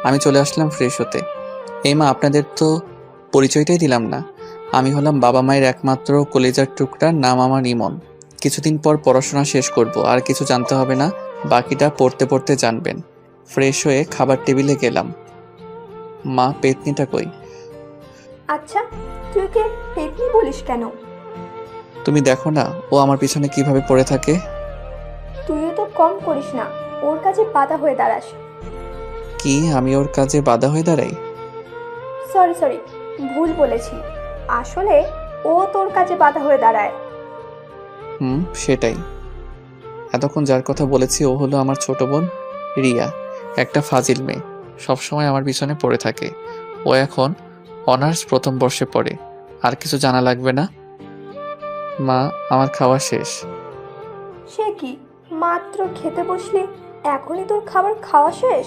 আমি চলে আসলাম ফ্রেশ হতে। এই মা, আপনাদের তো পরিচয়টাই দিলাম না। আমি হলাম বাবা মায়ের একমাত্র কলিজার টুকরা, নাম আমার ইমন। কিছুদিন পর পড়াশোনা শেষ করব, আর কিছু জানতে হবে না, বাকিটা পড়তে পড়তে জানবেন। ফ্রেশ হয়ে খাবার টেবিলে গেলাম। মা, পেতনিটা কই? আচ্ছা, তুই ওকে পেতনি বলিস কেন? তুমি দেখো না ও আমার পিছনে কিভাবে পড়ে থাকে। তুইও তো কম করিস না, ওর কাছে বাধা হয়ে দাঁড়াস। কি আমি ওর কাজে বাধা হয়ে দাঁড়াই? সরি সরি, ভুল বলেছি। আসলে ও তোর কাছে বাধা হয়ে দাঁড়ায়। সেটাই। এতক্ষণ যার কথা বলেছি ও হলো আমার ছোট বোন রিয়া, একটা ফাজিল মেয়ে, সবসময় আমার পিছনে পড়ে থাকে। ও এখন অনার্স প্রথম বর্ষে পড়ে। আর কিছু জানা লাগবে না। মা, আমার খাওয়া শেষ। সে কি, মাত্র খেতে বসলি, এখনই তোর খাবার খাওয়া শেষ?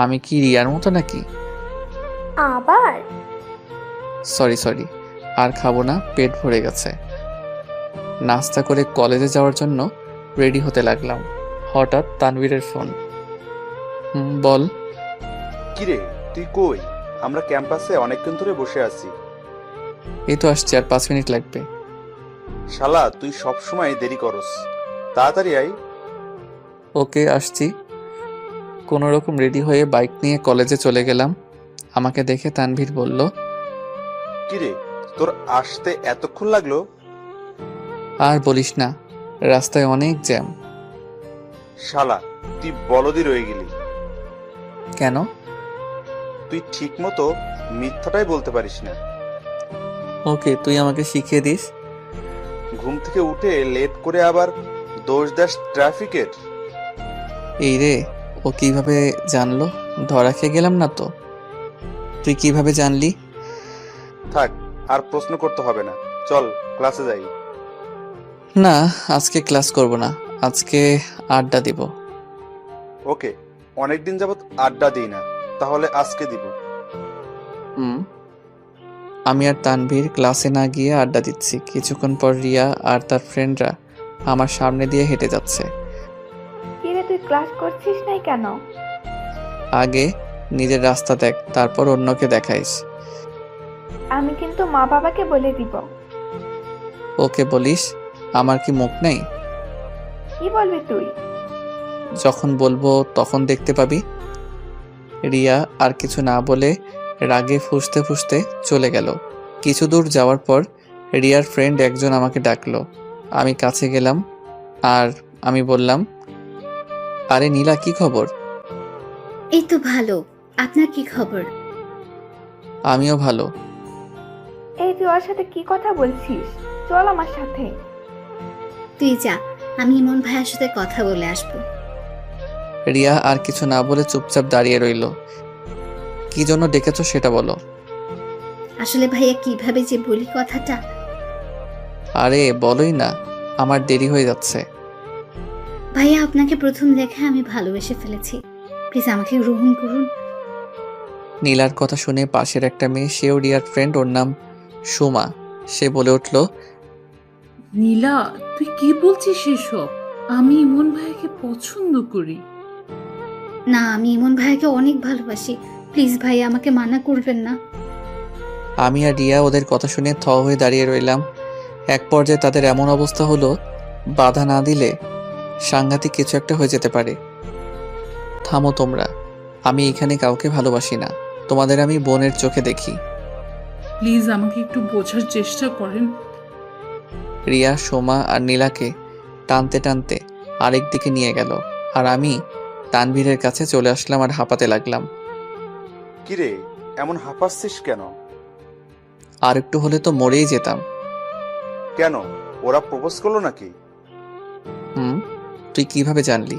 আমি কি রিয়ার মতো নাকি? আবার? সরি সরি, আর খাবো না, পেট ভরে গেছে। নাস্তা করে কলেজে যাওয়ার জন্য রেডি হতে লাগলাম। হঠাৎ তানভীরের ফোন। বল। কিরে, তুই কই? আমরা ক্যাম্পাসে অনেকক্ষণ ধরে বসে আছি। এই তো আসছি, আর 5 মিনিট লাগবে। শালা, তুই সব সময় দেরি করস। তাড়াতাড়ি আয়। ওকে, আসছি। কোনো রকম রেডি হয়ে বাইক নিয়ে কলেজে চলে গেলাম। আমাকে দেখে তানভীর বলল, কিরে, তোর আসতে এতক্ষণ লাগলো? আর বলিস না, রাস্তায় অনেক জ্যাম। শালা, তুই বলদি রয়ে গেলি। কেন? তুই ঠিক মতো মিথ্যাটাই বলতে পারিস না। ওকে, তুই আমাকে শিখিয়ে দিস। ঘুম থেকে উঠে লেট করে আবার দোষ দাস ট্রাফিকের। এই রে, ও কিভাবে জানলো? ধরা খেয়ে গেলাম না তো? তুই কিভাবে জানলি? থাক, আর প্রশ্ন করতে হবে না। চল ক্লাসে যাই। না, আজকে ক্লাস করব না, আজকে আড্ডা দিব। ওকে, অনেকদিন যাবত আড্ডা দিই না, তাহলে আজকে দিব। হুম। আমি আর তানভীর ক্লাসে না গিয়ে আড্ডা দিচ্ছি। কিছুক্ষণ পর রিয়া আর তার ফ্রেন্ডরা আমার সামনে দিয়ে হেঁটে যাচ্ছে। কিরে, তুই ক্লাস করছিস নাই কেন? আগে নিজের রাস্তা দেখ, তারপর অন্যকে দেখাইস। আমি কিন্তু মা বাবাকে বলে দিব। ওকে বলিস, আমার কি মুখ নেই? কি বলবি তুই? যখন বলবো তখন দেখতে পাবি। রিয়া আর কিছু না বলে রাগে ফুঁসতে ফুঁসতে চলে গেল। কিছু দূর যাওয়ার পর রিয়ার ফ্রেন্ড একজন আমাকে ডাকলো। আমি কাছে গেলাম আর আমি বললাম, আরে নীলা, কি খবর? এই তো ভালো। আপনার কি খবর? আমিও ভালো। এই, তুই ওর সাথে কি কথা বলছিস? চল আমার সাথে। তুই যা, আমি ইমন ভাইয়ের সাথে কথা বলে আসবো। রিয়া আর কিছু না বলে চুপচাপ দাঁড়িয়ে রইল। কি জন্য ডেকেছো সেটা বলো। আসলে ভাইয়া কিভাবে যে বলি কথাটা। আরে বলোই না, আমার দেরি হয়ে যাচ্ছে। ভাইয়া, আপনাকে প্রথম দেখে আমি ভালোবেসে ফেলেছি। প্লিজ আমাকে গ্রহণ করুন। নীলার কথা শুনে পাশের একটা মেয়ে, সেও রিয়ার ফ্রেন্ড, ওর নাম সুমা, সে বলে উঠল, নীলা, তুই কি বলছিস এসব? আমি ইমন ভাইকে পছন্দ করি। না, আমি ইমন ভাইয়াকে অনেক ভালোবাসি। প্লিজ ভাইয়া, আমাকে মানা করবেন না। আমি আর রিয়া ওদের কথা শুনে থ হয়ে দাঁড়িয়ে রইলাম। এক পর্যায়ে তাদের এমন অবস্থা হলো, বাধা না দিলে সাংঘাতিক কিছু একটা হয়ে যেতে পারে। থামো তোমরা, আমি এখানে কাউকে ভালোবাসি না, তোমাদের আমি বোনের চোখে দেখি। প্লিজ আমাকে একটু বোঝার চেষ্টা করেন। রিয়া সোমা আর নীলাকে টানতে টানতে আরেক দিকে নিয়ে গেল, আর আমি তানভীরের কাছে চলে আসলাম আর হাঁপাতে লাগলাম। কিরে, এমন হাঁপাচ্ছিস কেন? আর একটু হলে তো মরেই যেতাম। কেন, ওরা প্রপোজ করলো নাকি? তুই কিভাবে জানলি?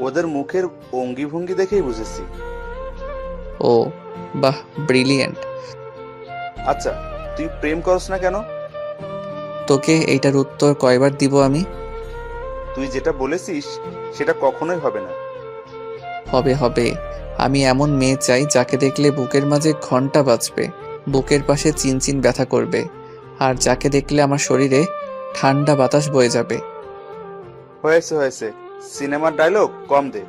ওদের মুখের অঙ্গি ভঙ্গি দেখেই বুঝেছি। ও বাহ, ব্রিলিয়েন্ট। আচ্ছা, তুই প্রেম করস না কেন? তোকে এইটার উত্তর কয়বার দিব আমি? তুই যেটা বলেছিস সেটা কখনোই হবে না। হবে হবে। আমি এমন মেয়ে চাই যাকে দেখলে বুকের মাঝে ঘন্টা বাজবে, বুকের পাশে চিনচিন ব্যথা করবে, আর যাকে দেখলে আমার শরীরে ঠান্ডা বাতাস বয়ে যাবে। হয়েছে হয়েছে, সিনেমার ডায়লগ কম দে।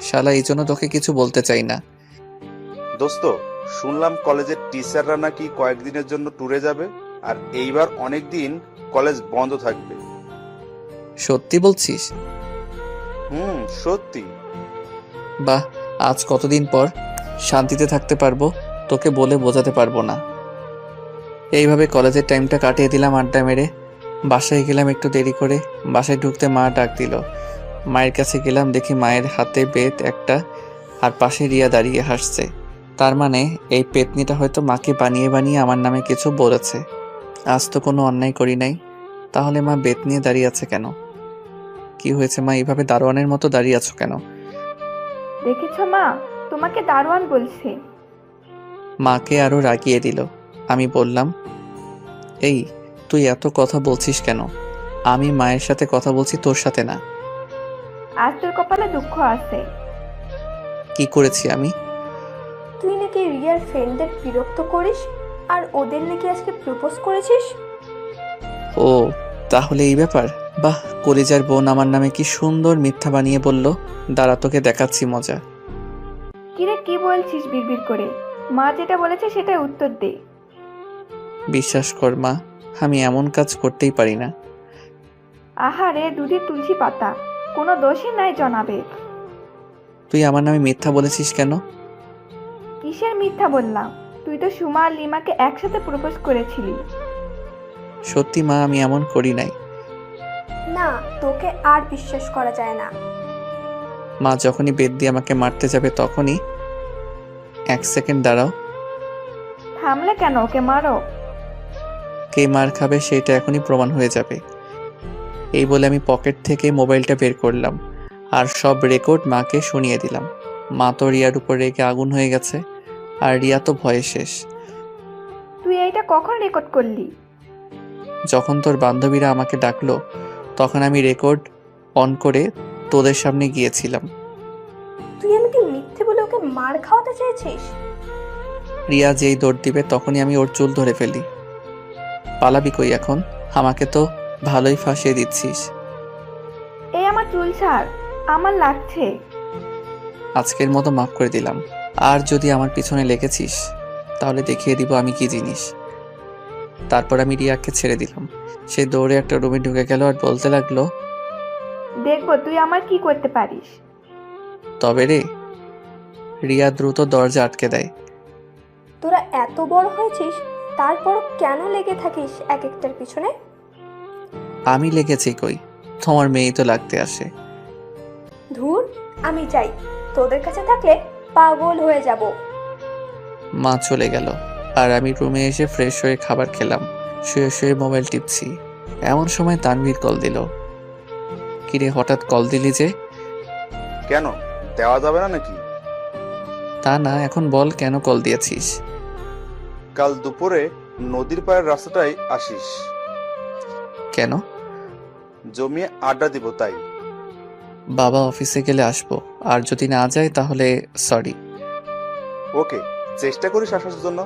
শালা এই জন্য তোকে কিছু বলতে চাই না। দোস্ত, শুনলাম কলেজের টিচাররা নাকি কয়েকদিনের জন্য ট্যুরে যাবে, আর এইবার অনেক দিন কলেজ বন্ধ থাকবে। সত্যি বলছিস? সত্যি। বাহ, আজ কতদিন পর শান্তিতে থাকতে পারবো, তোকে বলে বোঝাতে পারবো না। এইভাবে কলেজের টাইমটা কাটিয়ে দিলাম আড্ডা মেরে। বাসায় গেলাম একটু দেরি করে। বাসায় ঢুকতে মা ডাক দিল। মায়ের কাছে গেলাম, দেখি মায়ের হাতে বেত একটা, আর পাশে রিয়া দাঁড়িয়ে হাসছে। তার মানে এই পেতনিটা হয়তো মাকে বানিয়ে বানিয়ে আমার নামে কিছু বলেছে। আজ তো কোনো অন্যায় করি নাই, তাহলে মা বেত নিয়ে দাঁড়িয়ে আছে কেন? কি হয়েছে মা, এইভাবে দারোয়ানের মতো দাঁড়িয়ে আছো কেন? দেখেছ মা, তোমাকে দারোয়ান বলছে। মাকে আরো রাগিয়ে দিল। আমি বললাম, এই তুই এত কথা বলছিস কেন? আমি মায়ের সাথে কথা বলছি, তোর সাথে না। আজ তোর কপালে দুঃখ আছে। কি করেছি আমি? তুই নাকি রিয়ার ফ্রেন্ডদের বিরক্ত করিস, আর ওদের নাকি আজকে প্রপোজ করেছিস। ও তাহলে এই ব্যাপার। বাহ, কলিজার বোন আমার নামে কি সুন্দর মিথ্যা বানিয়ে বলল। দাঁড়া, তোকে দেখাচ্ছি মজা। কিরে কি বলছিস বিড়বিড় করে? মা যেটা বলেছে সেটাই উত্তর দে। বিশ্বাস কর মা, আমি এমন কাজ করতেই পারি না। আহারে দুধে তুলসী পাতা, কোনো দোষই নাই জনাবে। তুই আমার নামে মিথ্যা বলেছিস কেন? কিসের মিথ্যা বললাম? তুই তো সুমা আর লিমাকে একসাথে প্রপোজ করেছিলি। সত্যি মা, আমি এমন করি নাই। না, তোকে আর বিশ্বাস করা যায় না। মা যখনই বেত দিয়ে আমাকে মারতে যাবে তখনই। এক সেকেন্ড দাঁড়াও। থামলে কেন? ওকে মারো। কে মার খাবে সেটা এখনই প্রমাণ হয়ে যাবে। এই বলে আমি পকেট থেকে মোবাইলটা বের করলাম আর সব রেকর্ড মাকে শুনিয়ে দিলাম। মা তো রিয়ার উপর রেগে আগুন হয়ে গেছে, আর রিয়া তো ভয়ে শেষ। তুই এইটা কখন রেকর্ড করলি? যখন তোর বান্ধবীরা আমাকে ডাকলো তখন আমি রেকর্ড অন করে তোদের সামনে গিয়েছিলাম। তুই আমাকে মিথ্যে বলে ওকে মার খাওয়াতে চেয়েছিস। রিয়া যেই দৌড় দিবে তখনই আমি ওর চুল ধরে ফেলি। পালাবি কই এখন? আমাকে তো ভালোই ফাঁসিয়ে দিচ্ছিস। এই আমার চুল ছাড়, আমার লাগছে। আজকের মতো মাফ করে দিলাম। আর যদি আমার পিছনে লেগেছিস তাহলে দেখিয়ে দিব আমি কি জিনিস। তারপর আমি রিয়াকে ছেড়ে দিলাম। সে দৌড়ে একটা রুমে ঢুকে গেল আর বলতে লাগলো, দেখবো তুই আমার কি করতে পারিস। তবে রে। রিয়া দ্রুত দরজা আটকে দেয়। তোরা এত বড় হয়েছিস, তারপর কেন লেগে থাকিস এক একটার পিছনে? আমি লেগেছি কই, তোমার মেয়েই তো লাগতে আসে। ধুর, আমি চাই তোদের কাছে থাকলে পাগল হয়ে যাব। মা চলে গেল আর আমি রুমে এসে ফ্রেশ হয়ে খাবার খেলাম। শুয়ে শুয়ে মোবাইল টিপছি। এমন সময় তানভীর কল দিল। কিরে হঠাৎ কল দিলি যে? কেন, দেওয়া যাবে না নাকি? তা না, এখন বল কেন কল দিয়েছিস? কাল দুপুরে নদীর পাড়ের রাস্তাটাই আসিস। কেন? জমিয়ে আড্ডা দিব তাই। বাবা অফিসে গেলে আসবো, আর যদি না যায় তাহলে সরি। ওকে, চেষ্টা করিস আসার জন্য।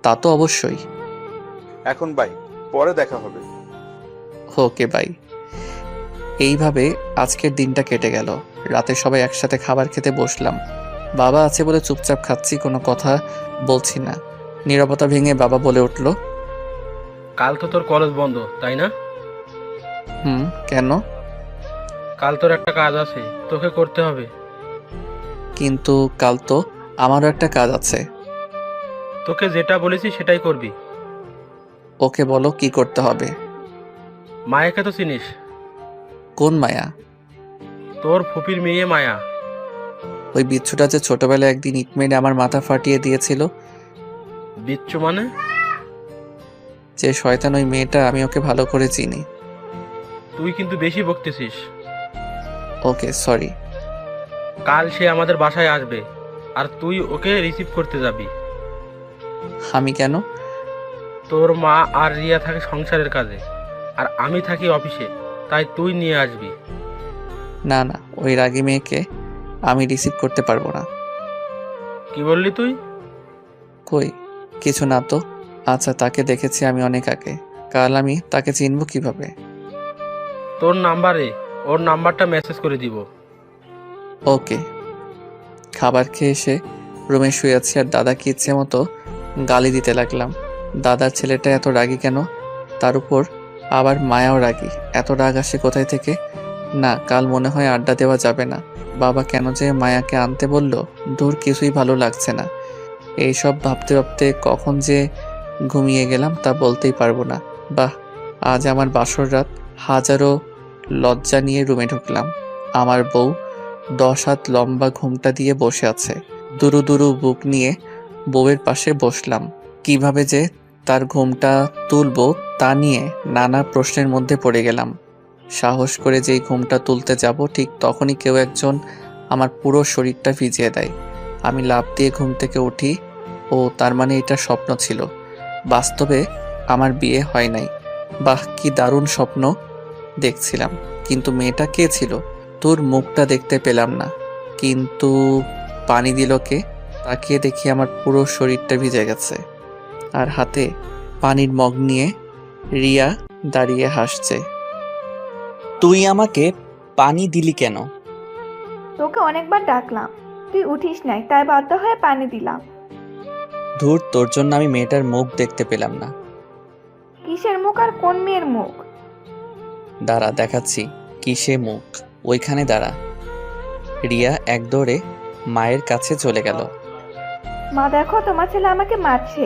তা তো অবশ্যই। এখন বাই, পরে দেখা হবে। Okay bye. এইভাবে আজকের দিনটা কেটে গেল। রাতে সবাই একসাথে খাবার খেতে বসলাম। বাবা আছে বলে চুপচাপ খাচ্ছি, কোনো কথা বলছি না। নীরবতা ভেঙে বাবা বলে উঠল, কাল তো তোর কলেজ বন্ধ তাই না? কেন? কাল তোর একটা কাজ আছে, তোকে করতে হবে। কিন্তু কাল তো আমারও একটা কাজ আছে। তোকে যেটা বলেছি সেটাই করবি। ওকে বলো কি করতে হবে। মায়াকে তো চিনিস? কোন মায়া? তোর ফুপির মেয়ে মায়া। ওই বিচ্ছুটা যে ছোটবেলায় একদিন ইট মেরে আমার মাথা ফাটিয়ে দিয়েছিল। বিচ্ছু মানে? যে শয়তান ওই মেয়েটা, আমি ওকে ভালো করে চিনি। তুই কিন্তু বেশি বকতেছিস। ওকে সরি। কাল সে আমাদের বাসায় আসবে আর তুই ওকে রিসিভ করতে যাবি। আমি কেন? তোর মা আর রিয়া থাকে সংসারের কাজে আর আমি থাকি অফিসে, তাই তুই নিয়ে আসবি। না না, ওই রাগী মেয়েকে আমি রিসিভ করতে পারবো না। কি বললি তুই? কই কিছু না তো। আচ্ছা, তাকে দেখেছি আমি অনেক আগে। কাল আমি তাকে চিনব কিভাবে? তোর নাম্বারে ওর নাম্বারটা মেসেজ করে দিব। ওকে। খাবার খেয়ে এসে রুমে শুয়ে আছি আর দাদাকে ইচ্ছে মতো গালি দিতে লাগলাম। দাদার ছেলেটা এত রাগী কেন? তার উপর আবার মায়াও রাগী। এত রাগ আসে কোথায় থেকে? না, কাল মনে হয় আড্ডা দেওয়া যাবে না। বাবা কেন যে মায়াকে আনতে বলল, দূর কিছুই ভালো লাগছে না। এইসব ভাবতে ভাবতে কখন যে ঘুমিয়ে গেলাম তা বলতেই পারবো না। বাহ, আজ আমার বাসর রাত। হাজারো লজ্জা নিয়ে রুমে ঢুকলাম। আমার বউ 10 হাত লম্বা ঘুমটা দিয়ে বসে আছে। দুরু দুরু বুক নিয়ে বউয়ের পাশে বসলাম। কিভাবে যে তার ঘুমটা তুলবো তা নিয়ে নানা প্রশ্নের মধ্যে পড়ে গেলাম। সাহস করে যেই ঘুমটা তুলতে যাব ঠিক তখনই কেউ একজন আমার পুরো শরীরটা ভিজিয়ে দেয়। আমি লাফ দিয়ে ঘুম থেকে উঠি। ও তার মানে এটা স্বপ্ন ছিল, বাস্তবে আমার বিয়ে হয় নাই। বাহ, কি দারুণ স্বপ্ন দেখছিলাম। কিন্তু মেয়েটা কে ছিল? তোর মুখটা দেখতে পেলাম না, কিন্তু পানি দিল কে? তাকিয়ে দেখি আমার পুরো শরীরটা ভিজে গেছে আর হাতে পানির মগ নিয়ে রিয়া দাঁড়িয়ে হাসছে। তুই আমাকে পানি দিলি কেন? তোকে অনেকবার ডাকলাম, তুই উঠিস নাই, তাই বাধ্য হয়ে পানি দিলাম। ধুর, তোর জন্য আমি মেয়েটার মুখ দেখতে পেলাম না। কিসের মুখ আর কোন মেয়ের মুখ? দাঁড়া, দেখাচ্ছি কিসে মুখ। ওইখানে দাঁড়া। রিয়া এক দৌড়ে মায়ের কাছে চলে গেল। মা দেখো, তোমার ছেলে আমাকে মারছে।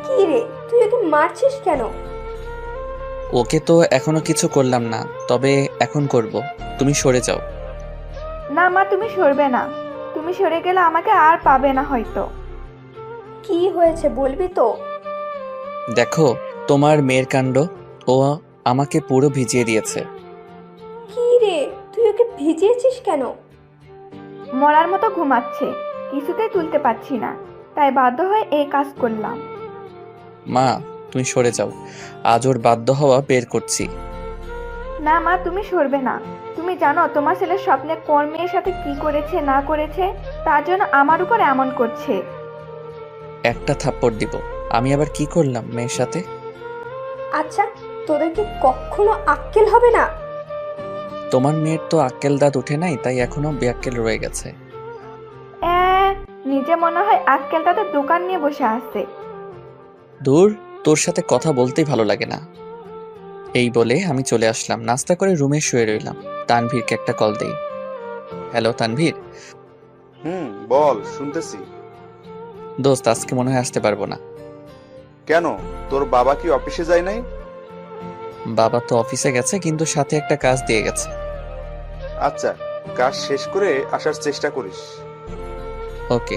কি রে, তুই ওকে মারছিস কেন? ওকে তো এখনো কিছু করলাম না, তবে এখন করব। তুমি সরে যাও। না মা, তুমি সরবে না। তুমি সরে গেলে আমাকে আর পাবে না হয়তো। কি হয়েছে বলবি তো? দেখো তোমার মেয়ের কাণ্ড। ও আমাকে পুরো ভিজিয়ে দিয়েছে। কি রে, তুই ওকে ভিজিয়েছিস কেন? মরার মতো ঘুমাচ্ছে, কিছুতেই তুলতে পারছি না, তাই বাধ্য হয়ে এই কাজ করলাম। মা তুমি সরে যাও, আজ ওর বাধ্য হওয়া বের করছি। না মা, তুমি সরবে না। তুমি জানো তোমার ছেলে স্বপ্নে কোন মেয়ের সাথে কি করেছে না করেছে, তার জন্য আমার উপর এমন করছে। একটা থাপ্পড় দিব। আমি আবার কি করলাম মেয়ের সাথে? আচ্ছা, তোদের কি কখনো আক্কেল হবে না? তোমার মেয়ের তো আক্কেল দাঁত উঠে নাই, তাই এখনো বেআক্কেল রয়ে গেছে। নিজে মনে হয় আক্কেল তাদের দোকান নিয়ে বসে আছে। দূর, তোর সাথে কথা বলতেই ভালো লাগে না। এই বলে আমি চলে আসলাম। নাস্তা করে রুমে শুয়ে রইলাম। তানভীরকে একটা কল দেই। হ্যালো তানভীর। বল, শুনতেছি। দোস্ত, আজকে মনে হয় আসতে পারবো না। কেন, তোর বাবা কি অফিসে যায় নাই? বাবা তো অফিসে গেছে, কিন্তু সাথে একটা কাজ দিয়ে গেছে। আচ্ছা, কাজ শেষ করে আসার চেষ্টা করিস। ওকে।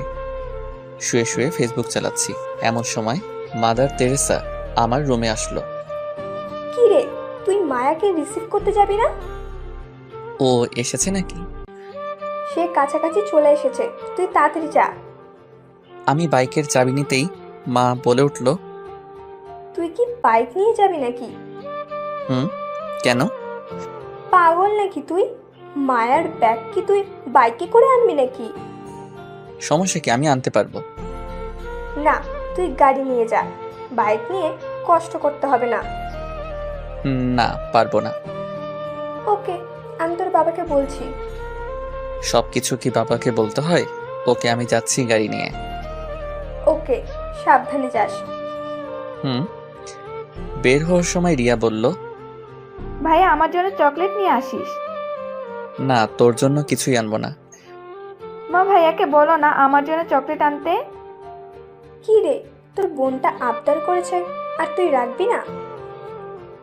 শুয়ে শুয়ে ফেসবুক চালাচ্ছি, এমন সময় মাদার তেরেসা আমার রুমে আসলো। কি রে, তুই মায়াকে রিসিভ করতে যাবি না? ও এসেছে নাকি? সে কাছাকাছি চলে এসেছে, তুই তাড়াতাড়ি যা। আমি বাইকের চাবি নিতেই মা বলে উঠল, তুই কি বাইক নিয়ে যাবি নাকি? কেন? পাগল নাকি তুই? মায়ার ব্যাগ কি তুই বাইকে করে আনবি নাকি? সমস্যা কি, আমি আনতে পারবো। না, তুই গাড়ি নিয়ে যা, বাইক নিয়ে কষ্ট করতে হবে না। না, পারবো না। ওকে, আমি তোর বাবাকে বলছি। সবকিছু কি বাবাকে বলতে হয়? ওকে, আমি যাচ্ছি গাড়ি নিয়ে। ওকে, সাবধানে যাস। বের হওয়ার সময় রিয়া বলল, ভাইয়া আমার জন্য চকলেট নিয়ে আসিস। না, তোর জন্য কিছুই আনবো না। মা ভাইয়াকে বলো না আমার জন্য চকলেট আনতে। কি রে, তোর বোনটা আবদার করেছে আর তুই রাখবি না?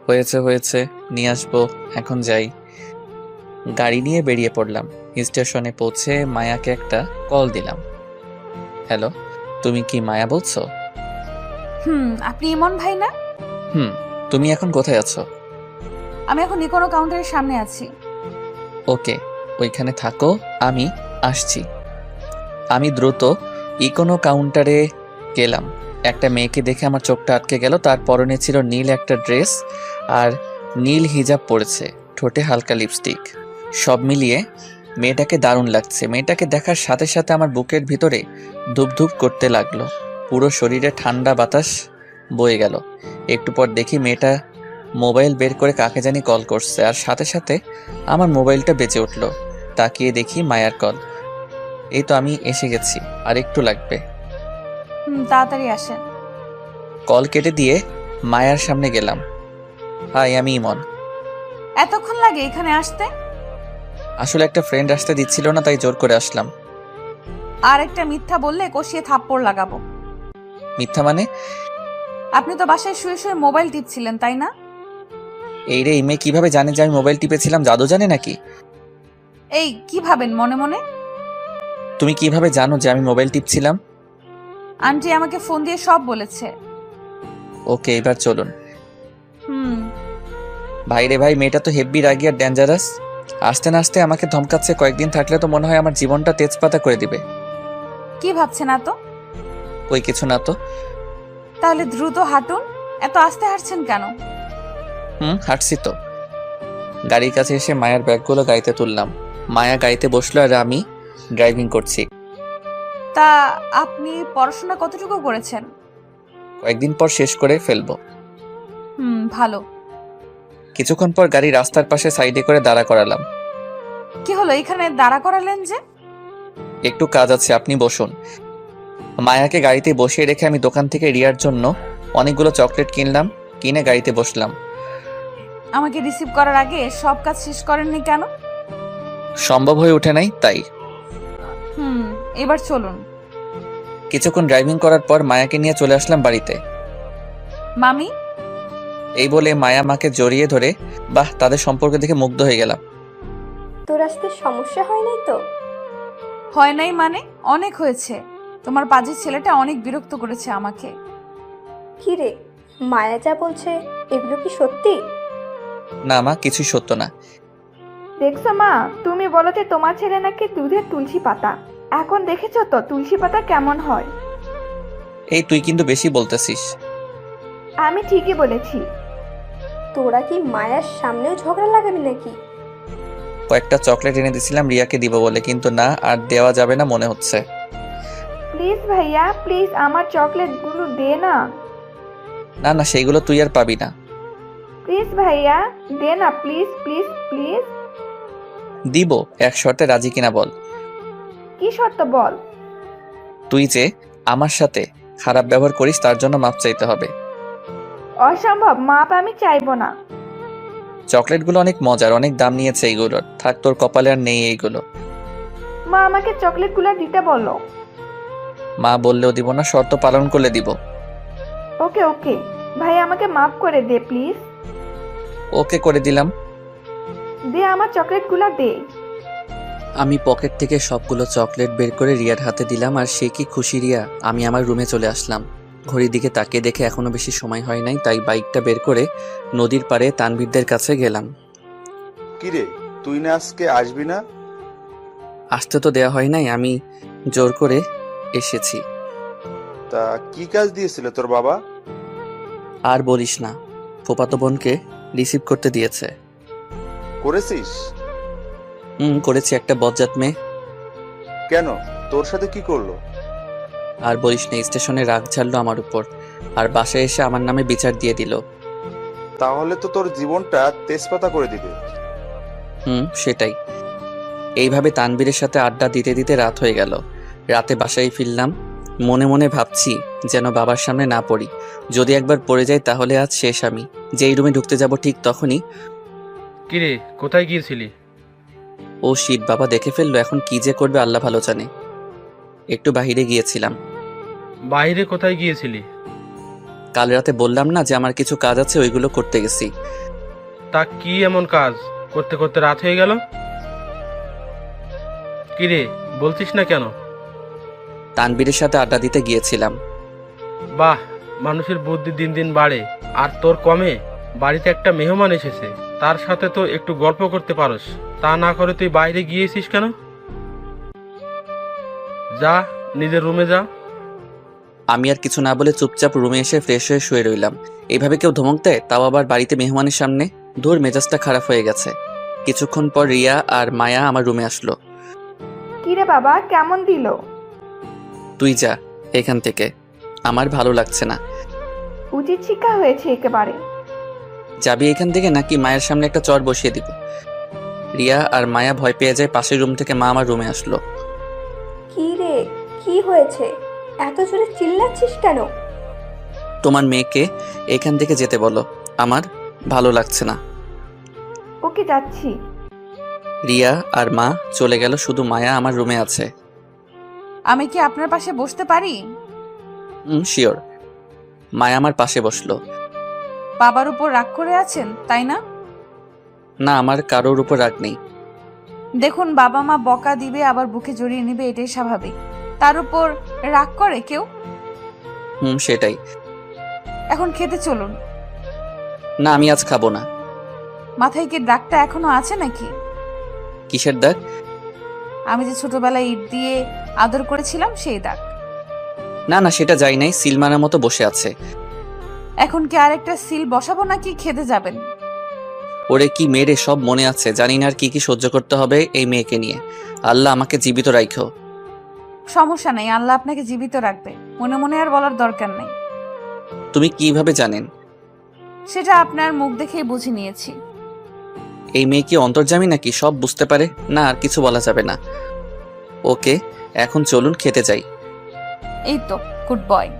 হয়েছে হয়েছে, নিয়ে আসবো, এখন যাই। গাড়ি নিয়ে বেরিয়ে পড়লাম। স্টেশনে পৌঁছে মায়াকে একটা কল দিলাম। হ্যালো, তুমি কি মায়া বলছো? আপনি ইমন ভাই না? তুমি এখন কোথায় আছো? আমি এখন ইকোনো কাউন্টারের সামনে আছি। ওকে, ওইখানে থাকো, আমি আসছি। আমি দ্রুত ইকোনো কাউন্টারে গেলাম। একটা মেয়েকে দেখে আমার চোখটা আটকে গেল। তার পরনে ছিল নীল একটা ড্রেস আর নীল হিজাব পরেছে, ঠোঁটে হালকা লিপস্টিক। সব মিলিয়ে মেয়েটাকে দারুণ লাগছে। মেয়েটাকে দেখার সাথে সাথে আমার বুকের ভিতরে ধুপধুপ করতে লাগলো। পুরো শরীরে ঠান্ডা বাতাস বয়ে গেল। একটু পর দেখি মেয়েটা মোবাইল বের করে কাকে জানি কল করছে, আর সাথে সাথে আমার মোবাইলটা বেজে উঠল। তাকিয়ে দেখি মায়ার কল। এই তো আমি এসে গেছি, আর একটু লাগবে। তাড়াতাড়ি আসেন। কল কেটে দিয়ে মায়ার সামনে গেলাম। হাই, আমি ইমন। এতক্ষণ লাগে এখানে আসতে? আসলে একটা ফ্রেন্ড আসতে দিচ্ছিল না, তাই জোর করে আসলাম। আর একটা মিথ্যা বললে কষিয়ে থাপ্পড় লাগাবো। মিথ্যা মানে? আপনি তো বাসায় শুয়ে শুয়ে মোবাইল টিপছিলেন, তাই না? এই রে, এই মেয়ে কিভাবে জানে যে আমি মোবাইল টিপেছিলাম? জাদু জানে নাকি? এই কি ভাবেন মনে মনে? তুমি কিভাবে জানো যে আমি মোবাইল টিপছিলাম? আন্টি আমাকে ফোন দিয়ে সব বলেছে। ওকে, এবার চলুন। হুম। ভাই রে ভাই, মেয়েটা তো হেব্বি রাগি আর ডেঞ্জারাস। আসতে না আসতে আমাকে ধমকাচ্ছে। কয়েকদিন থাকলে তো মনে হয় আমার জীবনটা তেজপাতা করে দিবে। কি ভাবছেন এত? ওই কিছু না তো। তাহলে দ্রুত হাঁটুন। এত আস্তে হাঁটছেন কেন? হাঁটছি তো। গাড়ির কাছে এসে মায়ার ব্যাগগুলো গাড়িতে তুললাম। মায়া গাড়িতে বসলো আর আমি ড্রাইভিং করছি। তা আপনি পড়াশোনা কতটুকু করেছেন? কয়েকদিন পর শেষ করে ফেলবো। ভালো। কিছুক্ষণ পর গাড়ি রাস্তার পাশে সাইডে করে দাঁড়া করালাম। কি হলো, এখানে দাঁড়া করালেন যে? একটু কাজ আছে, আপনি বসুন। মায়াকে গাড়িতে বসিয়ে রেখে আমি দোকান থেকে রিয়ার জন্য অনেকগুলো চকলেট কিনলাম। কিনে গাড়িতে বসলাম। আমাকে রিসিভ করার আগে সব কাজ শেষ করেননি কেন? সম্ভব হয়ে ওঠে নাই, তাই। এবার চলুন। কিছুক্ষণ ড্রাইভিং করার পর মায়াকে নিয়ে চলে আসলাম বাড়িতে। মামি? এই বলে মায়া মাকে জড়িয়ে ধরে, বাহ, তাদের সম্পর্ক দেখে মুগ্ধ হয়ে গেলাম। তোর আসতে সমস্যা হয় নাই তো? হয় নাই মানে? অনেক হয়েছে। তোমার পাজির ছেলেটা অনেক বিরক্ত করেছে আমাকে। কি রে, মায়া যা বলছে এগুলো কি সত্যি? না মা, কিছুই সত্য না। দেখছো মা, তুমি বলো যে তোমার ছেলে নাকি দুধের তুলসী পাতা। এখন দেখেছো তো তুলসী পাতা কেমন হয়। এই তুই কিন্তু বেশি বলতেছিস। আমি ঠিকই বলেছি। তোরা কি মায়ার সামনেও ঝগড়া লাগাবি নাকি? কয়েকটা চকলেট এনে দিছিলাম রিয়াকে দিব বলে, কিন্তু না, আর দেওয়া যাবে না মনে হচ্ছে। প্লিজ ভাইয়া, প্লিজ আমার চকলেটগুলো দে না। না না, সেইগুলো তুই আর পাবি না। প্লিজ ভাইয়া দে না, প্লিজ প্লিজ প্লিজ। দিব, এক শর্তে রাজি কিনা বল। কি শর্ত বল? তুই যে আমার সাথে খারাপ ব্যবহার করিস তার জন্য মাপ চাইতে হবে। অসম্ভব, মাপ আমি চাইবো না। চকলেটগুলো অনেক মজার, অনেক দাম নিয়েছে এইগুলোর। থাক, তোর কপালে আর নেই এইগুলো। মা আমাকে চকলেটগুলো দিতে বলো। মা বললেও দিব না, শর্ত পালন করলে দিব। ওকে ওকে ভাই, আমাকে মাফ করে দে প্লিজ। ওকে করে দিলাম। দে আমার চকলেটগুলো দে। আমি পকেট থেকে সবগুলো চকলেট বের করে রিয়ার হাতে দিলাম, আর সে কি খুশি রিয়া। আমি আমার রুমে চলে আসলাম। ঘড়ির দিকে তাকিয়ে দেখে এখনো বেশি সময় হয় নাই, তাই বাইকটা বের করে নদীর পাড়ে তানভীরদের কাছে গেলাম। কিরে, তুই না আজকে আসবি না? আসতে তো দেওয়া হয় নাই, আমি জোর করে এসেছি। তা কি কাজ দিয়েছিল তোর বাবা? আর বলিস না, ফুফাতো বোনকে রিসিভ করতে দিয়েছে। করেছিস? করেছি, একটা বজ্জাত মেয়ে। কেন, তোর সাথে কি করলো? আর বলিস না, স্টেশনে রাগ ঝাড়লো আমার উপর, আর বাসায় এসে আমার নামে বিচার দিয়ে দিল। তাহলে তো তোর জীবনটা তেজপাতা করে দিবে। সেটাই। এইভাবে তানবীরের সাথে আড্ডা দিতে দিতে রাত হয়ে গেল। রাতে বাসায় ফিরলাম। মনে মনে ভাবছি যেন বাবার সামনে না পড়ি। যদি একবার পড়ে যাই তাহলে আজ শেষ। আমি যেই রুমে ঢুকতে যাব ঠিক তখনই, কিরে, কোথায় গিয়েছিলি? ও শিট, বাবা দেখে ফেললো। এখন কি যে করবে আল্লাহ ভালো জানে। একটু বাহিরে গিয়েছিলাম। বাইরে কোথায় গিয়েছিলি? কাল রাতে বললাম না যে আমার কিছু কাজ আছে, ওইগুলো করতে গেছি। তা কি এমন কাজ করতে করতে রাত হয়ে গেল? কিরে, বলছিস না কেন? তানবীরের সাথে আড্ডা দিতে গিয়েছিলাম। বাহ, মানুষের বুদ্ধি দিন দিন বাড়ে। আর তোর কমে? বাড়িতে একটা মেহমান এসেছে, তার সাথে তো একটু গল্প করতে পারোস। তা না করে তুই বাইরে গিয়েছিস কেন? যা, নিজের রুমে যা। আমি আর কিছু না বলে চুপচাপ রুমে এসে ফ্রেশ হয়ে শুয়ে রইলাম। এইভাবে কেউ ধমক দেয়, তাও আবার বাড়িতে মেহমানের সামনে? ধুর, মেজাজটা খারাপ হয়ে গেছে। কিছুক্ষণ পর রিয়া আর মায়া আমার রুমে আসলো। কিরে বাবা, কেমন দিল? তুই যা এখান থেকে, আমার ভালো লাগছে না। উচিত শিক্ষা হয়েছে একেবারে। যাবি এখান থেকে নাকি মায়ের সামনে একটা চর বসিয়ে দিব? রিয়া আর মায়া ভয় পেয়ে যায়। পাশের রুম থেকে মা আমার রুমে আসলো। কি রে, কি হয়েছে? এত জোরে চিল্লাচ্ছিস কেন? তোমার মেয়েকে এখান থেকে যেতে বলো, আমার ভালো লাগছে না। ওকে যাচ্ছি। রিয়া আর মা চলে গেল, শুধু মায়া আমার রুমে আছে। আমি কি আপনার পাশে বসতে পারি? শিওর। মায়া আমার পাশে বসলো। বাবার উপর রাগ করে আছেন তাই না? না, আমার কারোর উপর রাগ নেই। দেখুন, বাবা মা বকা দিবে আবার বুকে জড়িয়ে নেবে, এটাই স্বাভাবিক। তার উপর রাগ করে কেউ? সেটাই। এখন খেতে চলুন। না, আমি আজ খাবো না। মাথায় কি দাগটা এখনো আছে নাকি? কিসের দাগ? আমি যে ছোটবেলায় ইট দিয়ে আদর করেছিলাম সেই দাগ। না না, সেটা যাই নাই, সিল মারার মতো বসে আছে। এখন কি আরেকটা সিল বসাবো নাকি খেতে যাবেন? ওরে কি মেরে সব মনে আছে, জানি না আর কি কি সহ্য করতে হবে এই মেয়েকে নিয়ে। আল্লাহ আমাকে জীবিত রাখো। সমস্যা নেই, আল্লাহ আপনাকে জীবিত রাখবে। মনে মনে আর বলার দরকার নেই। তুমি কিভাবে জানেন? সেটা আপনার মুখ দেখেই বুঝে নিয়েছি। এই মেয়ে কি অন্তর্যামী নাকি, সব বুঝতে পারে? না, আর কিছু বলা যাবে না। ওকে, এখন চলুন খেতে যাই। এই তো, গুড বয়।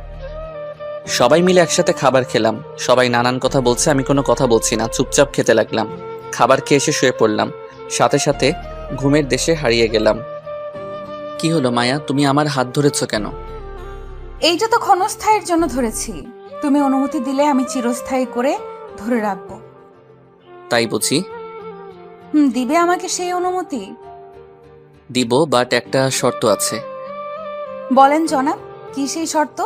সবাই মিলে একসাথে খাবার খেলাম। সবাই নানান কথা বলছে, আমি কোনো কথা বলছি না, চুপচাপ খেতে লাগলাম। খাবার খেয়ে এসে শুয়ে পড়লাম, সাথে সাথে ঘুমের দেশে হারিয়ে গেলাম। কি হলো মায়া, তুমি আমার হাত ধরেছো কেন? এইটা তো ক্ষণস্থায়ীর জন্য ধরেছি। তুমি অনুমতি দিলে আমি চিরস্থায়ী করে ধরে রাখবো। তাই বুঝি? দিবে আমাকে সেই অনুমতি? দিব, বাট একটা শর্ত আছে। বলেন জনাব, কি সেই শর্ত?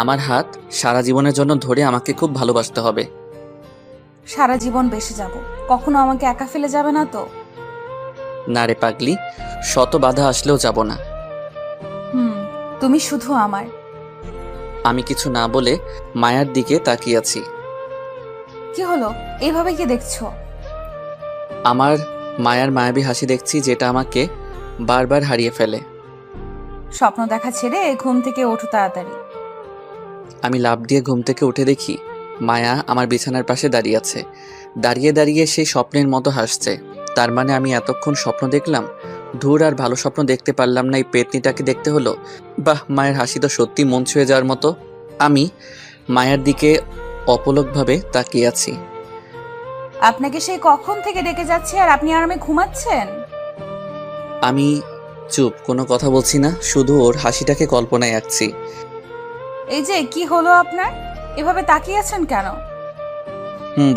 আমার হাত সারা জীবনের জন্য ধরে আমাকে খুব ভালোবাসতে হবে। সারা জীবন বেঁচে যাব, কখনো আমাকে একা ফেলে যাবে না তো? না রে পাগলি, শত বাধা আসলেও যাব না। তুমি শুধু আমার। আমি কিছু না বলে মায়ার দিকে তাকিয়ে আছি। কি হলো, এইভাবে কি দেখছো? আমার মায়ার মায়াবী হাসি দেখছি, যেটা আমাকে বারবার হারিয়ে ফেলে। স্বপ্ন দেখা ছেড়ে ঘুম থেকে ওঠো তাড়াতাড়ি। আমি লাফ দিয়ে ঘুম থেকে উঠে দেখি মায়া আমার বিছানার পাশে দাঁড়িয়ে আছে। দাঁড়িয়ে দাঁড়িয়ে সেই স্বপ্নের মতো হাসছে। তার মানে আমি এতক্ষণ স্বপ্ন দেখলাম? ধুর, আর ভালো স্বপ্ন দেখতে পারলাম না, এই পেতনিটাকে দেখতে হলো। বাহ, মায়ের হাসি তো সত্যি মন ছুঁয়ে যাওয়ার মতো। আমি মায়ের দিকে অপলকভাবে তাকিয়ে আছি। আপনাকে সেই কখন থেকে ডেকে যাচ্ছে আর আপনি আরামে ঘুমাচ্ছেন? আমি চুপ, কোনো কথা বলছি না, শুধু ওর হাসিটাকে কল্পনায় আঁকছি। এই যে কি হলো আপনার, এভাবে তাকিয়ে আছেন কেন?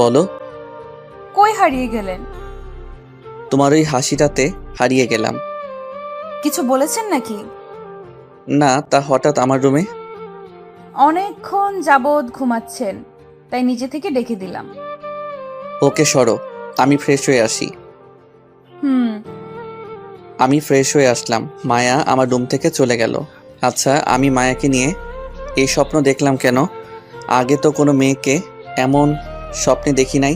বলো। কই হারিয়ে গেলেন? তোমার ওই হাসিটাতে হারিয়ে গেলাম। কিছু বলেছেন নাকি? না, তা হঠাৎ আমার রুমে। অনেকক্ষণ যাবৎ ঘুমাচ্ছেন, তাই নিজে থেকে ডেকে দিলাম। ওকে সরো, আমি ফ্রেশ হয়ে আসি। আমি ফ্রেশ হয়ে আসলাম, মায়া আমার রুম থেকে চলে গেল। আচ্ছা, আমি মায়াকে নিয়ে এই স্বপ্ন দেখলাম কেন? আগে তো কোনো মেয়েকে এমন স্বপ্নে দেখি নাই,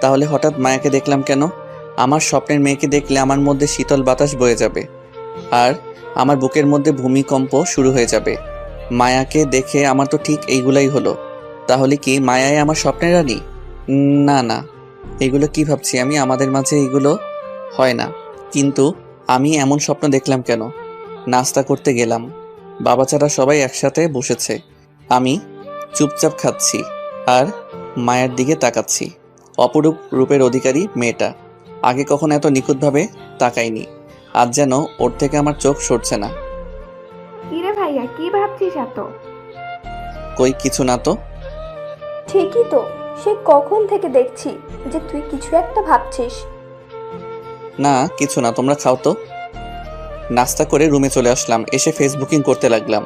তাহলে হঠাৎ মায়াকে দেখলাম কেন? আমার স্বপ্নের মেয়েকে দেখলে আমার মধ্যে শীতল বাতাস বয়ে যাবে, আর আমার বুকের মধ্যে ভূমিকম্প শুরু হয়ে যাবে। মায়াকে দেখে আমার তো ঠিক এইগুলাই হলো। তাহলে কি মায়াই আমার স্বপ্নের রানী? না না, এগুলো কি ভাবছি আমি, আমাদের মাঝে এগুলো হয় না। কিন্তু আমি এমন স্বপ্ন দেখলাম কেন? নাস্তা করতে গেলাম, বাবা চারা সবাই একসাথে বসেছে, আমি চুপচাপ খাচ্ছি আর মায়ের দিকে তাকাচ্ছি। অপরূপ রূপের অধিকারী মেয়েটা, আগে কখনো এত নিখুঁতভাবে তাকাইনি। আজ যেন ওর থেকে আমার চোখ সরছে না। কিরে ভাইয়া, কি ভাবছিস এত? কই কিছু না তো। ঠিকই তো, সে কখন থেকে দেখছি যে তুই কিছু একটা ভাবছিস। না কিছু না, তোমরা খাও তো। নাস্তা করে রুমে চলে আসলাম, এসে ফেসবুকিং করতে লাগলাম।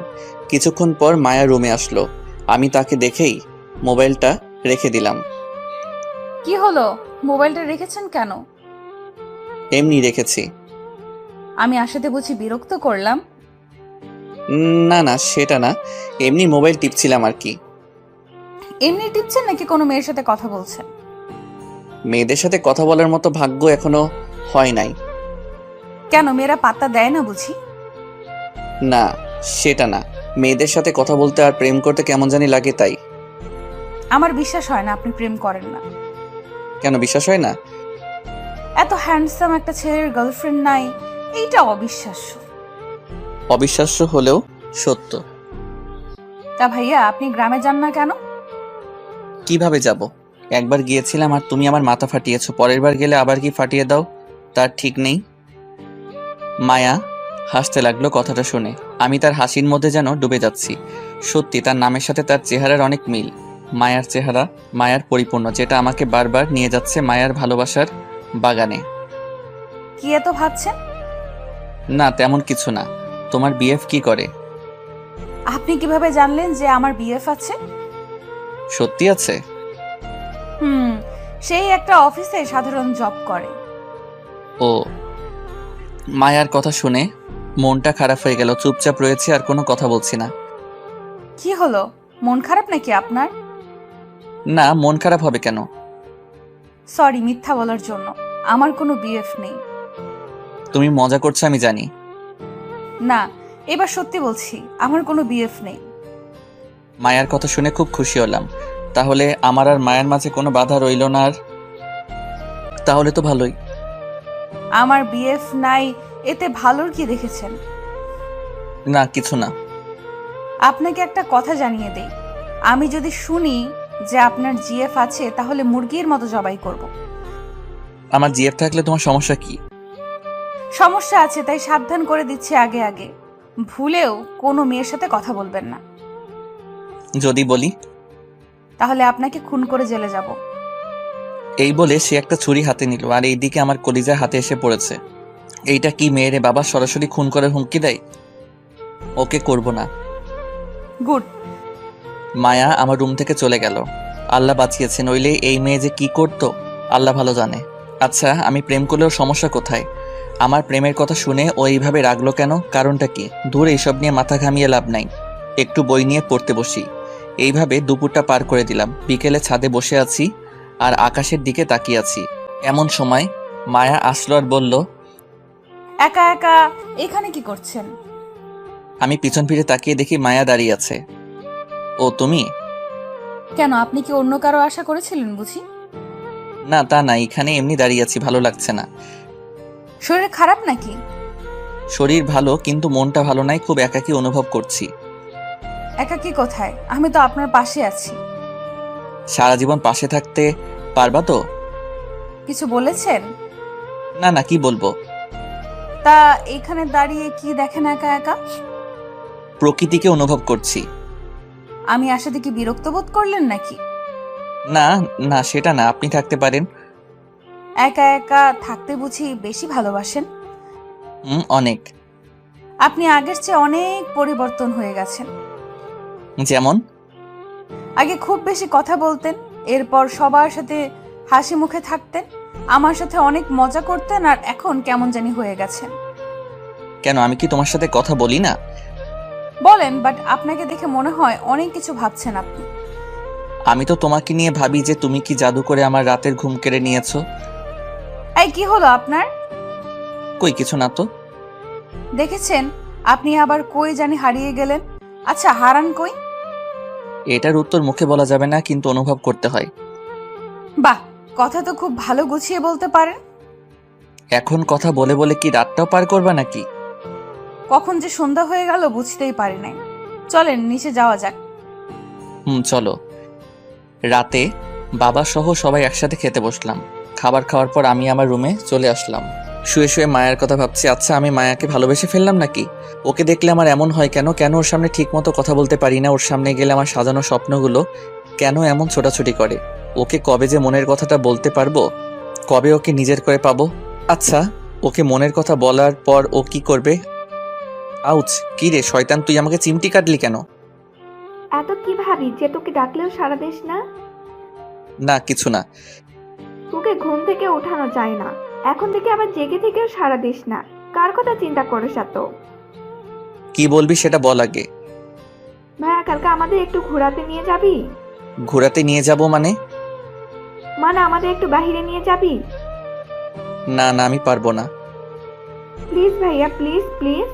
কিছুক্ষণ পর মায়া রুমে আসলো, আমি তাকে দেখেই মোবাইলটা রেখে দিলাম। কি হলো, মোবাইলটা রেখেছেন কেন? এমনি রেখেছি। আমি আসাতে বুঝি বিরক্ত করলাম? না না, সেটা না, এমনি মোবাইল টিপছিলাম আর কি। এমনি টিপছেন নাকি কোনো মেয়ের সাথে কথা বলছেন? মেয়েদের সাথে কথা বলার মতো ভাগ্য এখনো হয় নাই। কেন, মেয়েরা পাত্তা দেয় না বুঝি? না সেটা না, মেয়েদের সাথে কথা বলতে আর প্রেম করতে কেমন জানি লাগে তাই। আমার বিশ্বাস হয় না আপনি প্রেম করেন না। কেন বিশ্বাস হয় না? এত হ্যান্ডসাম একটা ছেলের গার্লফ্রেন্ড নাই, এইটা অবিশ্বাস্য। অবিশ্বাস্য হলেও সত্য। তা ভাইয়া, আপনি গ্রামে যান না কেন? কিভাবে যাব? একবার গিয়েছিলাম আর তুমি আমার মাথা ফাটিয়েছো, পরের বার গেলে আবার কি ফাটিয়ে দাও তার ঠিক নেই। মায়া হাসতে লাগলো কথাটা শুনে। আমি তার হাসির মধ্যে যেন ডুবে যাচ্ছি। সত্যি তার নামের সাথে তার চেহারার অনেক মিল। মায়ার চেহারা, মায়ার পরিপূর্ণ, যেটা আমাকে বারবার নিয়ে যাচ্ছে মায়ার ভালোবাসার বাগানে। কি এত ভাবছেন? না তেমন কিছু না। তোমার বিএফ কি করে? আপনি কিভাবে জানলেন যে আমার বিএফ আছে? সত্যি আছে? সেই একটা অফিসে সাধারণ জব করে। ও। মায়ার কথা শুনে মনটা খারাপ হয়ে গেল। চুপচাপ রয়েছে আর কোনো কথা বলছি না। কি হলো, মন খারাপ নাকি আপনার? না, মন খারাপ হবে কেন? সরি মিথ্যা বলার জন্য, আমার কোনো বিএফ নেই। তুমি মজা করছো আমি জানি। না, এবার সত্যি বলছি, আমার কোনো বিএফ নেই। মায়ার কথা শুনে খুব খুশি হলাম। তাহলে আমার আর মায়ের মাঝে কোনো বাধা রইল না আর। তাহলে তো ভালোই। আমার বিএফ নাই, এতে ভালোর কি দেখেছেন? না কিছু না। আপনাকে একটা কথা জানিয়ে দেই, আমি যদি শুনি যে আপনার জিএফ আছে তাহলে মুরগির মতো জবাই করব। আমার জিএফ থাকলে তোমার সমস্যা কি? সমস্যা আছে, তাই সাবধান করে দিচ্ছি আগে আগে, ভুলেও কোনো মেয়ের সাথে কথা বলবেন না। যদি বলি? তাহলে আপনাকে খুন করে জেলে যাব। এই বলে সে একটা ছুরি হাতে নিল আর এইদিকে আমার কলিজা হাতে এসে পড়েছে। এইটা কি মেয়েরে বাবা, সরাসরি খুন করার হুমকি দেয়? ওকে করব না। গুড। মায়া আমার রুম থেকে চলে গেল। আল্লাহ বাঁচিয়েছে, নইলে এই মেয়ে যে কি করতো আল্লাহ ভালো জানে। আচ্ছা, আমি প্রেম করলেও সমস্যা কোথায়? আমার প্রেমের কথা শুনে ও এইভাবে রাগলো কেন? কারণটা কি? দূর, এইসব নিয়ে মাথা ঘামিয়ে লাভ নাই। একটু বই নিয়ে পড়তে বসি। এইভাবে দুপুরটা পার করে দিলাম। বিকেলে ছাদে বসে আছি আর আকাশের দিকে তাকিয়ে আছি। এমন সময় মায়া আসলো আর বলল, একা একা এখানে কি করছেন? আমি পিছন ফিরে তাকিয়ে দেখি মায়া দাঁড়িয়ে আছে। ও তুমি? কেন, আপনি কি অন্য কারো আশা করেছিলেন বুঝি? না তা না, এখানে এমনি দাঁড়িয়ে আছি, ভালো লাগছে না। শরীর খারাপ নাকি? শরীর ভালো, কিন্তু মনটা ভালো নাই, খুব একাকী অনুভব করছি। একাকী কোথায়? আমি তো আপনার পাশে আছি। সারা জীবন পাশে থাকতে পারবা তো? কিছু বলেছেন? না না, কি বলবো। তা এখানে দাঁড়িয়ে কি দেখেন একা একা? প্রকৃতিকে অনুভব করছি। আমি আসাতে কি বিরক্ত বোধ করলেন নাকি? না না, সেটা না, আপনি থাকতে পারেন। একা একা থাকতে বুঝি বেশি ভালোবাসেন? অনেক। আপনি আগের চেয়ে অনেক পরিবর্তন হয়ে গেছেন। যেমন? আগে খুব বেশি কথা বলতেন, এরপর সবার সাথে হাসি মুখে থাকতেন, আমার সাথে অনেক মজা করতেন, আর এখন কেমন জানি হয়ে গেছেন। কেন, আমি কি তোমার সাথে কথা বলি না? বলেন, বাট আপনাকে দেখে মনে হয় অনেক কিছু ভাবছেন আপনি। আমি তো তোমাকে নিয়ে ভাবি যে তুমি কি জাদু করে আমার রাতের ঘুম কেড়ে নিয়েছো। এই কি হলো আপনার? কই কিছু না তো। দেখেছেন, আপনি আবার কই জানি হারিয়ে গেলেন। আচ্ছা, হারান কই? এটার উত্তর মুখে বলা যাবে না, কিন্তু অনুভব করতে হয়। বাহ, কথা তো খুব ভালো গুছিয়ে বলতে পারেন। এখন কথা বলে বলে কি রাতটাও পার করবা নাকি? কখন যে সন্ধ্যা হয়ে গেল বুঝতেই পারি নাই। চলেন নিচে যাওয়া যাক। চলো। রাতে বাবা সহ সবাই একসাথে খেতে বসলাম। খাবার খাওয়ার পর আমি আমার রুমে চলে আসলাম। শুয়ে শুয়ে মায়ের কথা ভাবছি। আচ্ছা, আমি মায়াকে ভালোবেসে ফেললাম নাকি? ওকে দেখলে আমার এমন হয় কেন? কেন ওর সামনে ঠিক মতো কথা বলতে পারি না? ওর সামনে গেলে আমার সাজানো স্বপ্নগুলো কেন এমন ছোটাছুটি করে? ওকে কবে যে মনের কথাটা বলতে পারবো? কবে ওকে নিজের করে পাবো? আচ্ছা, ওকে মনের কথা বলার পর ও কি করবে? আউচ! কি রে শয়তান, তুই আমাকে চিমটি কাটলি কেন? এত কি ভাবি যে তোকে ডাকলেও সাড়া দিস না? না কিছু না। তোকে ঘুম থেকে ওঠানো যায় না, এখন থেকে আবার জেগে থেকেও সাড়া দিস না। কার কথা চিন্তা করিস এত? কি বলবি সেটা বল আগে। ভাইয়া, কালকে আমাদের একটু ঘোরাতে নিয়ে যাবি? ঘোরাতে নিয়ে যাব মানে? মানে আমাদের একটু বাহিরে নিয়ে যাবি? না না, আমি পারবো না। প্লিজ ভাইয়া, প্লিজ প্লিজ।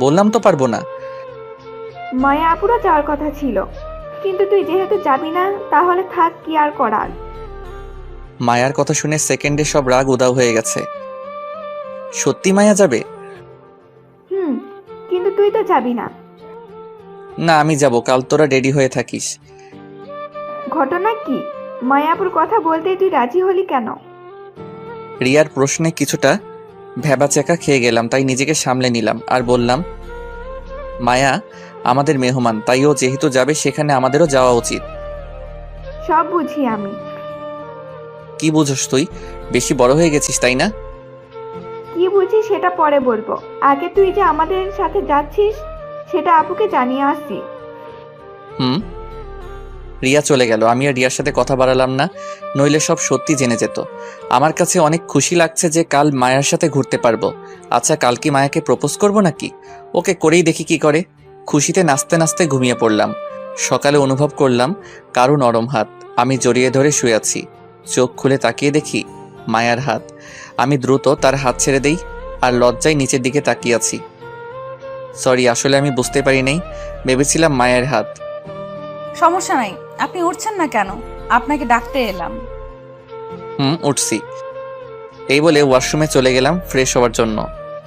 বললাম তো পারবো না। মায়া আপুরা যাওয়ার কথা ছিল, কিন্তু তুই যেহেতু যাবি না তাহলে থাক, কি আর করার। মায়ার কথা শুনে সেকেন্ডে সব রাগ উধাও হয়ে গেছে। সত্যি মায়া যাবে? কিন্তু তুই তো যাবি না। না, আমি যাব, কাল তোরা রেডি হয়ে থাকিস। ঘটনা কি? মায়াপুর কথা বলতেই তুই রাজি হলি কেন? রিয়ার প্রশ্নে কিছুটা ভ্যাবাচ্যাকা খেয়ে গেলাম, তাই নিজেকে সামলে নিলাম আর বললাম, মায়া আমাদের মেহমান, তাই ও যেহেতু যাবে সেখানে আমাদেরও যাওয়া উচিত। সব বুঝি আমি। কি বুঝোস তুই? বেশি বড় হয়ে গেছিস তাই না? কি বুঝি সেটা পরে বলবো, আগে তুই যে আমাদের সাথে যাচ্ছিস সেটা আপুকে জানিয়ে আসছি। রিয়া চলে গেল। আমি আর রিয়ার সাথে কথা বাড়ালাম না, নইলে সব সত্যি জেনে যেত। আমার কাছে অনেক খুশি লাগছে যে কাল মায়ার সাথে ঘুরতে পারবো। আচ্ছা, কাল কি মায়াকে প্রপোজ করব নাকি? ওকে করেই দেখি কি করে। খুশিতে নাচতে নাচতে ঘুমিয়ে পড়লাম। সকালে অনুভব করলাম কারো নরম হাত, আমি জড়িয়ে ধরে শুয়ে আছি। চোখ খুলে তাকিয়ে দেখি মায়ার হাত। আমি দ্রুত তার হাত ছেড়ে দেই আর লজ্জায় নিচের দিকে তাকিয়ে আছি। সরি, আসলে আমি বুঝতে পারি নাই, ভেবেছিলাম মায়ের হাত। সমস্যা নাই, আপনি উঠছেন না কেন? আপনাকে ডাকতে এলাম। উঠছি। এই বলে ওয়াশরুমে চলে গেলাম ফ্রেশ হওয়ার জন্য।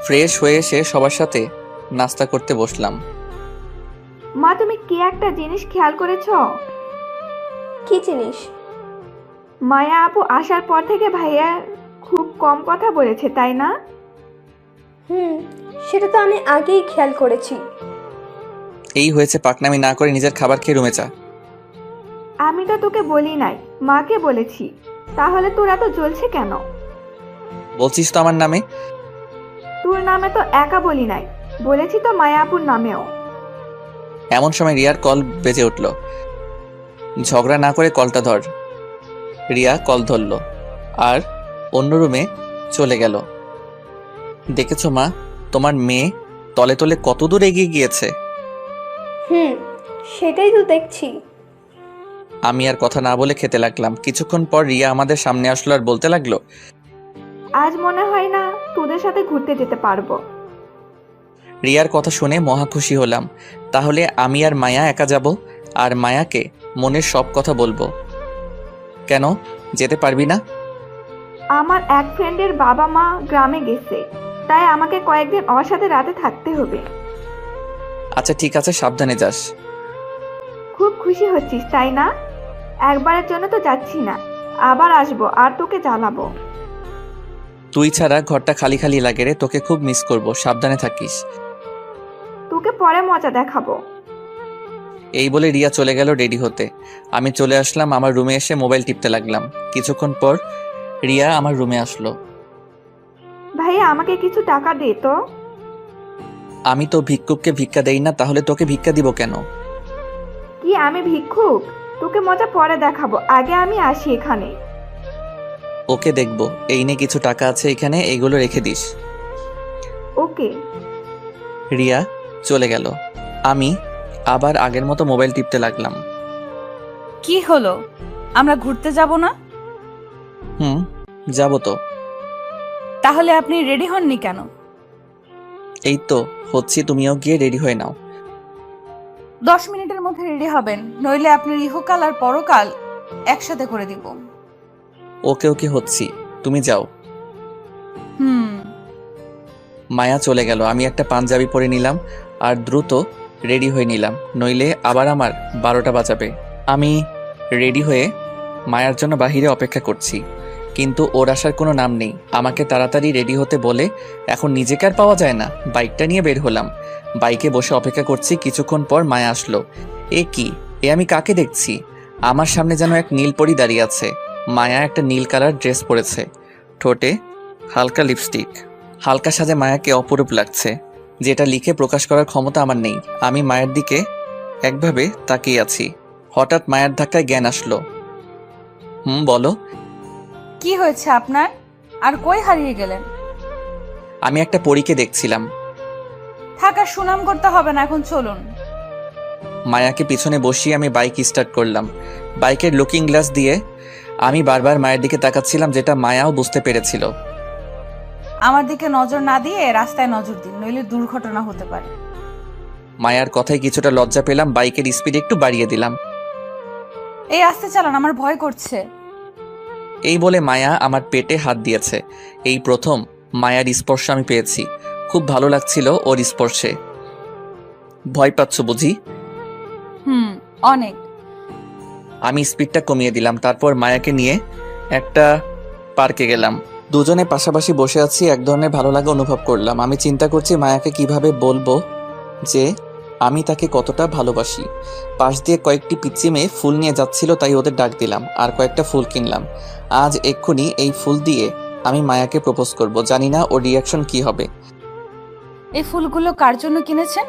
ফ্রেশ হয়ে এসে সবার সাথে নাস্তা করতে বসলাম। মা, তুমি কি একটা জিনিস খেয়াল করেছো? কি জিনিস? মায়া আপু আসার পর থেকে ভাইয়া খুব কম কথা বলেছে, তাই না? সেটা তো আমি আগেই খেয়াল করেছি। এই হয়েছে, পাকনামি না করে নিজের খাবার খেয়ে রুমে যা। আমি তো তোকে বলি নাই, মাকে বলেছি। তাহলে তোর এত জ্বলছে কেন? বলছিস তো আমার নামে। তোর নামে তো একা বলি নাই, বলেছি তো মায়া আপুর নামেও। এমন সময় রিয়ার কল বেজে উঠল। ঝগড়া না করে কলটা ধর। রিয়া কল ধরল আর অন্য রুমে চলে গেল। দেখেছো মা, তোমার মেয়ে তলে তলে কত দূর এগিয়ে গিয়েছে। সেটাই তো দেখছি। আমি আর কথা না বলে খেতে লাগলাম। কিছুক্ষণ পর রিয়া আমাদের সামনে আসলো আর বলতে লাগলো, আজ মনে হয় না তোদের সাথে ঘুরতে যেতে পারবো। রিয়ার কথা শুনে মহা খুশি হলাম। তাহলে আমি আর মায়া একা যাব আর মায়াকে মনের সব কথা বলবো। কেন যেতে পারবি না? আমার এক ফ্রেন্ডের বাবা মা গ্রামে গেছে, তাই আমাকে কয়েকদিন ওর সাথে রাতে থাকতে হবে। আচ্ছা ঠিক আছে, সাবধানে যাস। খুব খুশি হচ্ছিস তাই না? একবারের জন্য তো যাচ্ছি না, আবার আসবো আর তোকে জ্বালাবো। তুই ছাড়া ঘরটা খালি খালি লাগে রে, তোকে খুব মিস করব, সাবধানে থাকিস। তোকে পরে মজা দেখাবো। এই বলে রিয়া চলে গেল রেডি হতে। আমি চলে আসলাম আমার রুমে, এসে মোবাইল টিপতে লাগলাম। কিছুক্ষণ পর রিয়া আমার রুমে আসলো। ভাইয়া, আমাকে কিছু টাকা দে তো। আমি তো ভিক্ষুককে ভিক্ষা দেই না, তাহলে তোকে ভিক্ষা দিব কেন? কি আমি ভিক্ষুক? তোকে মজা পরে দেখাবো, আগে আমি আসি এখানে। ওকে দেখবো। এই নে কিছু টাকা আছে এখানে, এইগুলো রেখে দিস। ওকে। রিয়া চলে গেল। আমি আবার আগের মতো মোবাইল টিপতে লাগলাম। কি হলো, আমরা ঘুরতে যাব না? যাবো তো। তাহলে আপনি রেডি হননি কেন? এই তো হচ্ছি, তুমিও গিয়ে রেডি হয়ে নাও। 10 মিনিটের মধ্যে রেডি হবেন, নইলে আপনার ইহকাল আর পরকাল একসাথে করে দিব। ওকে ওকে হচ্ছি, তুমি যাও। মায়া চলে গেল। আমি একটা পাঞ্জাবি পরে নিলাম আর দ্রুত রেডি হয়ে নিলাম, নইলে আবার আমার 12টা বাজাবে। আমি রেডি হয়ে মায়ার জন্য বাহিরে অপেক্ষা করছি, কিন্তু ওর আসার কোনো নাম নেই। আমাকে তাড়াতাড়ি রেডি হতে বলে এখন নিজেকে আর পাওয়া যায় না। বাইকটা নিয়ে বের হলাম, বাইকে বসে অপেক্ষা করছি। কিছুক্ষণ পর মায়া আসলো। এ কি, এ আমি কাকে দেখছি? আমার সামনে যেন এক নীল পরি দাঁড়িয়ে আছে। মায়া একটা নীল কালার ড্রেস পরেছে, ঠোঁটে হালকা লিপস্টিক। হালকা সাজে মায়াকে অপরূপ লাগছে, যেটা লিখে প্রকাশ করার ক্ষমতা আমার নেই। আমি মায়ের দিকে একভাবে তাকিয়ে আছি। হঠাৎ মায়ের ধাক্কায় জ্ঞান আসলো। বলো। কি হয়েছে আপনার? আর কই হারিয়ে গেলেন? আমি একটা পরীকে দেখছিলাম। থাকার সুনাম করতে হবে না, এখন চলুন। মায়াকে পিছনে বসিয়ে আমি বাইক স্টার্ট করলাম। বাইকের লুকিং গ্লাস দিয়ে আমি বারবার মায়ের দিকে তাকাচ্ছিলাম, যেটা মায়াও বুঝতে পেরেছিল। আমার দিকে নজর না দিয়ে রাস্তায় নজর দিন, নইলে দুর্ঘটনা হতে পারে। মায়ার কথায় কিছুটা লজ্জা পেলাম, বাইকের স্পিড একটু বাড়িয়ে দিলাম। এই আস্তে চালান, আমার ভয় করছে। এই বলে মায়া আমার পেটে হাত দিয়েছে। এই প্রথম মায়ার স্পর্শ আমি পেয়েছি। খুব ভালো লাগছিল ওর স্পর্শে। ভয় পাচ্ছ বুঝি? অনেক। আমি স্পিডটা কমিয়ে দিলাম। তারপর মায়াকে নিয়ে একটা পার্কে গেলাম। দুজনে পাশাপাশি বসে আছি, এক ধরনের ভালো লাগা অনুভব করলাম। আমি চিন্তা করছি মায়াকে কিভাবে বলবো যে আমি তাকে কতটা ভালোবাসি। পাশ দিয়ে কয়েকটি পিচ্চি মেয়ে ফুল নিয়ে যাচ্ছিল, তাই ওদের ডাক দিলাম আর কয়েকটা ফুল কিনলাম। আজ এক্ষুনি এই ফুল দিয়ে আমি মায়াকে প্রপোজ করব। জানি না ওর রিয়াকশন কি হবে। এই ফুলগুলো কার জন্য কিনেছেন?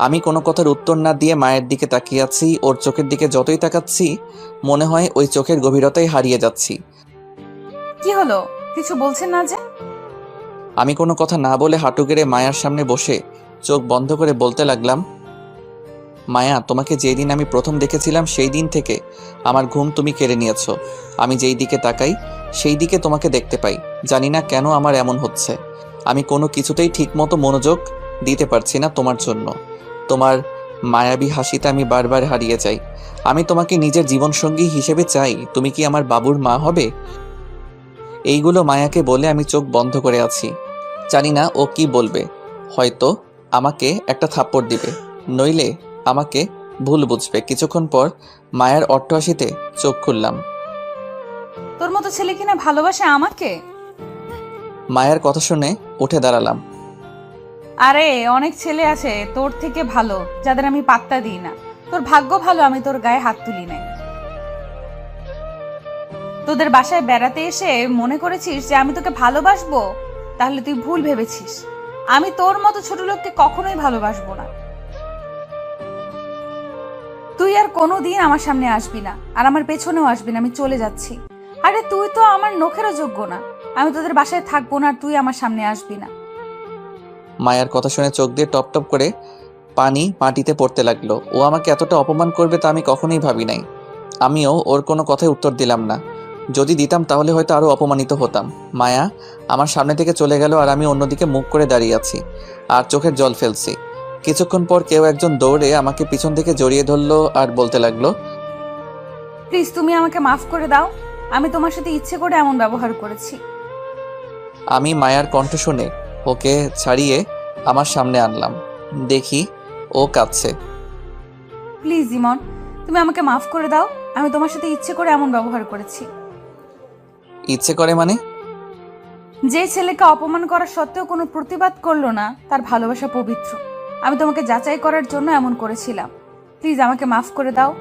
আমি কোনো কথার উত্তর না দিয়ে মায়ের দিকে তাকিয়ে আছি। ওর চোখের দিকে যতই তাকাচ্ছি মনে হয় ওই চোখের গভীরতায় হারিয়ে যাচ্ছি। কি হলো, কিছু বলছেন না যে? আমি কোনো কথা না বলে হাঁটু গেড়ে মায়ার সামনে বসে চোখ বন্ধ করে বলতে লাগলাম, মায়া, তোমাকে যেই দিন আমি প্রথম দেখেছিলাম সেই দিন থেকে আমার ঘুম তুমি কেড়ে নিয়েছো। আমি যেই দিকে তাকাই সেই দিকে তোমাকে দেখতে পাই। জানি না কেন আমার এমন হচ্ছে। আমি কোনো কিছুতেই ঠিকমতো মনোযোগ দিতে পারছি না তোমার জন্য। তোমার মায়াবী হাসিতে আমি বারবার হারিয়ে যাই। আমি তোমাকে নিজের জীবনসঙ্গী হিসেবে চাই। তুমি কি আমার বাবুর মা হবে? এইগুলো মায়াকে বলে আমি চোখ বন্ধ করে আছি। জানি না ও কি বলবে। হয়তো আমাকে একটা থাপ্পড় দিবে, নইলে আমাকে ভুল বুঝবে। কিছুক্ষণ পর মায়ের অট্টহাসিতে চোখ খুললাম। তোর মতো ছেলে কিনা ভালোবাসে আমাকে? মায়ের কথা শুনে উঠে দাঁড়ালাম। আরে অনেক ছেলে আছে তোর থেকে ভালো, যাদের আমি পাত্তা দিই না। তোর ভাগ্য ভালো আমি তোর গায়ে হাত তুলি নাই। তোদের বাসায় বেড়াতে এসে মনে করেছিস যে আমি তোকে ভালোবাসবো? তাহলে তুই ভুল ভেবেছিস। আমি তোর মতো ছোট লোককে কখনোই ভালোবাসবো না। তুই আর কোনোদিন আমার সামনে আসবি না, আর আমার পেছনেও আসবি না। আমি চলে যাচ্ছি। আরে তুই তো আমার নখেরও যোগ্য না। আমি তোদের বাসায় থাকবো না, আর তুই আমার সামনে আসবি না। মায়ের কথা শুনে চোখ দিয়ে টপ টপ করে পানি মাটিতে পড়তে লাগলো। ও আমাকে এতটা অপমান করবে তা আমি কখনোই ভাবি নাই। আমিও ওর কোনো কথায় উত্তর দিলাম না। যদি দিতাম তাহলে হয়তো আরো অপমানিত হতাম। মায়া আমার সামনে থেকে চলে গেল আর আমি অন্যদিকে মুখ করে দাঁড়িয়ে আছি আর চোখের জল ফেলছি। কিছুক্ষণ পর কেউ একজন দৌড়ে আমাকে পিছন থেকে জড়িয়ে ধরলো আর বলতে লাগলো, প্লিজ তুমি আমাকে মাফ করে দাও। আমি তোমার সাথে ইচ্ছে করে এমন ব্যবহার করেছি। আমি মায়ার কণ্ঠ শুনে ওকে ছাড়িয়ে আমার সামনে আনলাম। দেখি ও কাঁদছে। প্লিজ ইমন, তুমি আমাকে মাফ করে দাও। আমি তোমার সাথে ইচ্ছে করে এমন ব্যবহার করেছি। ইচ্ছে করে মানে? যে ছেলেকে অপমান করা সত্ত্বেও কোনো প্রতিবাদ করলো না, তার ভালোবাসা পবিত্র। আমি তোমাকে যাচাই করার জন্য এমন করেছিলাম। প্লিজ আমাকে মাফ করে দাও।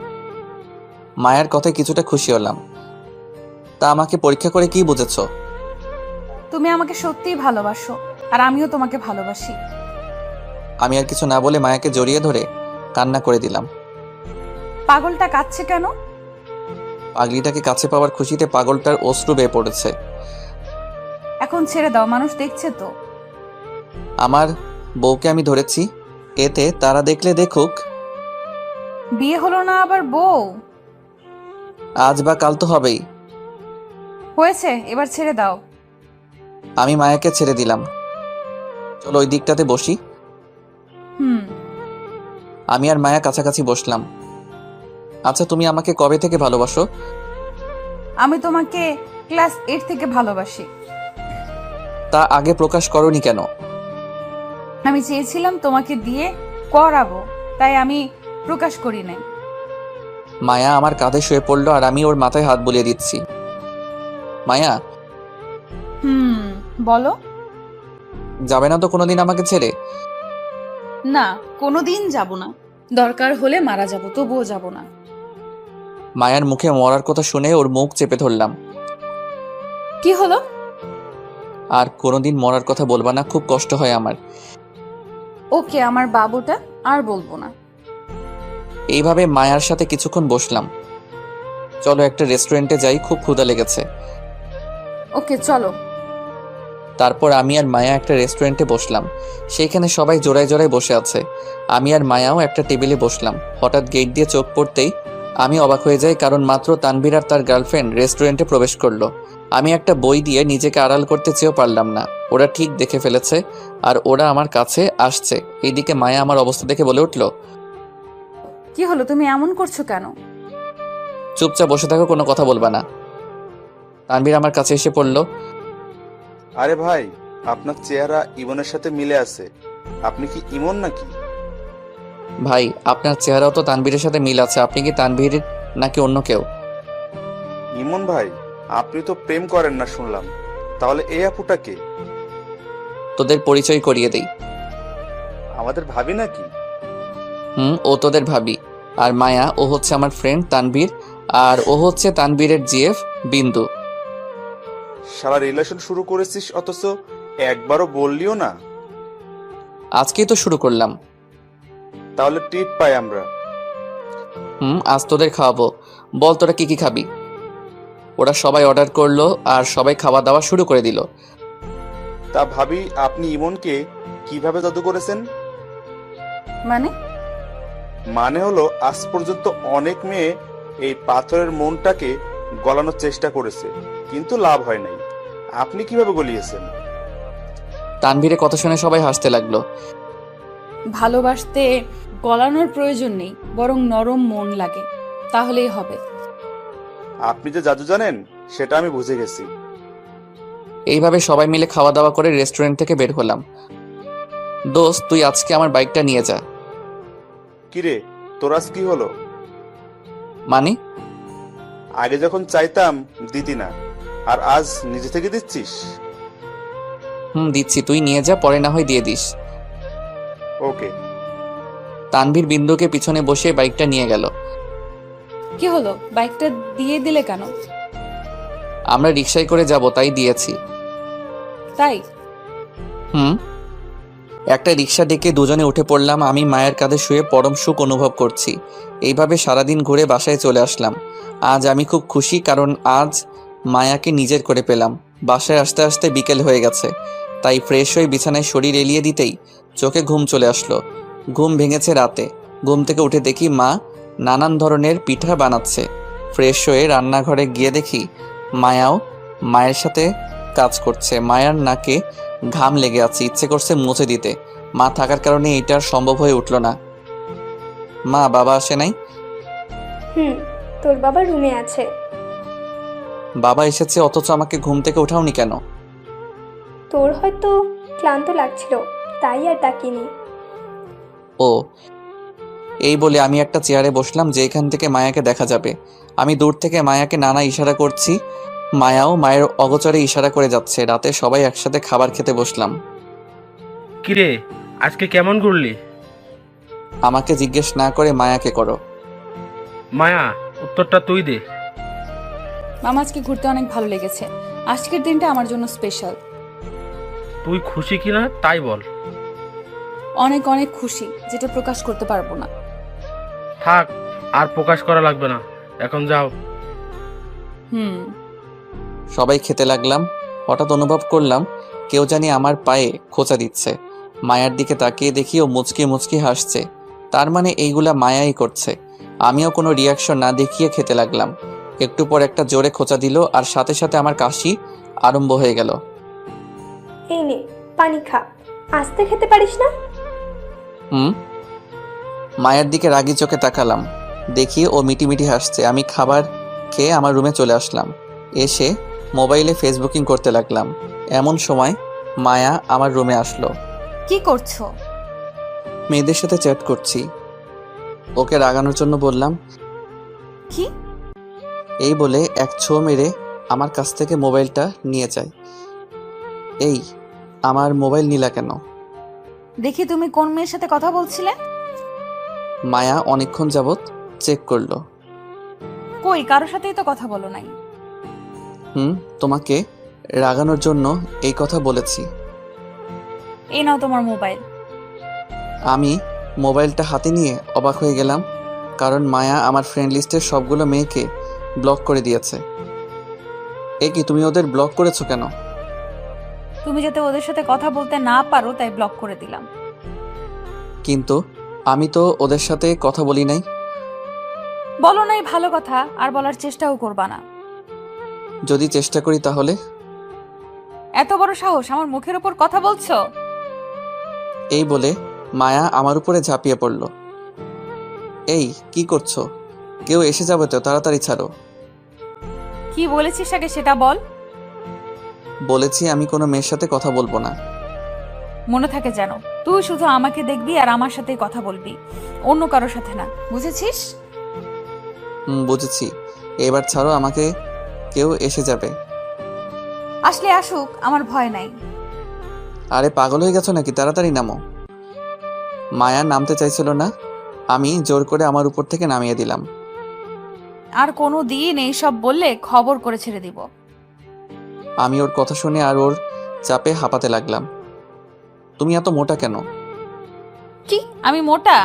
মায়ের কথায় কিছুটা খুশি হলাম। তা আমাকে পরীক্ষা করে কি বুঝেছো? তুমি আমাকে সত্যিই ভালোবাসো, আর আমিও তোমাকে ভালোবাসি। আমি আর কিছু না বলে মায়াকে জড়িয়ে ধরে কান্না করে দিলাম। পাগলটা কাঁদছে কেন? পাগলিটাকে কাছে পাওয়ার খুশিতে পাগলটার অশ্রু বেয়ে পড়েছে। এখন ছেড়ে দাও, মানুষ দেখছে তো। আমার বউকে আমি ধরেছি, এতে তারা দেখলে দেখুক। বিয়ে হলো না আবার বউ? আজ বা কাল তো হবেই। হয়েছে, এবার ছেড়ে দাও। আমি মায়াকে ছেড়ে দিলাম। চলো ওই দিকটাতে বসি। আমি আর মায়া কাছাকাছি বসলাম। আচ্ছা, তুমি আমাকে কবে থেকে ভালোবাসো? আমি তোমাকে ক্লাস 8 থেকে ভালোবাসি। তা আগে প্রকাশ করনি কেন? আমি চেয়েছিলাম তোমাকে দিয়ে করাবো, তাই আমি প্রকাশ করি নাই। মায়া আমার কাঁধে শুয়ে পড়লো আর আমি ওর মাথায় হাত বুলিয়ে দিচ্ছি। মায়া, বলো। যাবে না তো কোনোদিন আমাকে ছেড়ে? না, কোনোদিন যাব না। দরকার হলে মারা যাব, তবুও যাব না। মায়ার মুখে মরার কথা শুনে ওর মুখ চেপে ধরলাম। কি হলো? আর কোনোদিন মরার কথা বলবা না, খুব কষ্ট হয় আমার। ওকে, আমার বাবুটা আর বলবো না। এইভাবে মায়ার সাথে কিছুক্ষণ বসলাম। চলো একটা রেস্টুরেন্টে যাই, খুব ক্ষুধা লেগেছে। ওকে চলো। তারপর আমি আর মায়া একটা রেস্টুরেন্টে বসলাম। সেইখানে সবাই জোড়ায় জোড়ায় বসে আছে। আমি আর মায়াও একটা টেবিলে বসলাম। হঠাৎ গেট দিয়ে চোখ পড়তেই আমি অবাক হয়ে যাই, কারণ মাত্র তানভীর আর তার গার্লফ্রেন্ড রেস্টুরেন্টে প্রবেশ করলো। আমি একটা বই দিয়ে নিজেকে আড়াল করতে চেয়েও পারলাম না। ওরা ঠিক দেখে ফেলেছে আর ওরা আমার কাছে আসছে। এইদিকে মায়া আমার অবস্থা দেখে বলে উঠল, কি হলো, তুমি এমন করছো কেন? চুপচাপ বসে থাকো, কোনো কথা বলবা না। তানভীর আমার কাছে এসে পড়ল। আরে ভাই, আপনার চেহারা ইমনের সাথে মিলে আছে। আপনি কি ইমন নাকি? ভাই, আপনার চেহারাও তো তানভীরের সাথে মিল আছে। আপনি কি তানভীর নাকি অন্য কেউ? ইমন ভাই, আপনি তো প্রেম করেন না শুনলাম। তাহলে এই আপুটা কে? তোদের পরিচয় করিয়ে দেই। আমাদের ভাবি নাকি? ও তোদের ভাবি। আর মায়া, ও হচ্ছে আমার ফ্রেন্ড তানভীর। আর ও হচ্ছে তানভীরের জিএফ বিন্দু। সারা রিলেশন শুরু করেছিস, অথচ একবারও বললিও না। আজকেই তো শুরু করলাম। তাহলে ট্রিট পাই আমরা। আজ তোদের খাওয়াবো। বল তোরা কি কি খাবি? ওরা সবাই অর্ডার করলো আর সবাই খাওয়া দাওয়া শুরু করে দিল। তা ভাবি, আপনি ইমনকে কিভাবে জাদু করেছেন? মানে হলো, আজ পর্যন্ত অনেক মেয়ে এই পাথরের মনটাকে গলানোর চেষ্টা করেছে, কিন্তু লাভ হয় নাই। আপনি কিভাবে গলিয়েছেন? তানভীরের কথা শুনে সবাই হাসতে লাগলো। ভালোবাসতে গলানোর প্রয়োজন নেই, বরং নরম মন লাগে, তাহলেই হবে। আপনি যে জাদু জানেন সেটা আমি বুঝে গেছি। এইভাবে সবাই মিলে খাওয়া দাওয়া করে রেস্টুরেন্ট থেকে বের হলাম। দোস্ত, তুই আজকে আমার বাইকটা নিয়ে যা। কিরে, তোর আজ কি হলো? মানে? আগে যখন চাইতাম দিতি না, আর আজ নিজে থেকে দিচ্ছিস? দিচ্ছি, তুই নিয়ে যা, পরে না হয় দিয়ে দিস। ওকে। তানভীর বিন্দুকে পিছনে বসিয়ে বাইকটা নিয়ে গেল। কি হলো, বাইকটা দিয়ে দিলে কেন? আমরা রিকশায় করে যাব, তাই দিয়েছি। তাই? একটা রিকশা ডেকে দুজনে উঠে পড়লাম। আমি মায়ের কাঁধে শুয়ে পরম সুখ অনুভব করছি। এইভাবে সারাদিন ঘুরে বাসায় চলে আসলাম। আজ আমি খুব খুশি, কারণ আজ মায়াকে নিজের করে পেলাম। বাসায় আসতে আসতে বিকেল হয়ে গেছে, তাই ফ্রেশ হয়ে বিছানায় শরীর এলিয়ে দিতেই চোখে ঘুম চলে আসলো। ঘুম ভেঙেছে রাতে। ঘুম থেকে উঠে দেখি মা নানান ধরনের পিঠা বানাচ্ছে। ফ্রেশ হয়ে রান্নাঘরে গিয়ে দেখি মায়াও মায়ের সাথে কাজ করছে। মায়ার নাকে ঘাম লেগে আছে, ইচ্ছে করছে মুছে দিতে। মা থাকার কারণে এটা আর সম্ভব হয়ে উঠল না। মা, বাবা আসে নাই? তোর বাবা রুমে আছে। বাবা এসেছে, অথচ আমাকে ঘুম থেকে ওঠাওনি কেন? তোর হয়তো ক্লান্ত লাগছিল, তাই আর ডাকিনি। ও, এই বলে আমি একটা চেয়ারে বসলাম যেখান থেকে মায়াকে দেখা যাবে। আমি দূর থেকে মায়াকে নানা ইশারা করছি। মায়াও মায়ের অগোচরে ইশারা করে যাচ্ছে। রাতে সবাই একসাথে খাবার খেতে বসলাম। কিরে, আজকে কেমন ঘুরলি? আমাকে জিজ্ঞেস না করে মায়াকে করো। মায়া, উত্তরটা তুই দে। মামা, আজকে ঘুরতে অনেক ভালো লেগেছে। আজকের দিনটা আমার জন্য স্পেশাল। তুই খুশি কিনা তাই বল। অনেক অনেক খুশি, যেটা প্রকাশ করতে পারবো না। থাক, আর প্রকাশ করা লাগবে না, এখন যাও। সবাই খেতে লাগলাম। হঠাৎ অনুভব করলাম কেউ জানি আমার পায়ে খোঁচা দিচ্ছে। মায়ার দিকে তাকিয়ে দেখি ও মুচকি মুচকি হাসছে। তার মানে এইগুলা মায়াই করছে। আমিও কোনো রিয়াকশন না দেখিয়ে খেতে লাগলাম। একটু পর একটা জোরে খোঁচা দিল, আর সাথে সাথে আমার কাশি আরম্ভ হয়ে গেল। এই নে পানি খা, আস্তে খেতে পারিস না? মায়ের দিকে রাগি চোখে তাকালাম। দেখি ও মিটিমিটি হাসছে। আমি খাবার খেয়ে আমার রুমে চলে আসলাম। এসে মোবাইলে ফেসবুকিং করতে লাগলাম। এমন সময় মায়া আমার রুমে আসলো। কি করছো? মেয়েদের সাথে চ্যাট করছি। ওকে রাগানোর জন্য বললাম। কি? এই বলে এক ছো মেরে আমার কাছ থেকে মোবাইলটা নিয়ে যায়। এই, আমার মোবাইল নিলা কেন? দেখি তুমি কোন মেয়ের সাথে কথা বলছিলে। মায়া অনেকক্ষণ যাবত চেক করলো। কই, কারোর সাথেই তো কথা বলো নাই। তোমাকে রাগানোর জন্য এই কথা বলেছি। এই নাও তোমার মোবাইল। আমি মোবাইলটা হাতে নিয়ে অবাক হয়ে গেলাম, কারণ মায়া আমার ফ্রেন্ড লিস্টের সবগুলো মেয়েকে ব্লক করে দিয়েছে। এ কি, তুমি ওদের ব্লক করেছো কেন? তুমি যাতে ওদের সাথে কথা বলতে না পারো তাই ব্লক করে দিলাম। কিন্তু আমি তো ওদের সাথে কথা বলি নাই। বলো নাই ভালো কথা, আর বলার চেষ্টাও করবা না। যদি চেষ্টা করি তাহলে? এত বড় সাহস, আমার মুখের উপর কথা বলছো? এই বলে মায়া আমার উপরে ঝাঁপিয়ে পড়ল। এই, কি করছো? কেউ এসে যাবে তো, তাড়াতাড়ি ছাড়ো। কি কি বলেছিস আগে সেটা বল। বলেছি আমি কোনো মেয়ের সাথে কথা বলবো না। মনে থাকে যেন, তুই শুধু আমাকে দেখবি আর আমার সাথেই কথা বলবি, অন্য কারোর সাথে না, বুঝেছিস? বুঝেছি। এবার ছাড়ো আমাকে, কেউ এসে যাবে। আসলে আসুক, আমার ভয় নাই। আরে পাগল হয়ে গেছো নাকি? তাড়াতাড়ি নামো। মায়া নামতে চাইছিল না, আমি জোর করে আমার উপর থেকে নামিয়ে দিলাম। আর কোনো দিন এইসব বললে খবর করে ছেড়ে দিব। আমি ওর কথা শুনে আর ওর চাপে হাঁপাতে লাগলাম। তুমি এত মোটা কেন? কি আমি মোটা?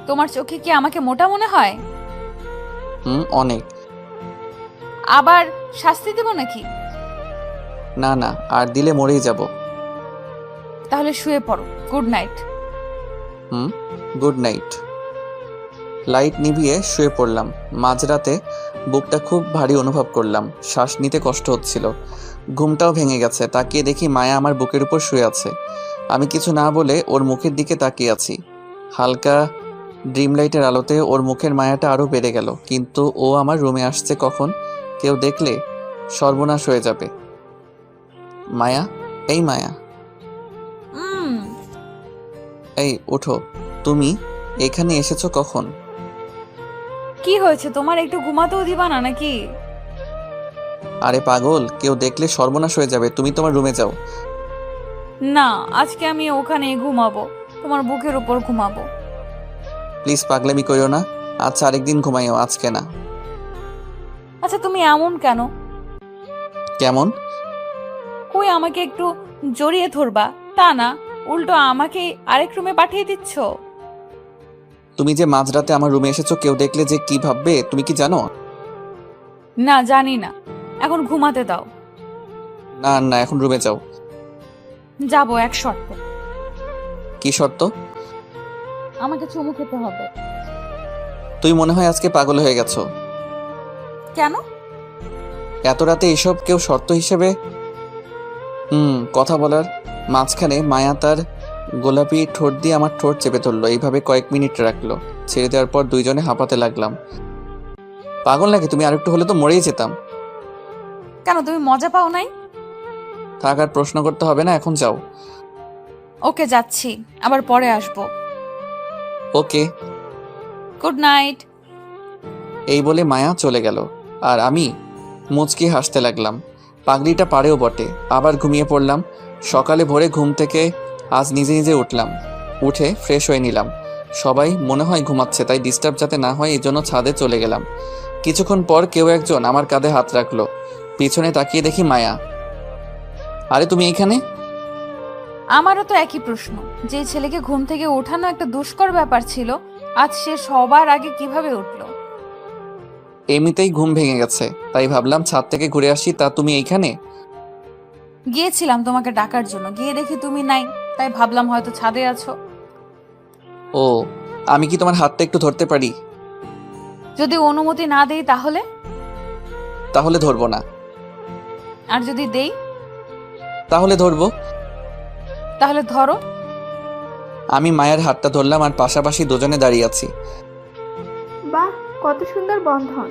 তোমার চোখে কি আমাকে মোটা মনে হয়? অনেক। আবার শাস্তি দেব নাকি? না না, আর দিলে মরেই যাব। তাহলে শুয়ে পড়ো, good night. Good night. Light নিভিয়ে শুয়ে পড়লাম। মাঝরাতে বুকটা খুব ভারী অনুভব করলাম, শ্বাস নিতে কষ্ট হচ্ছিল। ঘুমটাও ভেঙে গেছে। তাকিয়ে দেখি মায়া আমার বুকের উপর শুয়ে আছে। আমি কিছু না বলে ওর মুখের দিকে তাকিয়ে আছি। হালকা ড্রিম লাইটের আলোতে ওর মুখের মায়াটা আরও বেড়ে গেল। কিন্তু ও আমার রুমে আসছে কখন? কেউ দেখলে সর্বনাশ হয়ে যাবে। মায়া, এই মায়া, এই ওঠো। তুমি এখানে এসেছো কখন? কি হয়েছে তোমার? একটু ঘুমাতেও দিবা না নাকি? আরে পাগল, কেউ দেখলে সর্বনাশ হয়ে যাবে। তুমি তোমার রুমে যাও। না, আজকে আমি ওখানে ঘুমাবো, তোমার বুকের উপর ঘুমাবো। প্লিজ পাগলামি করিও না। আচ্ছা আরেকদিন ঘুমাইও, আজকে না। আচ্ছা তুমি এমন কেন? কেমন? কই আমাকে একটু জড়িয়ে ধরবা, তা না, উল্টো আমাকে আরেক রুমে পাঠিয়ে দিচ্ছ। তুমি যে মাঝরাতে আমার রুমে এসেছো, কেউ দেখলে যে কি ভাববে তুমি কি জানো? না জানি না, এখন ঘুমাতে দাও। না না, এখন রুমে যাও। যাবো, এক শর্ত। কি শর্ত? আমাকে চুমু খেতে হবে। তুই মনে হয় আজকে পাগল হয়ে গেছো। কেন? এত রাতে এসব কেউ শর্ত হিসেবে? কথা বলার মাঝখানে মায়া তার গোলাপি ঠোঁট দিয়ে আমার ঠোঁট চেপে ধরলো। এইভাবে কয়েক মিনিট রাখলো। ছেড়ে দেওয়ার পর দুইজনে হাঁপাতে লাগলাম। পাগল নাকি তুমি? আরেকটু হলে তো মরেই যেতাম। কেন, তুমি মজা পাও নাই? থাক, আর প্রশ্ন করতে হবে না, এখন যাও। ওকে যাচ্ছি, আবার পরে আসবো। ওকে, গুড নাইট। এই বলে মায়া চলে গেল। আর আমি মুচকি হাসতে লাগলাম। পাগড়িটা পারেও বটে। আবার ঘুমিয়ে পড়লাম। সকালে ভোরে ঘুম থেকে আজ নিজে নিজে উঠলাম। উঠে ফ্রেশ হয়ে নিলাম। সবাই মনে হয় ঘুমাচ্ছে, তাই ডিস্টার্ব যাতে না হয় এই জন্য ছাদে চলে গেলাম। কিছুক্ষণ পর কেউ একজন আমার কাঁধে হাত রাখলো। পিছনে তাকিয়ে দেখি মায়া। আরে তুমি এইখানে? আমারও তো একই প্রশ্ন। যে ছেলেকে ঘুম থেকে ওঠানো একটা দুষ্কর ব্যাপার ছিল, আজ সে সবার আগে কিভাবে উঠলো? এমনিতেই ঘুম ভেঙে গেছে, তাই ভাবলাম ছাদ থেকে ঘুরে আসি। তা তুমি এইখানে? গিয়েছিলাম তোমাকে ডাকার জন্য, গিয়ে দেখি তুমি নাই, তাই ভাবলাম হয়তো ছাদে আছো। ও, আমি কি তোমার হাতটা একটু ধরতে পারি? যদি অনুমতি না দেই তাহলে? তাহলে ধরবো না। আর যদি দেই? তাহলে ধরবো। তাহলে ধরো। আমি মায়ের হাতটা ধরলাম আর পাশাপাশি দুজনে দাঁড়িয়ে আছি। বাহ, কত সুন্দর বন্ধন।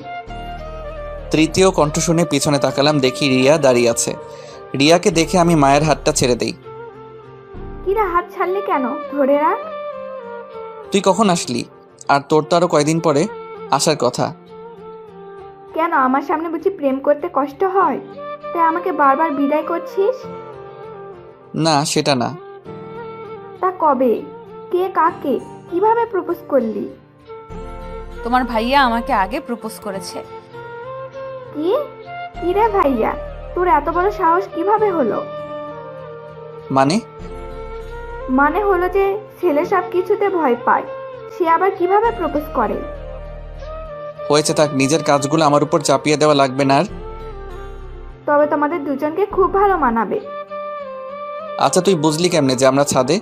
তৃতীয় কণ্ঠ শুনে পিছনে তাকালাম, দেখি রিয়া দাঁড়িয়ে আছে। রিয়াকে দেখে আমি মায়ের হাতটা ছেড়ে দেই। কিরা, হাত ছাড়লে কেন? ধরে রাখ। তুই কখন আসলি? আর তোর তো আরো কয়দিন পরে আসার কথা। কেন, আমার সামনে বুঝি প্রেম করতে কষ্ট হয়, তাই আমাকে বারবার বিদায় করছিস? না, সেটা না। তা কবে, কে, কাকে, কিভাবে প্রপোজ করলি? তোমার ভাইয়া আমাকে আগে প্রপোজ করেছে। কি? কিরে ভাইয়া, তোর এত বড় সাহস কিভাবে হলো? মানে হলো যে ছেলে সব কিছুতে ভয় পায়, সে আবার কিভাবে প্রপোজ করে? হয়েছে থাক, নিজের কাজগুলো আমার উপর চাপিয়ে দেওয়া লাগবে না আর। তবে তোমাদের দুজনকে খুব ভালো মানাবে। আচ্ছা তুই বুঝলি কেমনে যে আমরা ছাদে?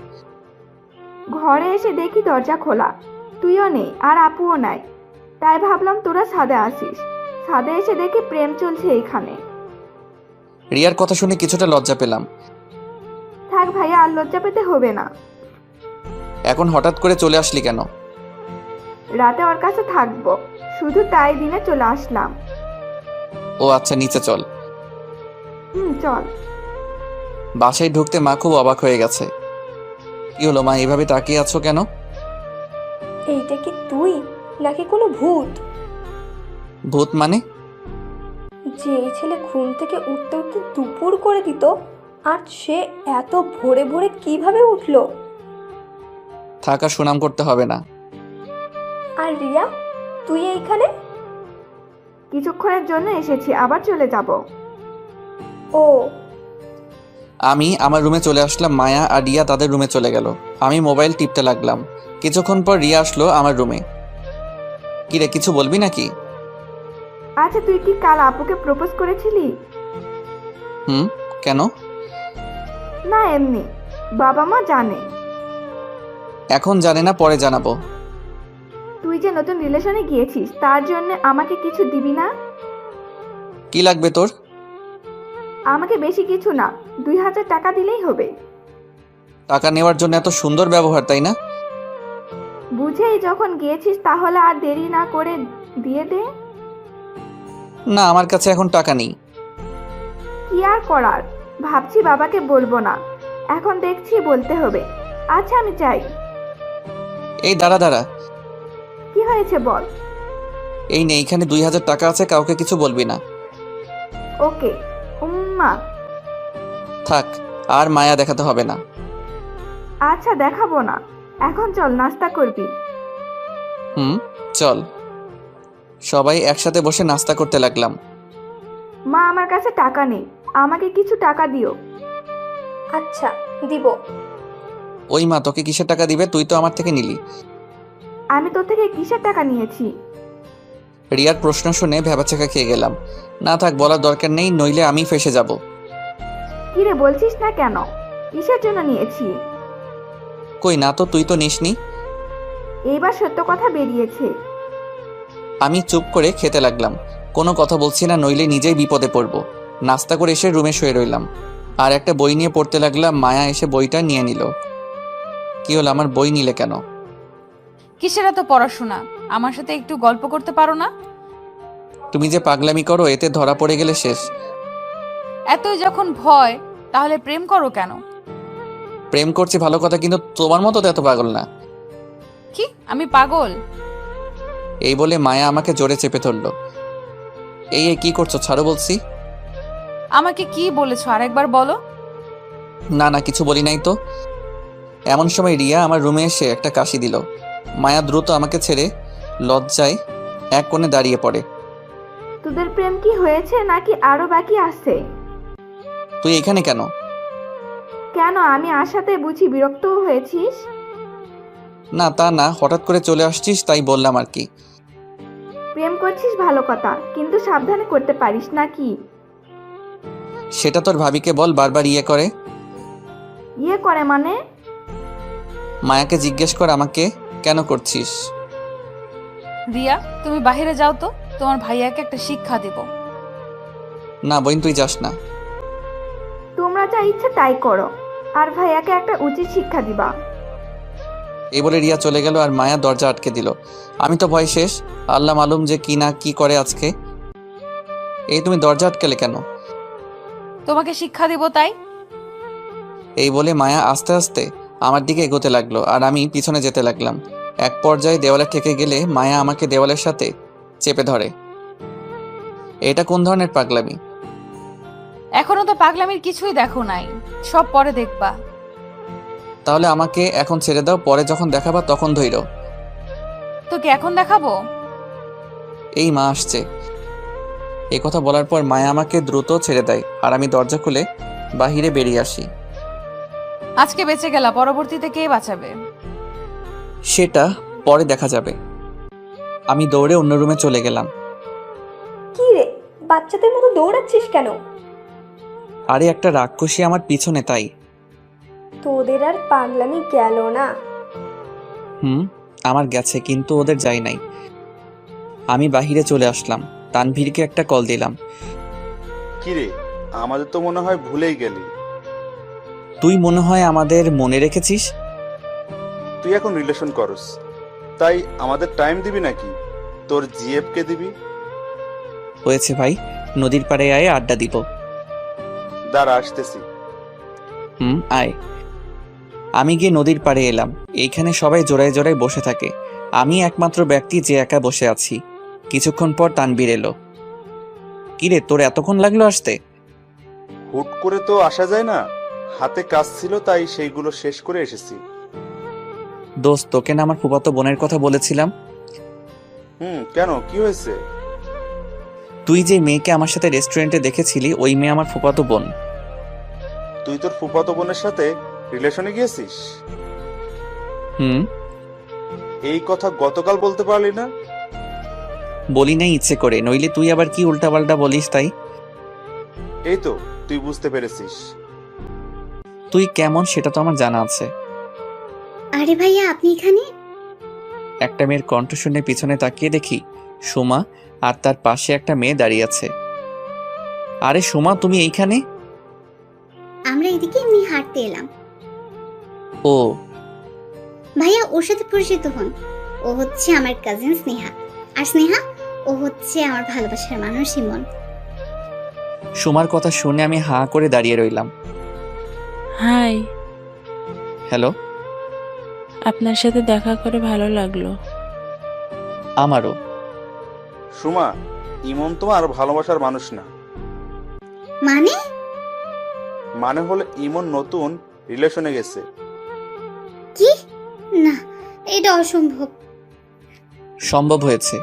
ঘরে এসে দেখি দরজা খোলা, তুইও নেই আর আপুও নাই, তাই ভাবলাম তোরা ছাদে আসিস। ছাদে এসে দেখি প্রেম চলছে এইখানে। রিয়ার কথা শুনে কিছুটা লজ্জা পেলাম। থাক ভাইয়া, আর লজ্জা পেতে হবে না। এখন হঠাৎ করে চলে আসলি কেন? রাতে ওর কাছে থাকবো, শুধু তাই দিনে চলে আসলাম। ও আচ্ছা, নিচে চল। চল। বাসায় ঢুকতে মা খুব অবাক হয়ে গেছে। কি হলো মা, এভাবে তাকিয়ে আছো কেন? এইটা কি তুই নাকি কোনো ভূত? ভূত মানে? যে এই ছেলে ঘুম থেকে উঠতে উঠতে দুপুর করে দিত, আর সে এত ভোরে ভোরে কিভাবে উঠলো? থাকা সুনাম করতে হবে না। আর রিয়া, তুই এইখানে? কিছুক্ষণের জন্য এসেছি, আবার চলে যাব। ও, আমি আমার রুমে চলে আসলাম, মায়া আর রিয়া তাদের রুমে চলে গেল। আমি মোবাইল টিপতে লাগলাম। কিছুক্ষণ পর রিয়া আসলো আমার রুমে। কিরে, কিছু বলবি নাকি? আচ্ছা, তুই কি কাল আপুকে প্রপোজ করেছিলি? কেন? না, এমনি। বাবা মা জানে? এখন জানে না, পরে জানাবো। তুই যে নতুন রিলেশনে গিয়েছিস, তার জন্য আমাকে কিছু দিবি না? কি লাগবে তোর? আমাকে বেশি কিছু না, 2000 টাকা দিলেই হবে। টাকা নেওয়ার জন্য এত সুন্দর ব্যবহার, তাই না? বুঝেই যখন গিয়েছিস, তাহলে আর দেরি না করে দিয়ে দে। না, আমার কাছে এখন টাকা নেই। কি আর করার, ভাবছি বাবাকে বলবো না, এখন দেখছি বলতে হবে। আচ্ছা, আমি চাই। এই দাঁড়া দাঁড়া, কি হয়েছে বল। এই নে, এইখানে 2000 টাকা আছে, কাউকে কিছু বলবি না। ওকে। উম্মা। থাক, আর মায়া দেখাতে হবে না। আচ্ছা, দেখাবো না। এখন চল, নাস্তা করবি। চল। সবাই একসাথে বসে নাস্তা করতে লাগলাম। মা, আমার কাছে টাকা নেই, আমাকে কিছু টাকা দিও। আচ্ছা, দিব। ওই মা, তোকে কিসের টাকা দিবে? তুই তো আমার থেকে নিলি। আমি তোর থেকে কিসের টাকা নিয়েছি? রিয়ার প্রশ্ন শুনে ভ্যাবাচাকা খেয়ে গেলাম। না থাক, বলার দরকার নেই, নইলে আমি ফেসে যাব। কি রে, বলছিস না কেন? কিসের জন্য নিয়েছি? কই না তো, তুই তো নিসনি। এইবার সত্য কথা বেরিয়েছে। আমি চুপ করে খেতে লাগলাম, কোনো কথা বলছি না, নইলে নিজেই বিপদে পড়ব। নাস্তা করে এসে রুমে শুয়ে রইলাম আর একটা বই নিয়ে পড়তে লাগলাম। মায়া এসে বইটা নিয়ে নিল। কি হলো, আমার বই নিলে কেন? কিসের এত পড়াশোনা? আমার সাথে একটু গল্প করতে পারো না? তুমি যে পাগলামি করো, এতে ধরা পড়ে গেলে শেষ। এতই যখন ভয়, তাহলে প্রেম করো কেন? প্রেম করছি ভালো কথা, কিন্তু তোমার মতো তো এত পাগল না। কি, আমি পাগল? এই বলে মায়া আমাকে জোরে চেপে ধরলো। এই কি করছো, ছাড়ো বলছি। আমাকে কি বলেছো আরেকবার বলো। না না, কিছু বলি নাই তো। এমন সময় রিয়া আমার রুমে এসে একটা কাশি দিল। মায়া দ্রুত আমাকে ছেড়ে লজ্জায় এক কোণে দাঁড়িয়ে পড়ে। তোদের প্রেম কি হয়েছে নাকি আরো বাকি আছে? তুই এখানে কেন? কেন, আমি আসাতে বুঝি বিরক্ত হয়েছিস? না তা না, হঠাৎ করে চলে আসছিস তাই বললাম আর কি। প্রেম করছিস ভালো কথা, কিন্তু সাবধানে করতে পারিস নাকি? সেটা তোর ভাবিকে বল, বারবার ইয়ে করে। ইয়ে করে মানে? মায়াকে জিজ্ঞেস কর আমাকে কেন করছিস। রিয়া, তুমি বাইরে যাও তো, তোমার ভাইয়াকে একটা শিক্ষা দিব। না বোন, তুই যাস না। তোমরা যা ইচ্ছে তাই করো, আর ভাইয়াকে একটা উচিত শিক্ষা দিবা। এই বলে রিয়া চলে গেল আর মায়া দরজা আটকে দিল। আমি তো ভয় শেষ, আল্লাহ মালুম যে কি না কি করে আজকে। এই তুমি দরজা আটকালে কেন? তোমাকে শিক্ষা দিব তাই। এই বলে মায়া আস্তে আস্তে আমার দিকে এগোতে লাগলো আর আমি পিছনে যেতে লাগলাম। এক পর্যায়ে দেওয়ালে ঠেকে গেলে মায়া আমাকে দেওয়ালের সাথে চেপে ধরে। এটা কোন ধরনের পাগলামি? এখনো তো পাগলামির কিছুই দেখো নাই, সব পরে দেখবা। তাহলে আমাকে এখন ছেড়ে দাও, পরে যখন দেখাবা তখন ধইরো। তোকে এখন দেখাবো? এই মা আসছে। এই কথা বলার পর মায়া আমাকে দ্রুত ছেড়ে দেয় আর আমি দরজা খুলে বাহিরে বেরিয়ে আসি। আজকে বেঁচে গেলা, পরবর্তীতে কে বাঁচাবে? সেটা পরে দেখা যাবে। আমি দৌড়ে অন্য রুমে চলে গেলাম। কি রে, বাচ্চাদের মতো দৌড়াচ্ছিস কেন? আরে একটা রাক্ষসী আমার পিছনে, তাই। তোদের আর পাগলামি গেল না? আমার গেছে, কিন্তু ওদের যাই নাই। আমি বাহিরে চলে আসলাম, তানভীরকে একটা কল দিলাম। কিরে, আমাদের তো মনে হয় ভুলেই গেলি। তুই মনে হয় আমাদের মনে রেখেছিস। তুই এখন রিলেশন করস, তাই আমাদের টাইম দিবি নাকি তোর জিএফ কে দিবি? হয়েছে ভাই, নদীর পাড়ে আয়, আড্ডা দিব। দাঁড়া, আসতেছি। আয়। আমি গিয়ে নদীর পাড়ে এলাম। এইখানে সবাই জোড়ায় জোড়ায় বসে থাকে, আমি একমাত্র ব্যক্তি যে একা বসে আছি। কিছুক্ষণ পর তানবীর এলো। কিরে, তোর এতক্ষণ লাগলো আসতে? হুট করে তো আসা যায় না, হাতে কাজ ছিল তাই সেইগুলো শেষ করে এসেছি। দোস্ত, তোকে না আমার ফুফাতো বোনের কথা বলেছিলাম? কেন, কি হয়েছে? তুই যে মেয়েকে আমার সাথে রেস্টুরেন্টে দেখেছিলি, ওই মেয়ে আমার ফুফাতো বোন। তুই তোর ফুফাতো বোনের সাথে রিলেশনে গিয়েছিস? এই কথা গতকাল বলতে পারলি না? বলি নাই ইচ্ছে করে, নইলে তুই আবার কি উল্টাপাল্টা বলিস তাই। এই তো তুই বুঝতে পেরেছিস। তুই কেমন সেটা তো আমার জানা আছে। আরে ভাইয়া, আপনি এখানে? একটা মেয়ের কণ্ঠ শুনে পিছনে তাকিয়ে দেখি সুমা, আর তার পাশে একটা মেয়ে দাঁড়িয়ে আছে। আরে সুমা, তুমি এইখানে? আমরা এদিকে এমনি হাঁটতে এলাম। ও ভাইয়া, ওর সাথে পরিচিত হন। ও হচ্ছে আমার কাজিন স্নেহা, আর স্নেহা ও হচ্ছে আমার ভালোবাসার মানুষ ইমন। সুমার কথা শুনে আমি হাঁ করে দাঁড়িয়ে রইলাম। Hi, hello. আপনার সাথে দেখা করে ভালো লাগলো। আমারও। সুমা, ইমন তোমার ভালোবাসার মানুষ না। মানে? মানে হলো ইমন নতুন রিলেশনে গেছে। কি? না, এটা অসম্ভব। সম্ভব হয়েছে।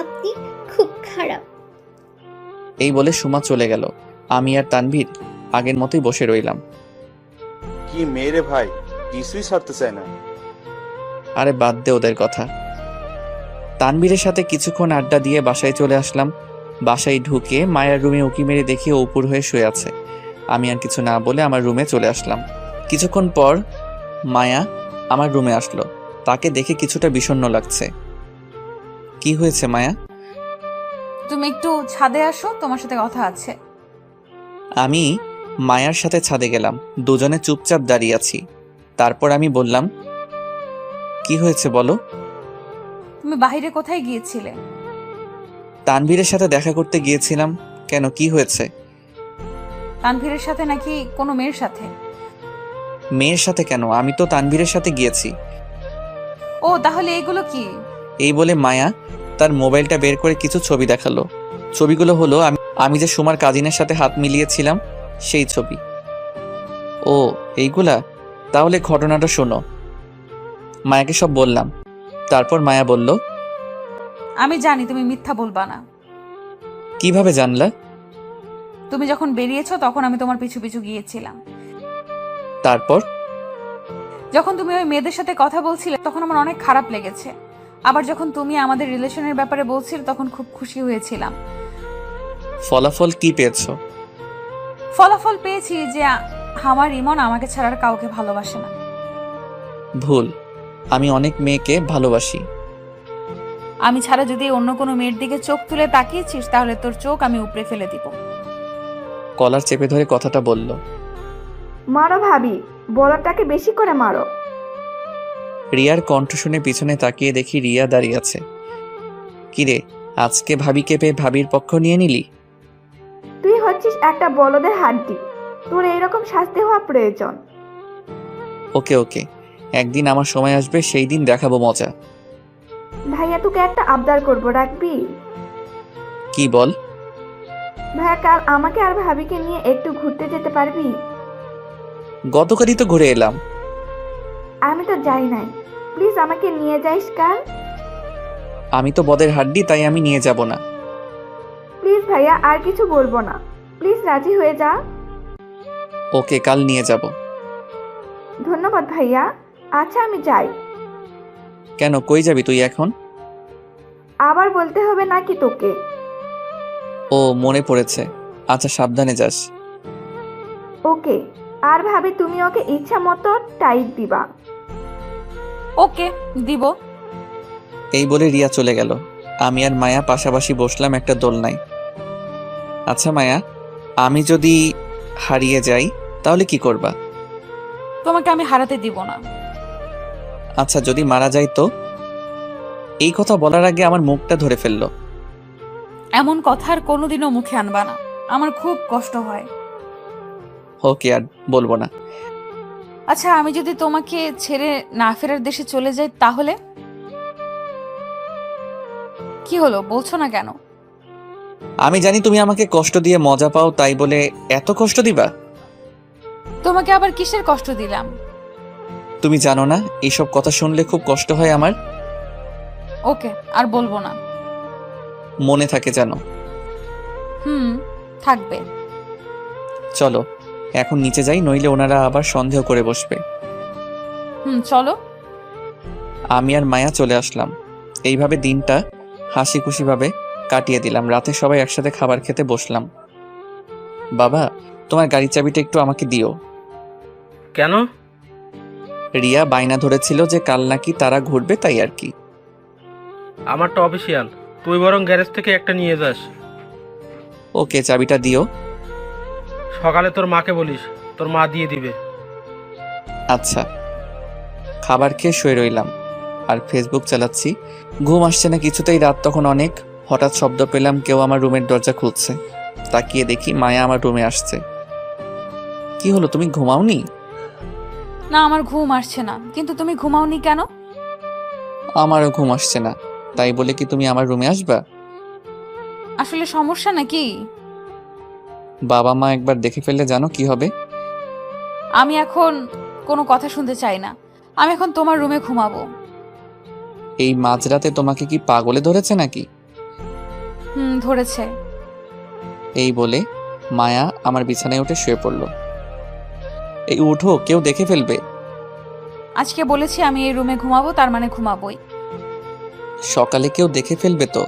আপনি খুব খারাপ। এই বলে সুমা চলে গেল। আমি আর তানভীর আগের মতোই বসে রইলাম। কি মেয়েরে ভাই, কিছুই ছাড়তে চায় না। আরে বাদ দে ওদের কথা। তানভীরের সাথে কিছুক্ষণ আড্ডা দিয়ে বাসায় চলে আসলাম। বাসায় ঢুকে মায়ার রুমে উকি মেরে দেখি ও উপর হয়ে শুয়ে আছে। আমি আর কিছু না বলে আমার রুমে চলে আসলাম। কিছুক্ষণ পর মায়া আমার রুমে আসলো। তাকে দেখে কিছুটা বিষণ্ণ লাগছে। কি হয়েছে মায়া? তুমি একটু ছাদে আসো, তোমার সাথে কথা আছে। আমি মায়ার সাথে ছাদে গেলাম। দুজনে চুপচাপ দাঁড়িয়ে আছি। তারপর আমি বললাম, কি হয়েছে বলো? তুমি বাইরে কোথায় গিয়েছিলে? তানভীরের সাথে দেখা করতে গিয়েছিলাম। কেন, কি হয়েছে? তানভীরের সাথে নাকি কোনো মেয়ের সাথে? মেয়ের সাথে কেন? আমি তো তানভীরের সাথে গিয়েছি। ও, তাহলে এগুলো কি? এই বলে মায়া তার মোবাইলটা বের করে কিছু ছবি দেখালো। ছবিগুলো হলো আমি যে সুমার কাজিনের সাথে হাত মিলিয়েছিলাম সেই ছবি। ও এইগুলা? তাহলে ঘটনাটা শোনো। মায়াকে সব বললাম। তারপর মায়া বলল, আমি জানি তুমি মিথ্যা বলবা না। কিভাবে জানলা? তুমি যখন বেরিয়েছো তখন আমি তোমার পিছু পিছু গিয়েছিলাম। তারপর? যখন তুমি ওই মেয়েদের সাথে কথা বলছিলে তখন আমার অনেক খারাপ লেগেছে। আবার যখন তুমি আমাদের রিলেশনের ব্যাপারে বলছিলে তখন খুব খুশি হয়েছিলাম। ফলাফল কি পেয়েছো? ফলাফল পেয়েছি যে আমার ইমন আমাকে ছাড়া আর কাউকে ভালোবাসে না। ভুল। আমি অনেক মেয়েকে ভালোবাসি। আমি ছাড়া যদি অন্য কোনো মেয়ের দিকে চোখ তুলে তাকিয়েছিস তাহলে তোর চোখ আমি উপড়ে ফেলে দিব। কলার চেপে ধরে কথাটা বলল। মারো ভাবি, বলাটাকে বেশি করে মারো। রিয়ার কণ্ঠ শুনে পিছনে তাকিয়ে দেখি রিয়া দাঁড়িয়ে আছে। কিরে, আজকে ভাবিকে পেয়ে ভাবির পক্ষ নিয়ে নিলি? তুই হচ্ছিস একটা বলদের হাড্ডি, তোর এইরকম শাস্তি হওয়া প্রয়োজন। ওকে ওকে, একদিন আমার সময় আসবে, সেই দিন দেখাবো মজা। ভাইয়া, তোকে একটা আবদার করবো, রাখবি? কি বল? ভাইয়া, কাল আমাকে আর ভাবিকে নিয়ে একটু ঘুরতে যেতে পারবি? গতকালই তো ঘুরে এলাম। আমি তো যাই নাই, প্লিজ আমাকে নিয়ে যাইস কাল। আমি তো বদের হাড্ডি, তাই আমি নিয়ে যাব না। প্লিজ ভাইয়া, আর কিছু বলবো না, প্লিজ রাজি হয়ে যা। ওকে, কাল নিয়ে যাব। ধন্যবাদ ভাইয়া। আচ্ছা, আমি যাই। কেন, কই যাবি তুই এখন? আবার বলতে হবে নাকি তোকে? ও মনে পড়েছে। আচ্ছা, সাবধানে যাস। ওকে। আর ভাবি, তুমি ওকে ইচ্ছা মতো টাইট দিবা। ওকে, দিব। এই বলে রিয়া চলে গেল। আমি আর মায়া পাশাপাশি বসলাম একটা দোলনায়। আচ্ছা মায়া, আমি যদি হারিয়ে যাই তাহলে কি করবা? তোমাকে আমি হারাতে দিব না। আচ্ছা, যদি মারা যাই তো? এই কথা বলার আগে আমার মুখটা ধরে ফেললো। এমন কথা আর কোনোদিনও মুখে আনবা না, আমার খুব কষ্ট হয়। ওকে, আর বলবো না। আচ্ছা, আমি যদি তোমাকে ছেড়ে না ফেরার দেশে চলে যাই তাহলে? কি হলো, বলছো না কেন? আমি জানি তুমি আমাকে কষ্ট দিয়ে মজা পাও, তাই বলে এত কষ্ট দিবা? তোমাকে আবার কিসের কষ্ট দিলাম? তুমি জানো না এইসব কথা শুনলে খুব কষ্ট হয় আমার। ওকে, আর বলবো না। মনে থাকে জানো। থাকবে। চলো এখন নিচে যাই, নইলে ওনারা আবার সন্দেহ করে বসবে। চলো। আমি আর মায়া চলে আসলাম। এইভাবে দিনটা হাসি খুশি ভাবে কাটিয়ে দিলাম। রাতে সবাই একসাথে খাবার খেতে বসলাম। বাবা, তোমার গাড়ির চাবিটা একটু আমাকে দিও। কেন? রিয়া বাইনা ধরেছিল যে কাল নাকি তারা ঘুরবে, তাই আর কি। আমারটা অফিসিয়াল, তুই বরং গ্যারেজ থেকে একটা নিয়ে যাস। ওকে, চাবিটা দিও। সকালে তোর মাকে বলিস, তোর মা দিয়ে দিবে। আচ্ছা। খাবার খেয়ে শুয়ে রইলাম আর ফেসবুক চালাচ্ছি। ঘুম আসছে না কিছুতেই। রাত তখন অনেক। হঠাৎ শব্দ পেলাম কেউ আমার রুমের দরজা খুলছে। তাকিয়ে দেখি মায়া আমার রুমে আসছে। কি হলো, তুমি ঘুমাওনি? না, আমার ঘুম আসছে না। কিন্তু তুমি ঘুমাওনি কেন? আমারও ঘুম আসছে না, তাই বলে কি তুমি আমার রুমে আসবা? আসলে সমস্যা নাকি? বাবা মা একবার দেখে ফেললে জানো কি হবে? আমি এখন কোনো কথা শুনতে চাই না। আমি এখন তোমার রুমে ঘুমাবো। এই মাঝরাতে তোমাকে কি পাগলে ধরেছে নাকি? ধরেছে। এই বলে মায়া আমার বিছানায় উঠে শুয়ে পড়ল। এই উঠো, কেউ দেখে ফেলবে। আজকে বলেছি আমি এই রুমে ঘুমাবো, তার মানে ঘুমাবোই। সকালে কেউ দেখে ফেলবে তো।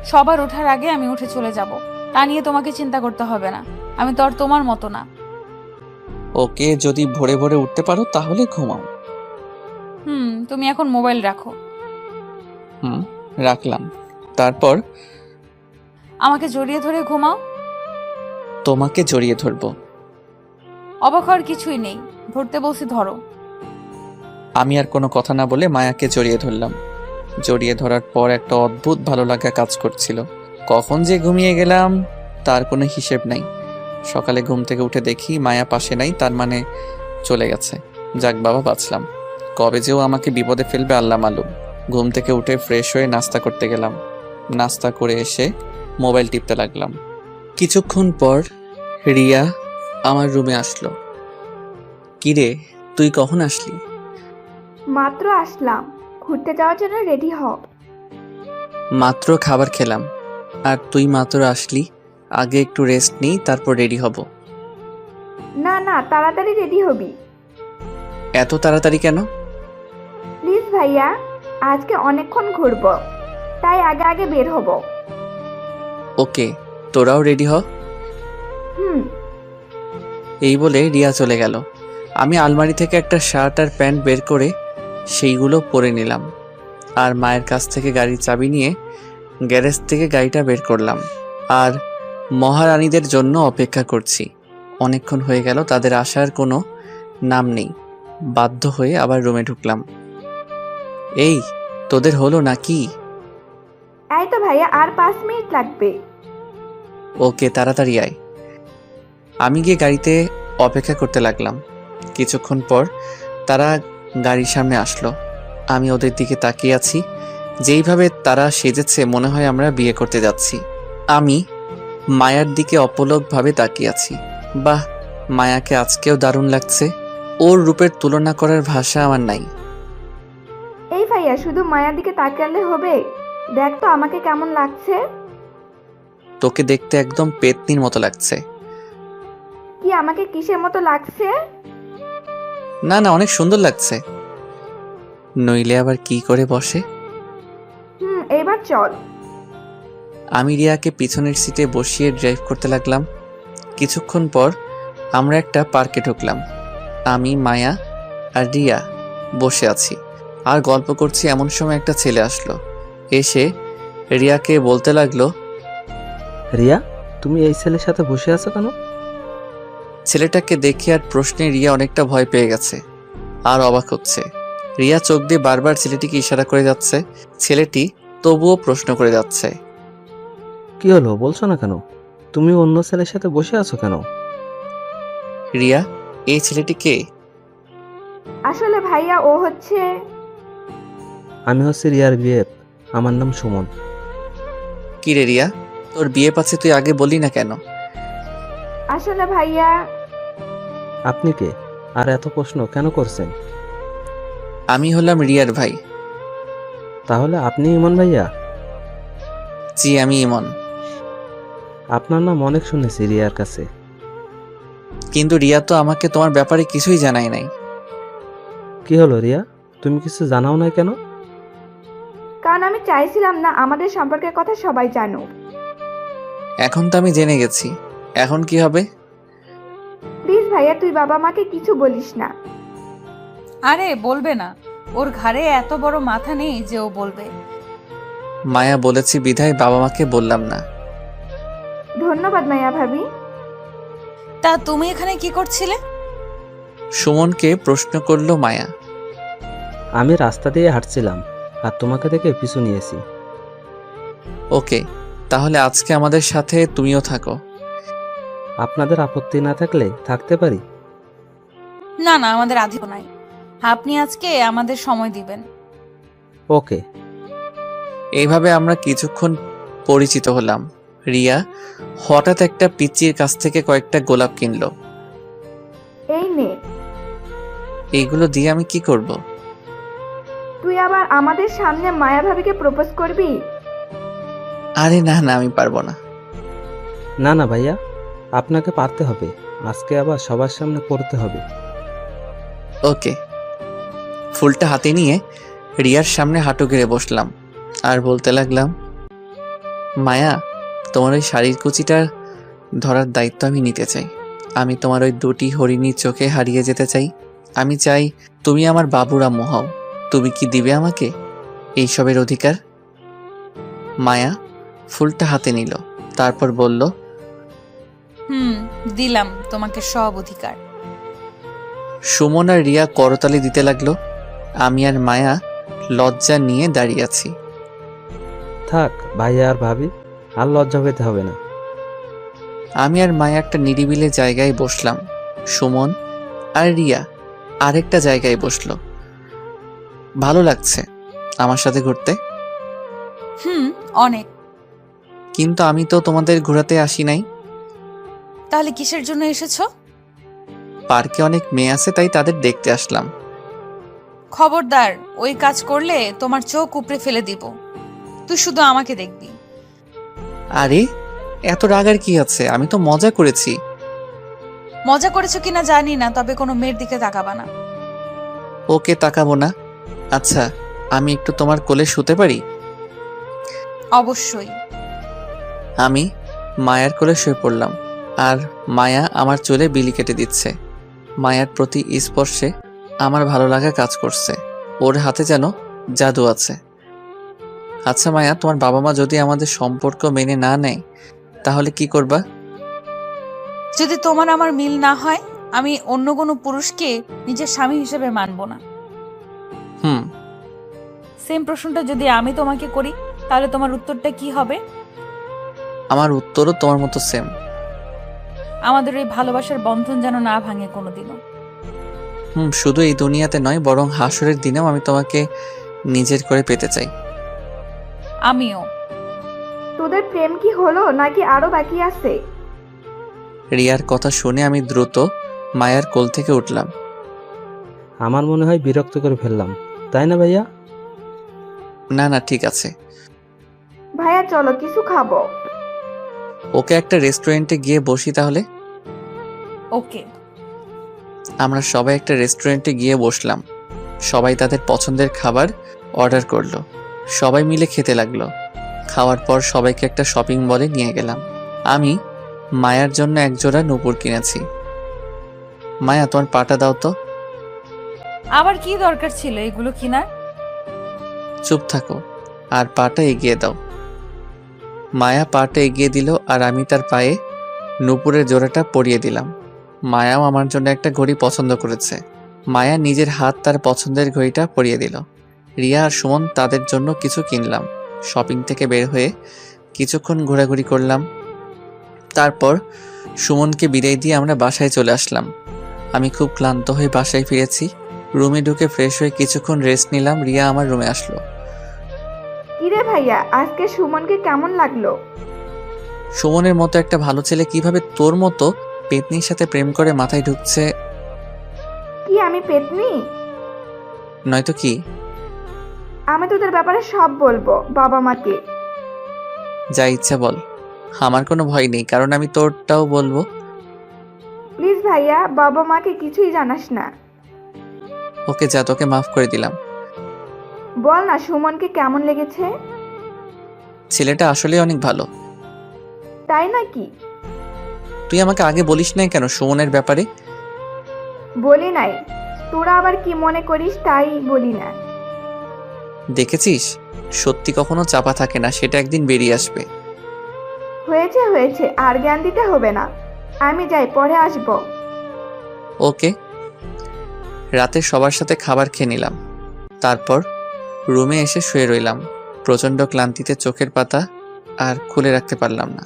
সবার ওঠার আগে আমি উঠে চলে যাব, তা নিয়ে তোমাকে চিন্তা করতে হবে না। আমি তো আর তোমার মতো না। ওকে, যদি ভোরে ভোরে উঠতে পারো তাহলে ঘুমাও। তুমি এখন মোবাইল রাখো। রাখলাম। তারপর আমাকে জড়িয়ে ধরে ঘুমাও। তোমাকে জড়িয়ে ধরবো? অবাক হওয়ার কিছুই নেই, ধরতে বলছি ধরো। আমি আর কোনো কথা না বলে মায়াকে জড়িয়ে ধরলাম। জড়িয়ে ধরার পর একটা অদ্ভুত ভালো লাগা কাজ করছিল। কখন যে ঘুমিয়ে গেলাম তার কোনো হিসেব নাই। সকালে ঘুম থেকে উঠে দেখি মায়া পাশে নাই, তার মানে চলে গেছে। যাক বাবা, বাঁচলাম। কবে যেও আমাকে বিপদে ফেলবে আল্লাহ মালুম। ঘুম থেকে উঠে ফ্রেশ হয়ে নাস্তা করতে গেলাম। নাস্তা করে এসে মোবাইল টিপতে লাগলাম। কিছুক্ষণ পর রিয়া আমার রুমে আসলো। কিরে, তুই কখন আসলি? মাত্র আসলাম, ঘুরতে যাওয়ার জন্য রেডি হ। মাত্র খাবার খেলাম আর তুই মাত্র আসলি। আগে একটু রেস্ট নিই, তারপর রেডি হব। না না, তাড়াতাড়ি রেডি হবি। এত তাড়াতাড়ি কেন? প্লিজ ভাইয়া, আজকে অনেকক্ষণ ঘুরবো, তাই আগে আগে বের হব। ওকে, তোরাও রেডি হ। এই বলে রিয়া চলে গেল। আমি আলমারি থেকে একটা শার্ট আর প্যান্ট বের করে সেইগুলো পরে নিলাম আর মায়ের কাছ থেকে গাড়ির চাবি নিয়ে গ্যারেজ থেকে গাড়িটা বের করলাম আর মহারানীদের জন্য অপেক্ষা করছি। অনেকক্ষণ হয়ে গেল, তাদের আসার কোনো নাম নেই। বাধ্য হয়ে আবার রুমে ঢুকলাম। এই, তোদের হলো নাকি? এই তো ভাইয়া, আর 5 মিনিট লাগবে। ওকে, তাড়াতাড়ি আয়। আমি গিয়ে গাড়িতে অপেক্ষা করতে লাগলাম। কিছুক্ষণ পর তারা গাড়ির সামনে আসলো। আমি ওদের দিকে তাকিয়ে আছি। যেইভাবে তারা সেজেছে মনে হয় আমরা বিয়ে করতে যাচ্ছি। আমি মায়ার দিকে অপলকভাবে তাকিয়ে আছি। বাহ, মায়াকে আজকেও দারুণ লাগছে। ওর রূপের তুলনা করার ভাষা আমার নাই। এই ভাইয়া, শুধু মায়ার দিকে তাকালে হবে? দেখ তো আমাকে কেমন লাগছে। তোকে দেখতে একদম পেতনির মতো লাগছে। কি আমাকে কিসের মতো লাগছে? না না, অনেক সুন্দর লাগছে। নইলে আবার কি করে বসে? এবার চল। আমি রিয়াকে পিছনের সিটে বসিয়ে ড্রাইভ করতে লাগলাম। কিছুক্ষণ পর আমরা একটা পার্কে ঢুকলাম। আমি, মায়া আর রিয়া বসে আছি আর গল্প করছি। এমন সময় একটা ছেলে আসলো। এসে রিয়াকে বলতে লাগলো, রিয়া, তুমি এই ছেলের সাথে বসে আছো কেন? ছেলেটাকে দেখে আর প্রশ্নে রিয়া অনেকটা ভয় পেয়ে গেছে আর অবাক হচ্ছে। রিয়া চোখ দিয়ে বারবার ছেলেটিকে ইশারা করে যাচ্ছে। ছেলেটি তবুও প্রশ্ন করে যাচ্ছে। কি হলো বলছো না কেন? তুমি অন্য ছেলের সাথে বসে আছো কেন? রিয়া, এই ছেলেটি কে? আসলে ভাইয়া ও হচ্ছে আমি হচ্ছে রিয়ার বিএফ। আমার নাম সুমন। কি রে রিয়া, তোর বিয়ে পাচ্ছে তুই আগে বলি না কেন? আসলে ভাইয়া আপনি কে? আর এত প্রশ্ন কেন করছেন? আমি হলাম রিয়ার ভাই। তাহলে আপনি ইমন ভাইয়া? জি, আমি ইমন। আপনার নাম অনেক শুনেছি রিয়ার কাছে। কিন্তু রিয়া তো আমাকে তোমার ব্যাপারে কিছুই জানায় নাই। কি হলো রিয়া, তুমি কিছু জানাও না কেন? কারণ আমি চাইছিলাম না আমাদের সম্পর্কের কথা সবাই জানুক। এখন তো আমি জেনে গেছি, এখন কি হবে? প্লিজ ভাইয়া তুই বাবা মাকে কিছু বলিস না। আরে বলবে না, ওর ঘাড়ে এত বড় মাথা নেই যে ও বলবে। মায়া বলেছি বিধায় বাবা মাকে বললাম না। ধন্যবাদ মাইয়া ভাবি। তা তুমি এখানে কি করছিলে? সুমনকে প্রশ্ন করলো মায়া। আমি রাস্তা দিয়ে হাঁটছিলাম আর তোমাকে দেখে পিছু নিয়েছি। ওকে, তাহলে আজকে আমাদের সাথে তুমিও থাকো। আপনাদের আপত্তি না থাকলে থাকতে পারি। না না, আমাদের আধিক্য নাই। আপনি আজকে আমাদের সময় দিবেন। ওকে। এইভাবে আমরা কিছুক্ষণ পরিচিত হলাম। রিয়া হঠাৎ একটা পিচ্চির কাছ থেকে কয়েকটা গোলাপ কিনলো। এই নে। এইগুলো দিয়ে আমি কি করব? তুই আবার আমাদের সামনে মায়া ভাবিকে প্রপোজ করবি? আরে না না, আমি পারবো না। না না ভাইয়া, আপনাকে পারতে হবে। আজকে আবার সবার সামনে পড়তে হবে। ওকে। ফুলটা হাতে নিয়ে রিয়ার সামনে হাঁটু গেড়ে বসলাম আর বলতে লাগলাম, মায়া, তোমার ওই শাড়ির কুচিটা ধরার দায়িত্ব আমি নিতে চাই। আমি তোমার ওই দুটি হরিণী চোখে হারিয়ে যেতে চাই। আমি চাই তুমি আমার বাবুর আম্মু হও। তুমি কি দিবে আমাকে এইসবের অধিকার? মায়া ফুলটা হাতে নিল, তারপর বলল, দিলাম তোমাকে সব অধিকার। সুমন আর রিয়া করতালি দিতে লাগলো। আমি আর মায়া লজ্জা নিয়ে দাঁড়িয়ে আছি। থাক ভাইয়া আর ভাবি, আর লজ্জা পেতে হবে না। আমি আর মায়া একটা নিরিবিলি জায়গায় বসলাম। সুমন আর রিয়া আরেকটা জায়গায় বসলো। ভালো লাগছে আমার সাথে ঘুরতে। অনেক। কিন্তু আমি তো তোমাদের ঘোরাতে আসি নাই। তাহলে কিসের জন্য এসেছো? পার্কে অনেক মেয়ে আছে, তাই তাদের দেখতে আসলাম। খবরদার, ওই কাজ করলে তোমার চোখ উপড়ে ফেলে দিব। তুই শুধু আমাকে দেখবি। আরে এত রাগার কি আছে? আমি তো মজা করেছি। মজা করেছো কিনা জানি না, তবে কোনো মেয়ের দিকে তাকাবা না। ওকে, তাকাবো না। আচ্ছা, আমি একটু তোমার কোলে শুতে পারি? অবশ্যই। আমি মায়ার কোলে শুয়ে পড়লাম আর মায়া আমার চুলে বিলি কেটে দিচ্ছে। মায়ার প্রতি স্পর্শে আমার ভালো লাগা কাজ করছে। ওর হাতে যেন জাদু আছে। আচ্ছা মায়া, তোমার বাবা মা যদি আমাদের সম্পর্ক মেনে না নেয় তাহলে কি করবা? যদি তোমার আমার মিল না হয়, আমি অন্য কোনো পুরুষকে নিজের স্বামী হিসেবে মানব না। সেম প্রশ্নটা যদি আমি তোমাকে করি, তাহলে তোমার উত্তরটা কি হবে? আমার উত্তরও তোমার মতো সেম। আমাদের এই ভালোবাসার বন্ধন যেন না ভাঙে কোনোদিনও। শুধু এই দুনিয়াতে নয়, বরং হাসরের দিনেও আমি তোমাকে নিজের করে পেতে চাই। আমিও। তোদের প্রেম কি হলো নাকি আরো বাকি আছে? রিয়ার কথা শুনে আমি দ্রুত মায়ার কোল থেকে উঠলাম। আমার মনে হয় বিরক্ত করে ফেললাম, তাই না ভাইয়া? না না, ঠিক আছে। ভাইয়া চলো কিছু খাবো। ওকে, একটা রেস্টুরেন্টে গিয়ে বসি তাহলে। ওকে। আমরা সবাই একটা রেস্টুরেন্টে গিয়ে বসলাম। সবাই তাদের পছন্দের খাবার অর্ডার করলো। সবাই মিলে খেতে লাগলো। খাওয়ার পর সবাইকে একটা শপিং মলে নিয়ে গেলাম। আমি মায়ার জন্য একজোড়া নূপুর কিনেছি। মায়া, তোমার পাটা দাও তো। আবার কি দরকার ছিল এগুলো কিনার? চুপ থাকো আর পাটা এগিয়ে দাও। মায়া পাটা এগিয়ে দিল আর আমি তার পায়ে নূপুরের জোড়াটা পরিয়ে দিলাম। মায়াও আমার জন্য একটা ঘড়ি পছন্দ করেছে। মায়া নিজের হাত তার পছন্দের ঘড়িটা পরিয়ে দিল। রিয়া আর সুমন তাদের জন্য কিছু কিনলাম। শপিং থেকে বের হয়ে কিছুক্ষণ ঘোরাঘুরি করলাম। তারপর সুমনকে বিদায় দিয়ে আমরা বাসায় চলে আসলাম। আমি খুব ক্লান্ত হয়ে বাসায় ফিরেছি। রুমে ঢুকে ফ্রেশ হয়ে কিছুক্ষণ রেস্ট নিলাম। রিয়া আমার রুমে আসলো। কিরে ভাইয়া, আজকে সুমনকে কেমন লাগলো? সুমনের মতো একটা ভালো ছেলে কিভাবে তোর মতো পেতনির সাথে প্রেম করে মাথায় ঢুকছে? কি আমি পেতনি? নয়তো কি? আমি তোদের ব্যাপারে সব বলবো বাবা মাকে। যা ইচ্ছা বল, আমার কোনো ভয় নেই, কারণ আমি তোরটাও বলবো। প্লিজ ভাইয়া, বাবা মাকে কিছুই জানাস না। ওকে যা, তোকে মাফ করে দিলাম। বল না সুমনকে কেমন লেগেছে? ছেলেটা আসলে অনেক ভালো। তাই নাকি? তুই আমাকে আগে বলিস নাই কেন সুমনের ব্যাপারে? বলি নাই, তোরা আবার কি মনে করিস তাই বলি না। দেখেছিস, সত্যি কখনো চাপা থাকে না, সেটা একদিন বেরিয়ে আসবে। হয়েছে হয়েছে, আর জ্ঞান দিতে হবে না। আমি যাই, পরে আসবো। ওকে। রাতে সবার সাথে খাবার খেয়ে নিলাম। তারপর রুমে এসে শুয়ে রইলাম। প্রচণ্ড ক্লান্তিতে চোখের পাতা আর খুলে রাখতে পারলাম না।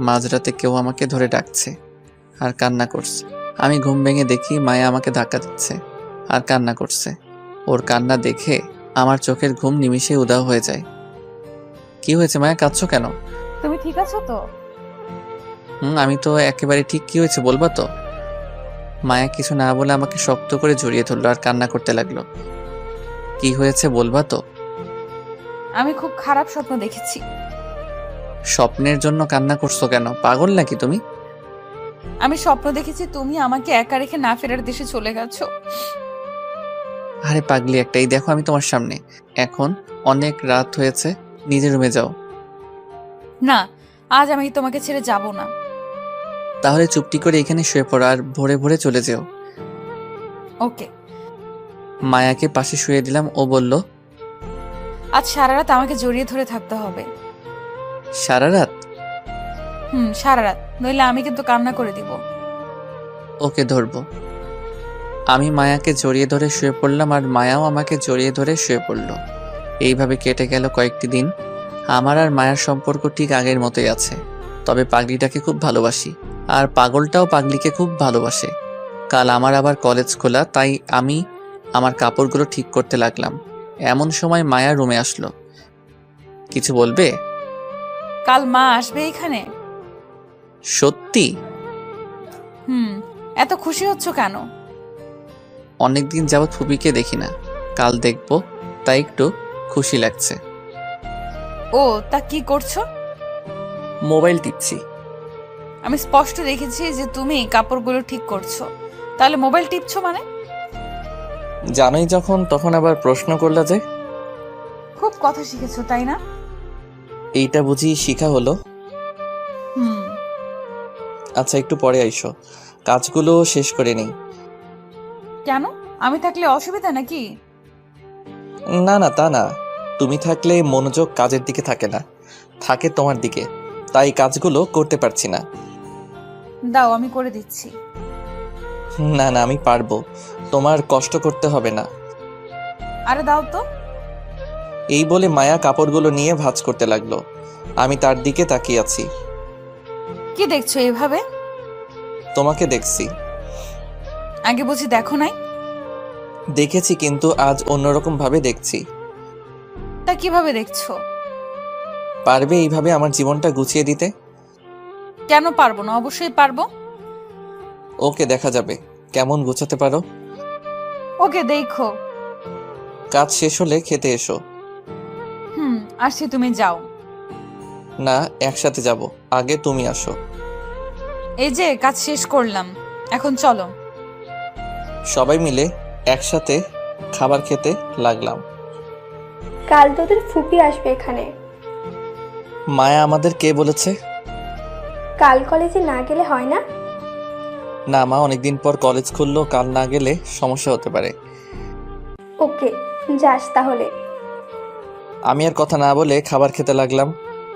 মাঝরাতে কেউ আমাকে ধরে ডাকছে আর কান্না করছে। আমি ঘুম ভেঙে দেখি মায়া আমাকে ধাক্কা দিচ্ছে আর কান্না করছে। ওর কান্না দেখে আমার চোখের ঘুম নিমিষে উধাও হয়ে যায়। কি হয়েছে মায়া, কাঁদছো কেন? তুমি ঠিক আছো তো? আমি তো একেবারে ঠিক। কি হয়েছে বলবা তো? মায়া কিছু না বলে আমাকে শক্ত করে জড়িয়ে ধরলো আর কান্না করতে লাগলো। কি হয়েছে বলবা তো? আমি খুব খারাপ স্বপ্ন দেখেছি। স্বপ্নের জন্য কান্না করছো কেন? পাগল নাকি তুমি? আমি স্বপ্ন দেখেছি তুমি আমাকে একা রেখে না ফেরার দেশে চলে গেছো। আরে পাগলি একটা, এই দেখো আমি তোমার সামনে। এখন অনেক রাত হয়েছে, নিজের রুমে যাও। না, আজ আমি তোমাকে ছেড়ে যাব না। তাহলে চুপটি করে এখানে শুয়ে পড়ো আর ভোরে ভোরে চলে যেও। ওকে। মায়াকে পাশে শুয়ে দিলাম। ও বলল, আজ সারা রাত আমাকে জড়িয়ে ধরে থাকতে হবে। সারা রাত? সারা রাত, নইলে আমি কিন্তু কান্না করে দিব। ওকে, ধরবো। আমি মায়াকে জড়িয়ে ধরে শুয়ে পড়লাম আর মায়াও আমাকে জড়িয়ে ধরে শুয়ে পড়ল। এইভাবে কেটে গেল কয়েকটি দিন। আমার আর মায়ার সম্পর্ক ঠিক আগের মতোই আছে, তবে পাগলিটাকে খুব ভালোবাসি আর পাগলটাও পাগলিকে খুব ভালোবাসে। কাল আমার আবার কলেজ খোলা, তাই আমি আমার কাপড়গুলো ঠিক করতে লাগলাম। এমন সময় মায়া রুমে আসলো। কিছু বলবে? কাল মা আসবে এখানে? সত্যি? এত খুশি হচ্ছ কেন? অনেকদিন যাবৎ ফুপিকে দেখি না, কাল দেখবো, তাই একটু খুশি লাগছে। ও, তা কি করছো? মোবাইল টিপছি। আমি স্পষ্ট দেখেছি যে তুমি কাপড়গুলো ঠিক করছো, তাহলে মোবাইল টিপছো মানে? জানোই যখন, তখন আবার প্রশ্ন করলা যে? খুব কথা শিখেছো তাই না? এইটা বুঝি শিখা হলো? হুম। আচ্ছা, একটু পরে আইসো, কাজগুলো শেষ করে নেই। কেন, আমি থাকলে অসুবিধা নাকি? না না, তা না। তুমি থাকলে মনোযোগ কাজের দিকে থাকে না, থাকে তোমার দিকে, তাই কাজগুলো করতে পারছি না। দাও, আমি করে দিচ্ছি। না না, আমি পারবো, তোমার কষ্ট করতে হবে না। আরে দাও তো। এই বলে মায়া কাপড়গুলো নিয়ে ভাঁজ করতে লাগলো। আমি তার দিকে তাকিয়ে আছি। কি দেখছো এভাবে? তোমাকে দেখছি। আগে বুঝি দেখো নাই? দেখেছি, কিন্তু আজ অন্যরকম ভাবে দেখছি। তা কিভাবে দেখছো? পারবে এইভাবে আমার জীবনটা গুছিয়ে দিতে? কেন পারবো না, অবশ্যই পারবো। ওকে, দেখা যাবে কেমন গোছাতে পারো। ওকে, দেখো। কাজ শেষ হলে খেতে এসো। আসছি, তুমি যাও। না, একসাথে যাব, আগে তুমি আসো। এই যে কাজ শেষ করলাম, এখন চলো। সবাই মিলে একসাথে খাবার খেতে লাগলাম। কাল তোদের ফুপি আসবে এখানে। মায়া আমাদের কে বলেছে? কাল কলেজে না গেলে হয় না? না মা, অনেকদিন পর কলেজ খুললো, কাল না গেলে সমস্যা হতে পারে। ওকে, যাস তাহলে। আমি আর কথা না বলে খাবার খেতে লাগলাম।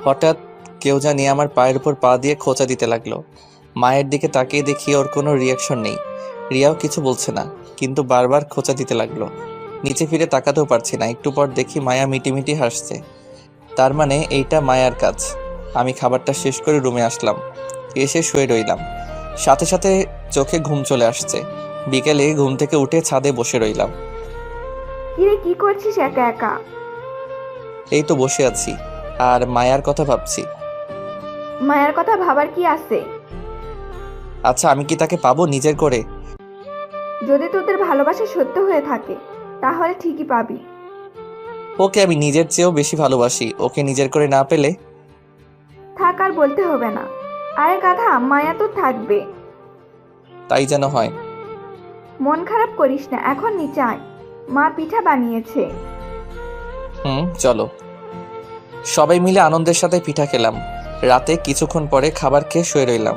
হঠাৎ কেউ জানি আমার পায়ের উপর পা দিয়ে খোঁচা দিতে লাগলো। মায়ের দিকে তাকিয়ে দেখি ওর কোনো রিয়াকশন নেই। রিয়াও কিছু বলছে না, কিন্তু বারবার খোঁচা দিতে লাগলো। নিচে ফিরে তাকাতেও পারছি না। একটু পর দেখি মায়া মিটিমিটি হাসছে। তার মানে এইটা মায়ার কাজ। আমি খাবারটা শেষ করে রুমে আসলাম, এসে শুয়ে রইলাম। সাথে সাথে চোখে ঘুম চলে আসছে। বিকেলে ঘুম থেকে উঠে ছাদে বসে রইলাম। কিরে কি করছিস একা একা? এই তো বসে আছি আর মায়ার কথা ভাবছি। মায়ের কথা ভাবার কি আছে? আচ্ছা, আমি কি তাকে পাবো নিজের করে? যদি তোদের ভালোবাসা সত্য হয়ে থাকে তাহলে ঠিকই পাবি। ওকে আমি নিজের চেয়েও বেশি ভালোবাসি। ওকে নিজের করে না পেলে থাক আর বলতে হবে না। আরে গাধা, মায়া তো থাকবে। তাই যেন হয়। মন খারাপ করিস না, এখন নিচে আয়, মা পিঠা বানিয়েছে। চলো। সবাই মিলে আনন্দের সাথে পিঠা খেলাম। রাতে কিছুক্ষণ পরে খাবার খেয়ে শুয়ে রইলাম।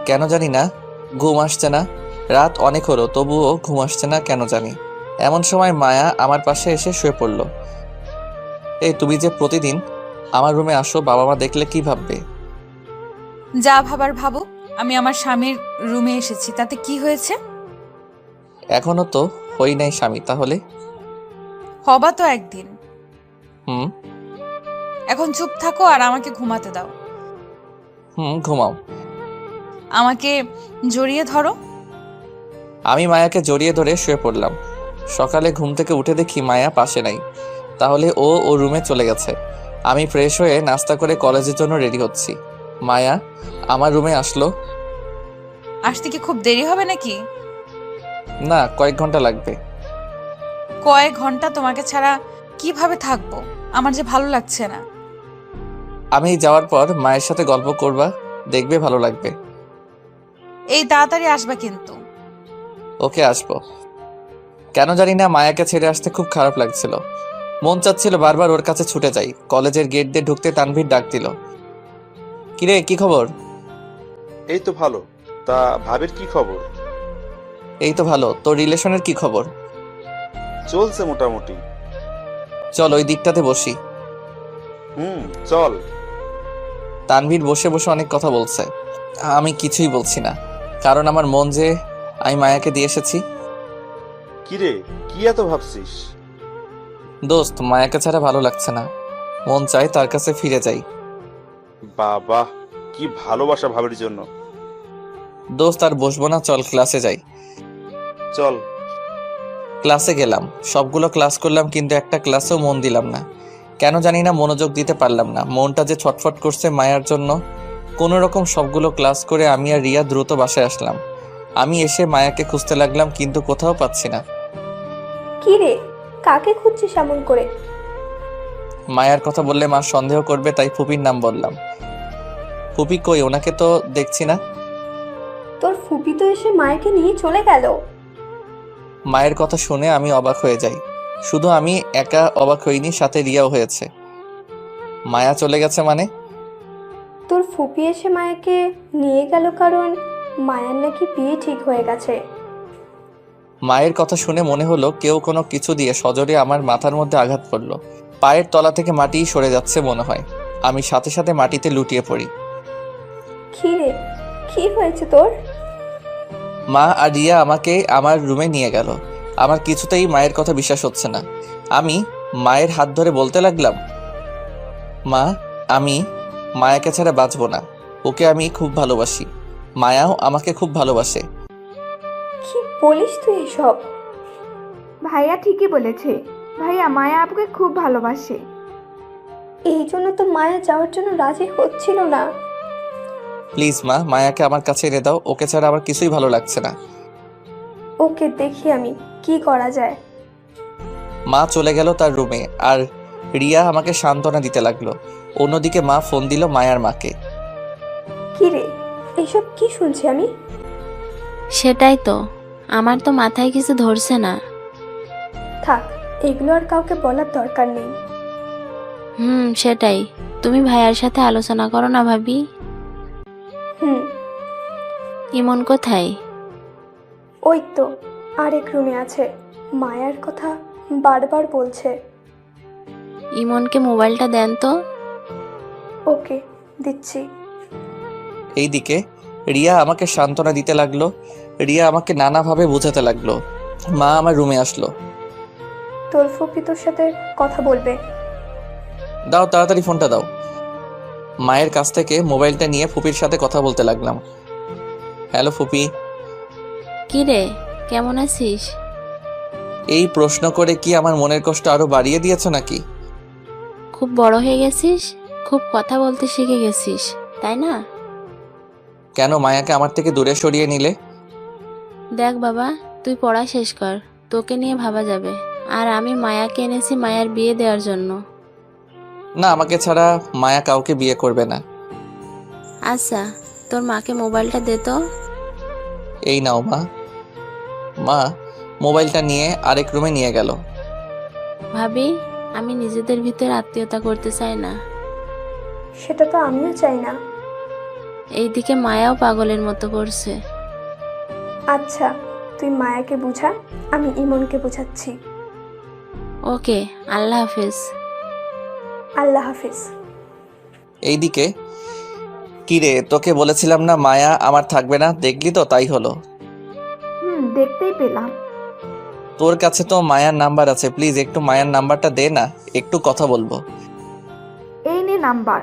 কেন জানি না ঘুম আসছে না। রাত অনেক হলো, তবুও ঘুম আসছে না কেন জানি। এমন সময় মায়া আমার পাশে এসে শুয়ে পড়ল। এই তুমি যে প্রতিদিন আমার রুমে আসো, বাবা মা দেখলে কি ভাববে? যা ভাবার ভাবো, আমি আমার স্বামীর রুমে এসেছি, তাতে কি হয়েছে? এখনো তো হই নাই স্বামী, তাহলে? হবা তো একদিন। হুম এখন চুপ থাকো আর আমাকে ঘুমাতে দাও। ঘুমাও। আমাকে জড়িয়ে ধরো। আমি মায়াকে জড়িয়ে ধরে শুয়ে পড়লাম। সকালে ঘুম থেকে উঠে দেখি মায়া পাশে নাই। তাহলে ও রুমে চলে গেছে। আমি ফ্রেশ হয়ে নাস্তা করে কলেজের জন্য রেডি হচ্ছি। মায়া আমার রুমে আসলো। আসতে কি খুব দেরি হবে নাকি? না, কয়েক ঘন্টা লাগবে। কয়েক ঘন্টা তোমাকে ছাড়া কিভাবে থাকবো? আমার যে ভালো লাগছে না। আমি যাওয়ার পর মায়ের সাথে গল্প করবা, দেখবে ভালো লাগবে। এই তাড়াতাড়ি আসবা কিন্তু। ওকে, আসবো। কেন জানি না মায়াকে ছেড়ে আসতে খুব খারাপ লাগছিল। মন চাচ্ছিল বারবার ওর কাছে ছুটে যাই। কলেজের গেট দিয়ে ঢুকতে তানভীর ডাক দিল। কিরে, কি খবর? এই তো ভালো। তা ভাবির কি খবর? এই তো ভালো। তোর রিলেশনের কি খবর? চলছে মোটামুটি। চল ওই দিকটাতে বসি। চল। তানভীর বসে বসে অনেক কথা বলছে। আমি কিছুই বলছি না, কারণ আমার মন যে আমি মায়াকে দিয়ে এসেছি। কিরে, কি এত ভাবছিস? দোস্ত, মায়াকে ছাড়া ভালো লাগছে না। মন চায় তার কাছে ফিরে যাই। বাবা, কি ভালোবাসা ভাবির জন্য। দোস্ত, আর বসবো না, চল ক্লাসে যাই। চল। ক্লাসে গেলাম, সবগুলো ক্লাস করলাম, কিন্তু একটা ক্লাসেও মন দিলাম না। কেন জানি না মনোযোগ দিতে পারলাম না। মনটা যে ছটফট করছে মায়ার জন্য। কোনো রকম সবগুলো ক্লাস করে আমি আর রিয়া দ্রুত বাসায় আসলাম। আমি এসে মায়াকে খুঁজতে লাগলাম, কিন্তু কোথাও পাচ্ছি না। কি রে, কাকে খুঁজছিস এমন করে? মায়ার কথা বললে মা সন্দেহ করবে, তাই ফুপির নাম বললাম। ফুপি কই? ওনাকে তো দেখছি না। তোর ফুপি তো এসে মায়েকে নিয়ে চলে গেল। মায়ের কথা শুনে আমি অবাক হয়ে যাই। শুধু আমি একা অবাক হইনি, সাথে রিয়াও হয়েছে। মায়া চলে গেছে মানে? তোর ফুপি এসে মায়াকে নিয়ে গেল কারণ মায়ার নাকি বিয়ে ঠিক হয়ে গেছে। মায়ের কথা শুনে মনে হলো কেউ কোনো কিছু দিয়ে সজোরে আমার মাথার মধ্যে আঘাত করলো। পায়ের তলা থেকে মাটি সরে যাচ্ছে মনে হয়। আমি সাথে সাথে মাটিতে লুটিয়ে পড়ি। কি রে, কি হয়েছে তোর? মা আর রিয়া আমাকে আমার রুমে নিয়ে গেল। আমার কিছুতেই মায়ের কথা বিশ্বাস হচ্ছে না। আমি মায়ের হাত ধরে বলতে লাগলাম, মা, আমি মায়াকে ছাড়া বাঁচবো না। ওকে আমি খুব ভালোবাসি। মায়াও আমাকে খুব ভালোবাসে। কি বলিস তুই এসব? ভাইয়া ঠিকই বলেছে। ভাইয়া, মায়া আপুকে খুব ভালোবাসে। এই জন্য তো মায়া যাওয়ার জন্য রাজি হচ্ছিল না। প্লিজ মা, মায়াকে আমার কাছে এনে দাও। ওকে ছাড়া আমার কিছুই ভালো লাগছে না। ওকে দেখি আমি কি করা যায়। মা চলে গেল তার রুমে, আর রিয়া আমাকে সান্ত্বনা দিতে লাগলো। অন্যদিকে মা ফোন দিল মায়ার মাকে। কি রে, এসব কি শুনছি আমি? সেটাই তো, আমার তো মাথায় কিছু ধরছে না। থাক, এগুলো আর কাউকে বলার দরকার নেই। সেটাই। তুমি ভাইয়ার সাথে আলোচনা করো না ভাবি। ইমন কোথায়? ওই তো আরেক রুমে আছে, মায়ার কথা বারবার বলছে। ইমনকে মোবাইলটা দেন তো। ওকে, দিচ্ছি। এইদিকে রিয়া আমাকে সান্ত্বনা দিতে লাগলো। রিয়া আমাকে নানাভাবে বোঝাতে লাগলো। মা আমার রুমে আসলো। তোর ফুপি তোর সাথে কথা বলবে। দাও তাড়াতাড়ি ফোনটা দাও। মায়ের কাছ থেকে মোবাইলটা নিয়ে ফুপির সাথে কথা বলতে লাগলাম। হ্যালো ফুপি। কি রে, কেমন আছিস? এই প্রশ্ন করে কি আমার মনের কষ্ট আরো বাড়িয়ে দিয়েছো নাকি? খুব বড় হয়ে গেছিস, খুব কথা বলতে শিখে গেছিস, তাই না? কেন মায়াকে আমার থেকে দূরে সরিয়ে নিলে? দেখ বাবা, তুই পড়া শেষ কর, তোকে নিয়ে ভাবা যাবে। আর আমি মায়াকে এনেছি মায়ার বিয়ে দেওয়ার জন্য। না, আমাকে ছাড়া মায়া কাউকে বিয়ে করবে না। আচ্ছা, তোর মাকে মোবাইলটা দে তো। এই নাও মা। মা মোবাইলটা নিয়ে আরেক রুমে নিয়ে গেল। ভাবি, আমি নিজেদের ভিতরে আত্মীয়তা করতে চাই না। সেটা তো আমিও চাই না। এইদিকে মায়াও পাগলের মতো করছে। আচ্ছা, তুই মায়াকে বুঝা, আমি ইমনকে বুঝাচ্ছি। ওকে, আল্লাহ হাফেজ। আল্লাহ হাফিজ। এইদিকে কিরে, তোকে বলেছিলাম না মায়া আমার থাকবে না, দেখলি তো তাই হলো। দেখতেই পেলাম। তোর কাছে তো মায়ার নাম্বার আছে, প্লিজ একটু মায়ার নাম্বারটা দে না, একটু কথা বলবো। এই নে নাম্বার।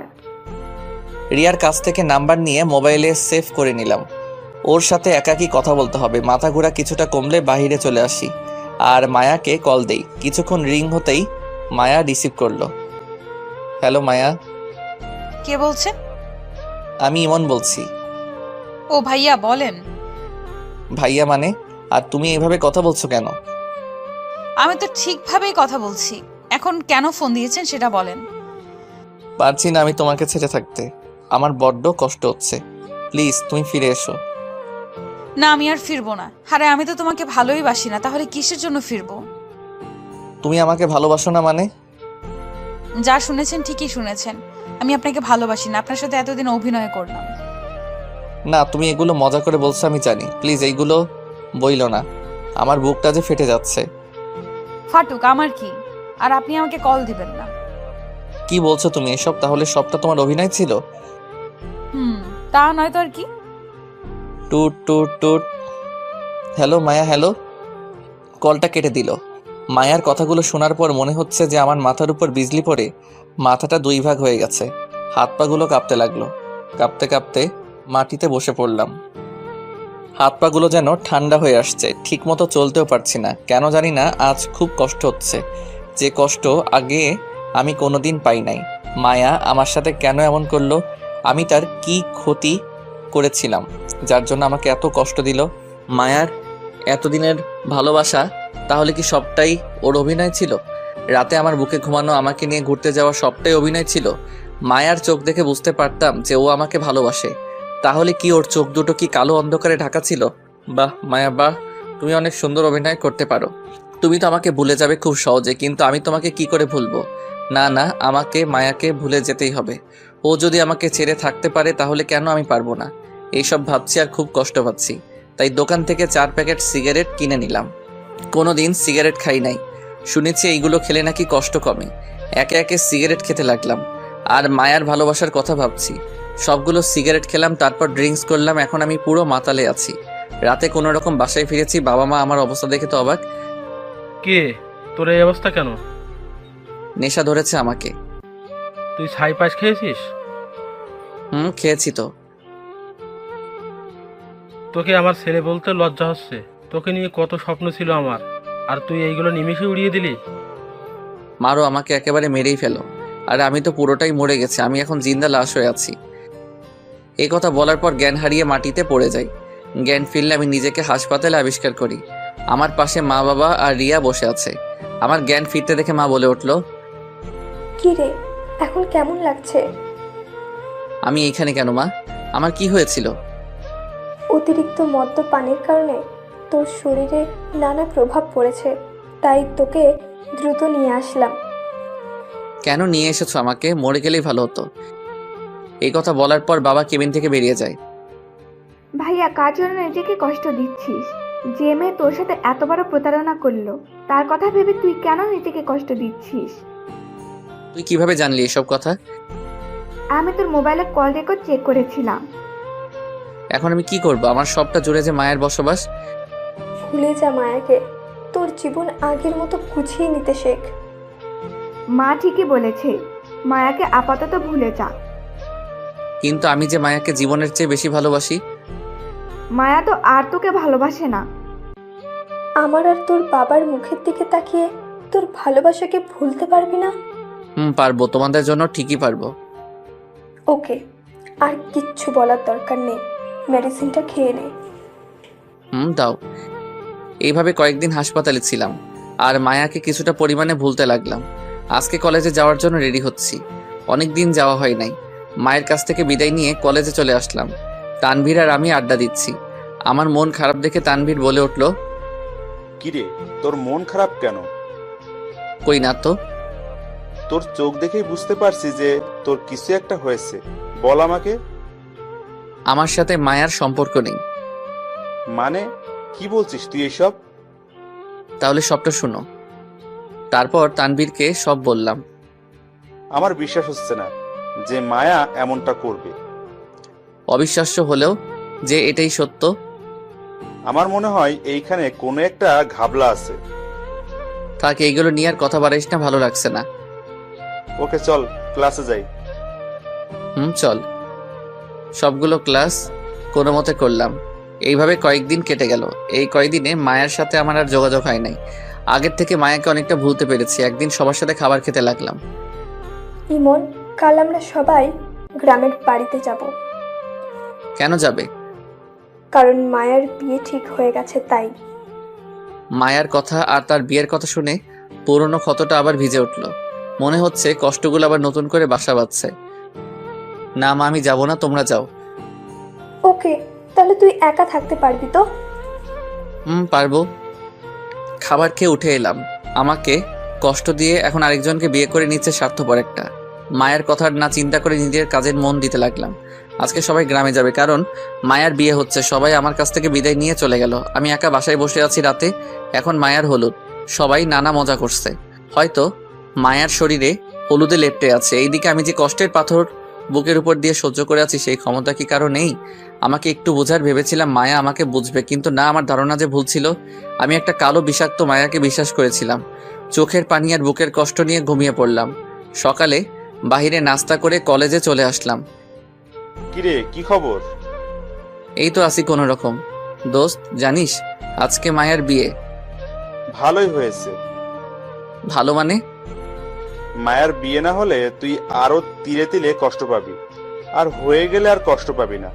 রিয়ার কাছ থেকে নাম্বার নিয়ে মোবাইলে সেভ করে নিলাম। ওর সাথে একাকি কথা বলতে হবে। মাথা ঘোরা কিছুটা কমলে বাইরে চলে আসি আর মায়াকে কল দেই। কিছুক্ষণ রিং হতেই মায়া রিসিভ করলো। হ্যালো মায়া। কে বলছেন? আমি ইমন বলছি। ও ভাইয়া, বলেন। ভাইয়া মানে? আর তুমি এইভাবে কথা বলছো কেন? আমি তো ঠিকভাবেই কথা বলছি। এখন কেন ফোন দিয়েছেন সেটা বলেন। পারছি না আমি তোমাকে ছেড়ে থাকতে, আমার বড্ড কষ্ট হচ্ছে। প্লিজ তুমি ফিরে এসো। না, আমি আর ফিরবো না। আরে আমি তো তোমাকে ভালোই বাসি না, তাহলে কিসের জন্য ফিরবো? তুমি আমাকে ভালোবাসো না মানে? যা শুনেছেন ঠিকই শুনেছেন। আমি আপনাকে ভালোবাসি না, আপনার সাথে এতদিন অভিনয় করলাম। না, তুমি এগুলো মজা করে বলছো আমি জানি, প্লিজ এইগুলো বইলো না। আমার বুকটা যে ফেটে যাচ্ছে। ফাটুক, আমার কি? আর আপনি আমাকে কল দিবেন না। কি বলছো তুমি এসব? তাহলে সবটা তোমার অভিনয় ছিল? তা নয় তো আর কি। টুট টুট টুট। হ্যালো মায়া। হ্যালো। কলটা কেটে দিল। মায়ার কথাগুলো শোনার পর মনে হচ্ছে যে আমার মাথার উপর বিজলি পড়ে মাথাটা দুই ভাগ হয়ে গেছে। হাত পাগুলো কাঁপতে লাগলো। কাঁপতে কাঁপতে মাটিতে বসে পড়লাম। হাত পাগুলো যেন ঠান্ডা হয়ে আসছে, ঠিক মতো চলতেও পারছি না। কেন জানি না আজ খুব কষ্ট হচ্ছে, যে কষ্ট আগে আমি কোনোদিন পাই নাই। মায়া আমার সাথে কেন এমন করলো? আমি তার কি ক্ষতি করেছিলাম যার জন্য আমাকে এত কষ্ট দিল? মায়ার এতদিনের ভালোবাসা তাহলে কি সবটাই ওর অভিনয় ছিল? রাতে আমার বুকে ঘুমানো, আমাকে নিয়ে ঘুরতে যাওয়া সবটাই অভিনয় ছিল? মায়ার চোখ দেখে বুঝতে পারতাম যে ও আমাকে ভালোবাসে। তাহলে কি ওর চোখ দুটো কি কালো অন্ধকারে ঢাকা ছিল? বাহ মায়া বাহ, তুমি অনেক সুন্দর অভিনয় করতে পারো। তুমি তো আমাকে ভুলে যাবে খুব সহজে, কিন্তু আমি তোমাকে কি করে ভুলবো? না না, আমাকে মায়াকে ভুলে যেতেই হবে। ও যদি আমাকে ছেড়ে থাকতে পারে তাহলে কেন আমি পারবো না? এইসব ভাবছি আর খুব কষ্ট পাচ্ছি। তাই দোকান থেকে 4 প্যাকেট সিগারেট কিনে নিলাম। কোনোদিন সিগারেট খাই নাই, শুনেছি এইগুলো খেলে নাকি কষ্ট কমে। একে একে সিগারেট খেতে লাগলাম আর মায়ার ভালোবাসার কথা ভাবছি। সবগুলো সিগারেট খেলাম, তারপর ড্রিঙ্কস করলাম। এখন আমি পুরো মাতালে আছি। রাতে কোনো রকম বাসায় ফিরেছি, বাবা মা আমার অবস্থা দেখে তো অবাক। কে, তোর এই অবস্থা কেন? নেশা ধরেছে আমাকে। তুই ছাই পাশ খেয়েছিস? খেয়েছি তো। তোকে আমার ছেলে বলতে লজ্জা হচ্ছে। তোকে নিয়ে কত স্বপ্ন ছিল আমার, আর তুই এইগুলো নিমেষে উড়িয়ে দিলি। মারো আমাকে, একেবারে মেরেই ফেলো। আর আমি তো পুরোটাই মরে গেছি, আমি এখন জিন্দা লাশ হয়ে আছি। এই কথা বলার পর জ্ঞান হারিয়ে মাটিতে পড়ে যাই। জ্ঞান ফিরলে আমি নিজেকে হাসপাতালে আবিষ্কার করি। আমার পাশে মা বাবা আর রিয়া বসে আছে। আমার জ্ঞান ফিরতে দেখে মা বলে উঠল, কি রে, এখন কেমন লাগছে? আমি এইখানে কেন মা? আমার কি হয়েছিল? অতিরিক্ত মদ্যপানের কারণে তোর শরীরে নানা প্রভাব পড়েছে, তাই তোকে দ্রুত নিয়ে আসলাম। কেন নিয়ে এসেছো আমাকে? মরে গেলেই ভালো হতো। এই কথা বলার পর বাবা কেবিন থেকে বেরিয়ে যায়। ভাইয়া, কার জন্য নিজেকে কষ্ট দিচ্ছিস? যে মেয়ে তোর সাথে এত বড় প্রতারণা করলো, তার কথা ভেবে তুই কেন নিজেকে কষ্ট দিচ্ছিস? তুই কিভাবে জানলি এসব কথা? আমি তোর মোবাইলে কল রেকর্ড চেক করেছিলাম। এখন আমি কি করব? আমার সবটা জুড়ে যে মায়ের বসবাস। ভুলে যা মায়াকে, তোর জীবন আগের মতো গুছিয়ে নিতে শেখ। মা ঠিকই বলেছে, মায়াকে আপাতত ভুলে যা। কিন্তু আমি যে মায়াকে জীবনের চেয়ে বেশি ভালোবাসি। মায়া তো আর তোকে ভালোবাসে না। আমার আর তোর বাবার মুখের দিকে তাকিয়ে তোর ভালোবাসাকে ভুলতে পারবি না? পারবো, তোমাদের জন্য ঠিকই পারবো। ওকে, আর কিচ্ছু বলার দরকার নেই, মেডিসিনটা খেয়ে নে। দাও। এইভাবে কয়েকদিন হাসপাতালে ছিলাম আর মায়াকে কিছুটা পরিমাণে ভুলতে লাগলাম। আজকে কলেজে যাওয়ার জন্য রেডি হচ্ছি। অনেক দিন যাওয়া হয় নাই। মায়ের কাছ থেকে বিদায় নিয়ে কলেজে চলে আসলাম। তানভীর আর আমি আড্ডা দিচ্ছি। আমার মন খারাপ দেখে তানভীর বলে উঠল, কিরে, তোর মন খারাপ কেন? কই না তো। তোর চোখ দেখেই বুঝতে পারছি যে তোর কিছু একটা হয়েছে, বল আমাকে। আমার সাথে মায়ার সম্পর্ক নেই। মানে কি বলছিস তুই এসব? তাহলে সবটা শোনো। তারপর তানভীরকে সব বললাম। আমার বিশ্বাস হচ্ছে না যে মায়া এমনটা করবে। অবিশ্বাস্য হলেও যে এটাই সত্য। আমার মনে হয় এইখানে কোনো একটা ঘাবলা আছে। তাকে এইগুলো নিয়ে আর কথা বাড়াইস না, ভালো লাগছে না। ওকে চল ক্লাসে যাই। চল। সবগুলো ক্লাস কোনো মতে করলাম। এইভাবে কয়েকদিন কেটে গেল। এই কয়েকদিনে মায়ের সাথে আমার আর যোগাযোগ হয় নাই। আগের থেকে মায়াকে অনেকটা ভুলতে পেরেছি। একদিন সবার সাথে খাবার খেতে লাগলাম। ইমন, কাল আমরা সবাই গ্রামের বাড়িতে যাব। কেন যাবে? কারণ মায়ের বিয়ে ঠিক হয়ে গেছে তাই। মায়ার কথা আর তার বিয়ের কথা শুনে পুরনো ক্ষতটা আবার ভিজে উঠল। মনে হচ্ছে কষ্টগুলো আবার নতুন করে বাসা বাঁধছে। না মা, আমি যাব না, তোমরা যাও। ওকে, তাহলে তুই একা থাকতে পারবি তো? পারবো। খাবার খেয়ে উঠে এলাম। আমাকে কষ্ট দিয়ে এখন আরেকজনকে বিয়ে করে নিচ্ছে স্বার্থপর একটা। মায়ের কথা না চিন্তা করে নিজের কাজের মন দিতে লাগলাম। আজকে সবাই গ্রামে যাবে, কারণ মায়ার বিয়ে হচ্ছে। সবাই আমার কাছ থেকে বিদায় নিয়ে চলে গেল। আমি একা বাসায় বসে আছি রাতে। এখন মায়ার হলুদ। সবাই নানা মজা করছে। হয়তো মায়ার শরীরে হলুদে লেপ্টে আছে। এইদিকে আমি যে কষ্টের পাথর বুকের উপর দিয়ে সহ্য করে আছি, সেই ক্ষমতা কি কারো নেই? আমাকে একটু বোঝার ভেবেছিলাম মায়া আমাকে বুঝবে, কিন্তু না, আমার ধারণা যে ভুল ছিল। আমি একটা কালো বিষাক্ত মায়াকে বিশ্বাস করেছিলাম। চোখের পানি আর বুকের কষ্ট নিয়ে ঘুমিয়ে পড়লাম। সকালে বাহিরে নাস্তা করে কলেজে চলে আসলাম। কিরে, কি খবর? এই তো আছি কোনো রকম। দোস্ত, জানিস আজকে মায়ার বিয়ে। ভালোই হয়েছে। ভালো মানে? মায়ার বিয়ে না হলে তুই আরো তিলে তিলে কষ্ট পাবি, আর হয়ে গেলে আর কষ্ট পাবি না।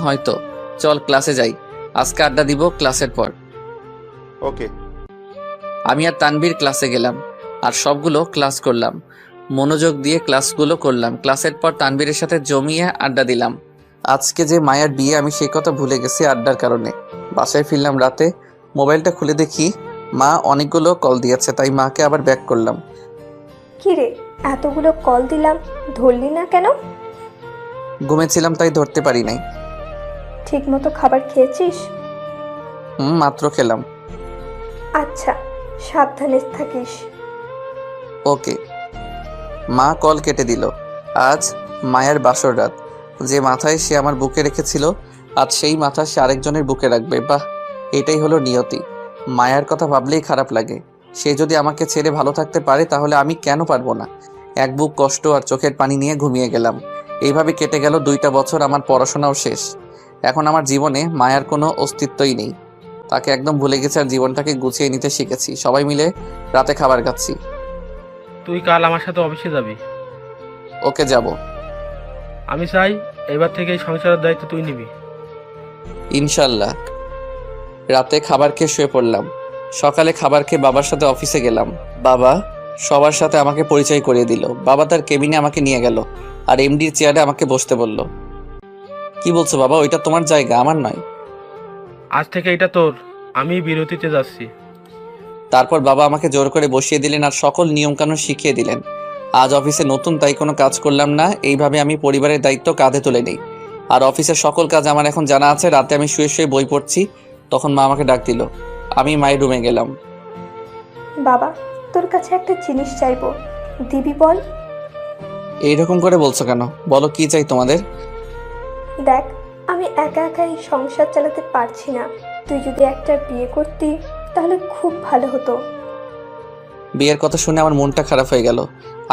হয়তো। চল ক্লাসে যাই। আজকে আড্ডা দিব ক্লাসের পর। ওকে। আমি আর তানভীর ক্লাসে গেলাম আর সবগুলো ক্লাস করলাম। মনোযোগ দিয়ে ক্লাসগুলো করলাম। ক্লাসের পর তানভীরের সাথে জমিয়ে আড্ডা দিলাম। আজকে যে মায়ার বিয়ে, আমি সেই কথা ভুলে গেছি আড্ডার কারণে। বাসায় ফিরলাম রাতে। মোবাইলটা খুলে দেখি মা অনেকগুলো কল দিয়েছে, তাই মাকে আবার ব্যাক করলাম। কিরে, এতগুলো কল দিলাম, ধরলি না কেন? ঘুমেছিলাম তাই ধরতে পারি নাই। ঠিক মতো খাবার খেয়েছিস? মাত্র খেলাম। আচ্ছা, সাবধানে থাকিস। ওকে। মা কল কেটে দিল। আজ মায়ের বাসর রাত। যে মাথায় সে আমার বুকে রেখেছিল, আজ সেই মাথা সে আরেকজনের বুকে রাখবে। বাহ, এটাই হলো নিয়তি। মায়ার কথা ভাবলেই খারাপ লাগে। সে যদি আমাকে ছেড়ে ভালো থাকতে পারে, তাহলে আমি কেন পারবো না? এক বুক কষ্ট আর চোখের পানি নিয়ে ঘুমিয়ে গেলাম। এইভাবে কেটে গেল 2টা বছর। আমার পড়াশোনাও শেষ। এখন আমার জীবনে মায়ার কোনো অস্তিত্বই নেই। তাকে একদম ভুলে গেছি আর জীবনটাকে গুছিয়ে নিতে শিখেছি। সবাই মিলে রাতে খাবার খাচ্ছি। তুই কাল আমার সাথে অফিসে যাবি। ওকে, যাব। আমি চাই এবার থেকে এই সংসারের দায়িত্ব তুই নিবি। ইনশাল্লাহ। রাতে খাবার খেয়ে শুয়ে পড়লাম। সকালে খাবার খেয়ে বাবার সাথে অফিসে গেলাম। বাবা সবার সাথে আমাকে পরিচয় করিয়ে দিল। বাবা তার কেবিনে আমাকে নিয়ে গেল আর এমডির চেয়ারে আমাকে বসতে বলল। কি বলছো বাবা? ওইটা তোমার জায়গা, আমার নয়। আজ থেকে এটা তোর। আমি বিরতিতে যাচ্ছি। তারপর বাবা আমাকে জোর করে বসিয়ে দিলেন আর সকল নিয়মকানুন শিখিয়ে দিলেন। আজ অফিসে নতুন, তাই কোনো কাজ করলাম না। এইভাবে আমি পরিবারের দায়িত্ব কাঁধে তুলে নিই। আর অফিসের সকল কাজ আমার এখন জানা আছে। রাতে আমি শুয়ে শুয়ে বই পড়ছি, তখন মা আমাকে ডাক দিল। আমি মায়ের রুমে গেলাম। বাবা, তোর কাছে একটা জিনিস চাইবো, দিবি বল? এইরকম করে বলছো কেন? বলো, কি চাই তোমাদের? দেখ, আমি একা একা এই সংসার চালাতে পারছি না। তুই যদি একটা বিয়ে করতি তাহলে খুব ভালো হতো। বিয়ের কথা শুনে আমার মনটা খারাপ হয়ে গেল।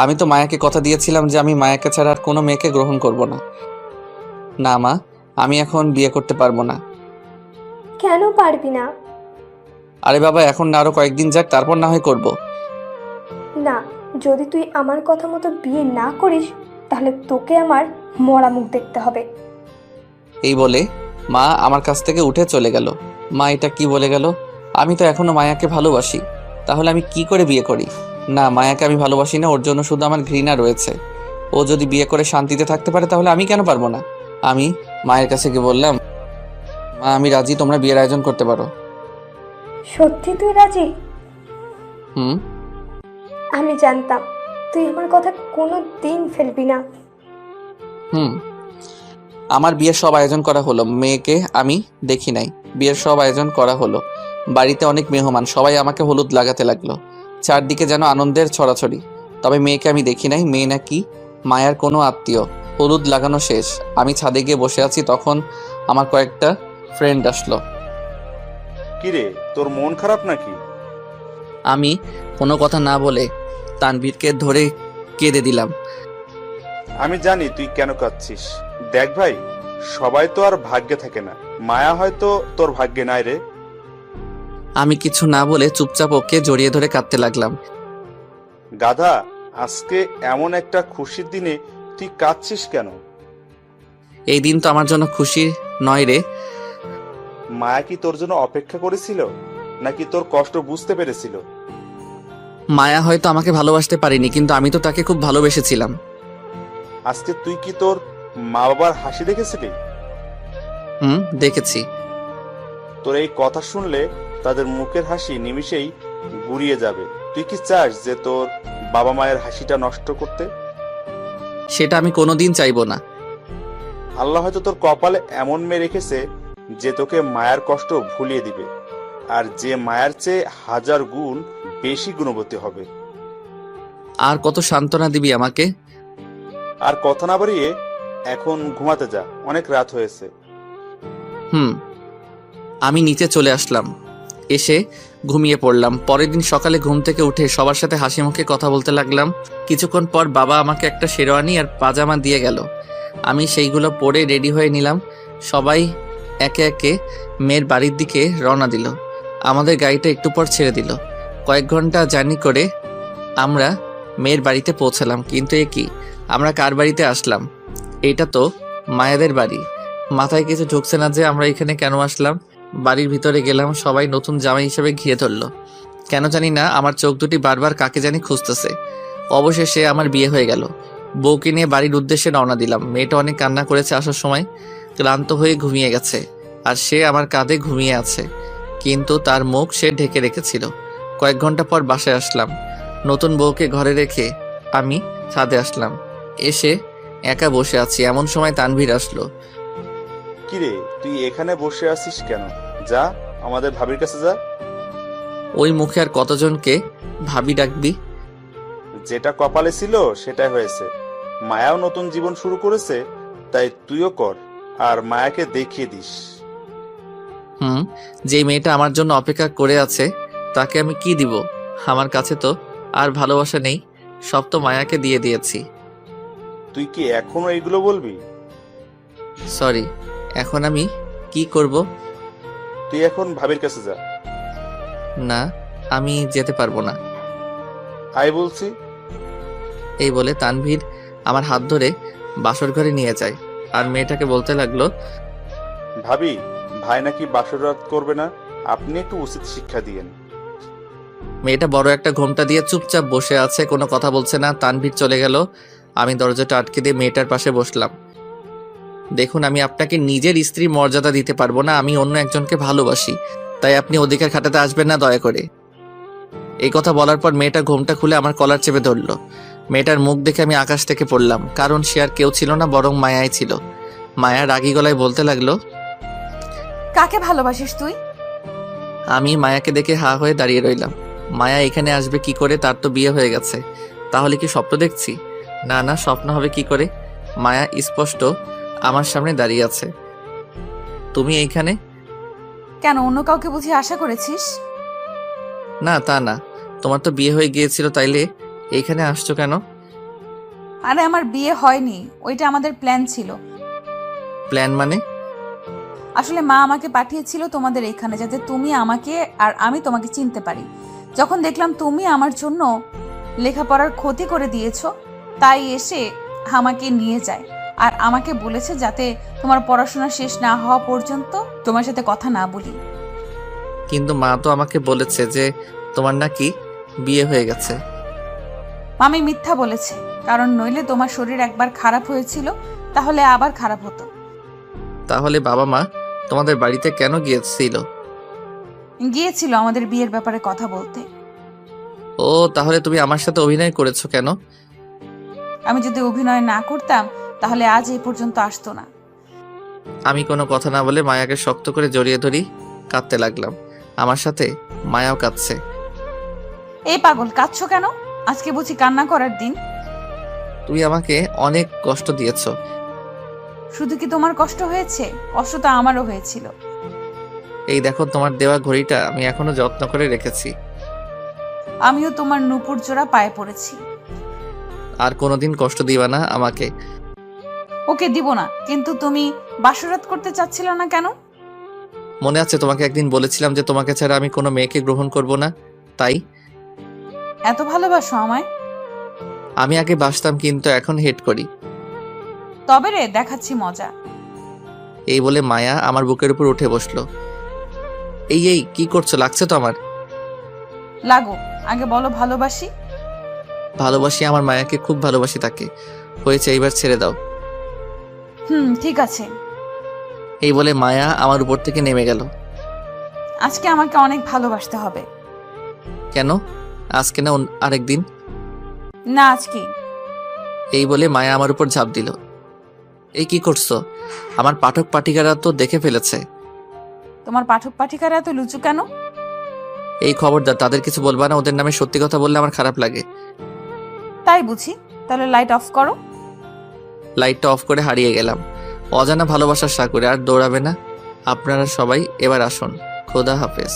আমি তো মায়াকে কথা দিয়েছিলাম যে আমি মায়াকে ছাড়া আর কোনো মেয়েকে গ্রহণ করব না। না মা, আমি এখন বিয়ে করতে পারবো না। কেন পারবি না? আরে বাবা, এখন না, আরো কয়েকদিন যাক, তারপর না হয় করব। না, যদি তুই আমার কথা মতো বিয়ে না করিস তাহলে তোকে আমার মরা মুখ দেখতে হবে। এই বলে মা আমার কাছ থেকে উঠে চলে গেল। মা এটা কি বলে গেল? আমি তো এখনো মায়াকে ভালোবাসি, তাহলে আমি কি করে বিয়ে করি? না, মায়াকে আমি ভালোবাসি না, ওর জন্য শুধু আমার ঘৃণা রয়েছে। ও যদি বিয়ে করে শান্তিতে থাকতে পারে তাহলে আমি কেন পারবো না? আমি মায়ের কাছে গিয়ে বললাম, মা আমি রাজি, তোমরা বিয়ের আয়োজন করতে পারো। সত্যি তুই রাজি? হুম। আমি জানতাম তুই আমার কথা কোনো দিন ফেলবি না। হুম। আমার বিয়ের সব আয়োজন করা হলো। মেয়েকে আমি দেখি নাই, বিয়ের সব আয়োজন করা হলো। বাড়িতে অনেক মেহমান, সবাই আমাকে হলুদ লাগাতে লাগলো। চারদিকে যেন আনন্দের ছড়াছড়ি। তবে মেয়েকে আমি দেখি নাই। মেয়ে নাকি মায়ার কোনো আত্মীয়। হলুদ লাগানো শেষ, আমি ছাদে গিয়ে বসে আছি, তখন আমার কয়েকটা ফ্রেন্ড আসলো। কিরে, তোর মন খারাপ নাকি? আমি কোনো কথা না বলে তানভীরকে ধরে কেঁদে দিলাম। আমি জানি তুই কেন কাঁদছিস। দেখ ভাই, সবাই তো আর ভাগ্যে থাকে না। মায়া হয়তো তোর ভাগ্যে নাই রে। আমি কিছু না বলে চুপচাপ ওকে জড়িয়ে ধরে কাঁদতে লাগলাম। গাধা, আজকে এমন একটা খুশির দিনে তুই কাঁদছিস কেন? এই দিন তো আমার জন্য খুশি নয় রে। মায়া কি তোর জন্য অপেক্ষা করেছিল, নাকি তোর কষ্ট বুঝতে পেরেছিল? মায়া হয়তো আমাকে ভালোবাসতে পারিনি, কিন্তু আমি তো তাকে খুব ভালোবেসেছিলাম। আজকে তুই কি তোর মা বাবার হাসি দেখেছিলি? হুম, দেখেছি। তোর এই কথা শুনলে তাদের মুখের হাসি নিমিষেই গুড়িয়ে যাবে। তুই কি চাস যে তোর বাবা মায়ের হাসিটা নষ্ট করতে? সেটা আমি কোনোদিন চাইবো না। আল্লাহ হয়তো তোর কপালে এমন মেয়ে রেখেছে যে তোকে মায়ের কষ্ট ভুলিয়ে দিবে, আর যে মায়ের চেয়ে 1000 গুণ বেশি গুণবতী হবে। আর কত সান্ত্বনা দিবি আমাকে? আর কথা না বাড়িয়ে এখন ঘুমাতে যা, অনেক রাত হয়েছে। হুম। আমি নিচে চলে আসলাম, এসে ঘুমিয়ে পড়লাম। পরের দিন সকালে ঘুম থেকে উঠে সবার সাথে হাসি মুখে কথা বলতে লাগলাম। কিছুক্ষণ পর বাবা আমাকে একটা শেরওয়ানি আর পাজামা দিয়ে গেল। আমি সেইগুলো পরে রেডি হয়ে নিলাম। সবাই একে একে মেয়ের বাড়ির দিকে রওনা দিল। আমাদের গাড়িটা একটু পর ছেড়ে দিল। কয়েক ঘন্টা জার্নি করে আমরা মেয়ের বাড়িতে পৌঁছালাম। কিন্তু এ কি, আমরা কার বাড়িতে আসলাম? এটা তো মায়াদের বাড়ি। মাথায় কিছু ঢুকছে না যে আমরা এখানে কেন আসলাম। বাড়ির ভিতরে গেলাম, সবাই নতুন জামাই হিসেবে ঘিরে ধরলো। কেন জানি না আমার চোখ দুটি বারবার কাকে জানি খুঁজতেছে। অবশেষে আমার বিয়ে হয়ে গেল। বউকে নিয়ে বাড়ির উদ্দেশ্যে রওনা দিলাম। মেয়েটা অনেক কান্না করেছে আসার সময়, ক্লান্ত হয়ে ঘুমিয়ে গেছে। আর সে আমার কাঁধে ঘুমিয়ে আছে, কিন্তু তার মুখ সে ঢেকে রেখেছিল। কয়েক ঘন্টা পর বাসায় আসলাম। নতুন বউকে ঘরে রেখে আমি ছাদে আসলাম। এসে একা বসে আছি, এমন সময় তানভীর আসলো। কিরে, তুই এখানে বসে আছিস কেন? যা, আমাদের ভাবির কাছে যা। ওই মুখে আর কতজনকে ভাবি ডাকবি? যেটা কপালে ছিল সেটাই হয়েছে। মায়াও নতুন জীবন শুরু করেছে, তাই তুইও কর, আর মায়াকে দেখিয়ে দিস। হুম, যে মেয়েটা আমার জন্য অপেক্ষা করে আছে তাকে আমি কি দিব? আমার কাছে তো আর ভালোবাসা নেই, সব তো মায়াকে দিয়ে দিয়েছি। তুই কি এখনো এইগুলো বলবি? সরি, এখন আমি কি করব? তুই এখন ভাবির কাছে যা। না, আমি যেতে পারবো না। আয় বলছি। এই বলে তানভীর আমার হাত ধরে বাসর ঘরে নিয়ে যায়, আর মেয়েটাকে বলতে লাগলো, ভাবি, ভাই নাকি বাসর রাত করবে না, আপনি একটু উচিত শিক্ষা দিয়েন। মেয়েটা বড় একটা ঘোমটা দিয়ে চুপচাপ বসে আছে, কোনো কথা বলছে না। তানভীর চলে গেল। আমি দরজাটা আটকে দিয়ে মেয়েটার পাশে বসলাম। দেখুন, আমি আপনাকে নিজের স্ত্রী মর্যাদা দিতে পারবো না। আমি অন্য একজনকে ভালোবাসি, তাই আপনি অধিকার খাটাতে আসবেন না, দয়া করে। এই কথা বলার পর মেয়েটা ঘোমটা খুলে আমার কলার চেপে ধরলো। মেয়েটার মুখ দেখে আমি আকাশ থেকে পড়লাম, কারণ সে আর কেউ ছিল না, বরং মায়াই ছিল। মায়া রাগী গলায় বলতে লাগলো, কাকে ভালোবাসিস তুই? আমি মায়াকে দেখে হা হয়ে দাঁড়িয়ে রইলাম। মায়া এখানে আসবে কি করে? তার তো বিয়ে হয়ে গেছে। তাহলে কি স্বপ্ন দেখছি? না না, স্বপ্ন হবে কি করে? মায়া স্পষ্ট আমার সামনে দাঁড়িয়ে আছে। তুমি এইখানে? কেন, অন্য কাউকে বুঝি আশা করেছিস? না, তা না, তোমার তো বিয়ে হয়ে গিয়েছিল, তাইলে এইখানে আসছো কেন? আরে আমার বিয়ে হয়নি, ওইটা আমাদের প্ল্যান ছিল। প্ল্যান মানে? আসলে মা আমাকে পাঠিয়েছিল তোমাদের এখানে, যাতে তুমি আমাকে আর আমি তোমাকে চিনতে পারি। যখন দেখলাম তুমি আমার জন্য লেখাপড়ার ক্ষতি করে দিয়েছো, তাই এসে আমাকে নিয়ে যায় আর আমাকে বলেছে যাতে তোমার পড়াশোনা শেষ না হওয়া পর্যন্ত তোমার সাথে কথা না বলি। কিন্তু মা তো আমাকে বলেছে যে তোমার নাকি বিয়ে হয়ে গেছে। মামি মিথ্যা বলেছে, কারণ নইলে তোমার শরীর একবার খারাপ হয়েছিল, তাহলে আবার খারাপ হতো। তাহলে বাবা মা তোমাদের বাড়িতে কেন গিয়েছিল? গিয়েছিল আমাদের বিয়ের ব্যাপারে কথা বলতে। ও, তাহলে তুমি আমার সাথে অভিনয় করেছো কেন? আমি যদি অভিনয় না করতাম তাহলে আজ এই পর্যন্ত আসতো না। আমি কোনো কথা না বলে মায়াকে শক্ত করে জড়িয়ে ধরি, কাঁদতে লাগলাম। আমার সাথে মায়াও কাঁদছে। এই পাগল, কাঁদছো কেন? আজকে বুঝি কান্না করার দিন? তুমি আমাকে অনেক কষ্ট দিয়েছো। শুধু কি তোমার কষ্ট হয়েছে? কষ্ট তো আমারও হয়েছিল। এই দেখো, তোমার দেওয়া ঘড়িটা আমি এখনো যত্ন করে রেখেছি। আমিও তোমার নূপুর জোড়া পায়ে পড়েছি। আর কোনোদিন কষ্ট দিবা না আমাকে। ওকে দিব না, কিন্তু তুমি বাসরাত করতে চাচ্ছিল না কেন? মনে আছে তোমাকে একদিন বলেছিলাম যে তোমাকে ছাড়া আমি কোনো মেয়েকে গ্রহণ করব না, তাই। এত ভালোবাসো আমায়? আমি আগে বাসতাম, কিন্তু এখন হেট করি। তবে রে, দেখাচ্ছি মজা। এই বলে মায়া আমার বুকের উপর উঠে বসলো। এই কি করছো? লাগছে তো আমার। লাগো, আগে বলো ভালোবাসি। ভালোবাসি, আমার মায়াকে খুব ভালোবাসি তাকে। হয়েছে, এইবার ছেড়ে দাও। ঠিক আছে। এই বলে মায়া আমার উপর থেকে নেমে গেল। আজকে আমাকে অনেক ভালোবাসতে হবে। কেন? আজকে না আরেকদিন? না, আজকে। এই বলে মায়া আমার উপর ঝাঁপ দিল। এই কি করছো? আমার পাঠক পাঠিকারা তো দেখে ফেলেছে। তোমার পাঠক পাঠিকারা এত লুচু কেন? এই খবরদার, তাদের কিছু বলবা না। ওদের নামে সত্যি কথা বললে আমার খারাপ লাগে। তাই বুঝি? তাহলে লাইট অফ করো। লাইটটা অফ করে হারিয়ে গেলাম অজানা ভালোবাসার সাগরে। আর দৌড়াবে না। আপনারা সবাই এবার আসুন। খোদা হাফেজ।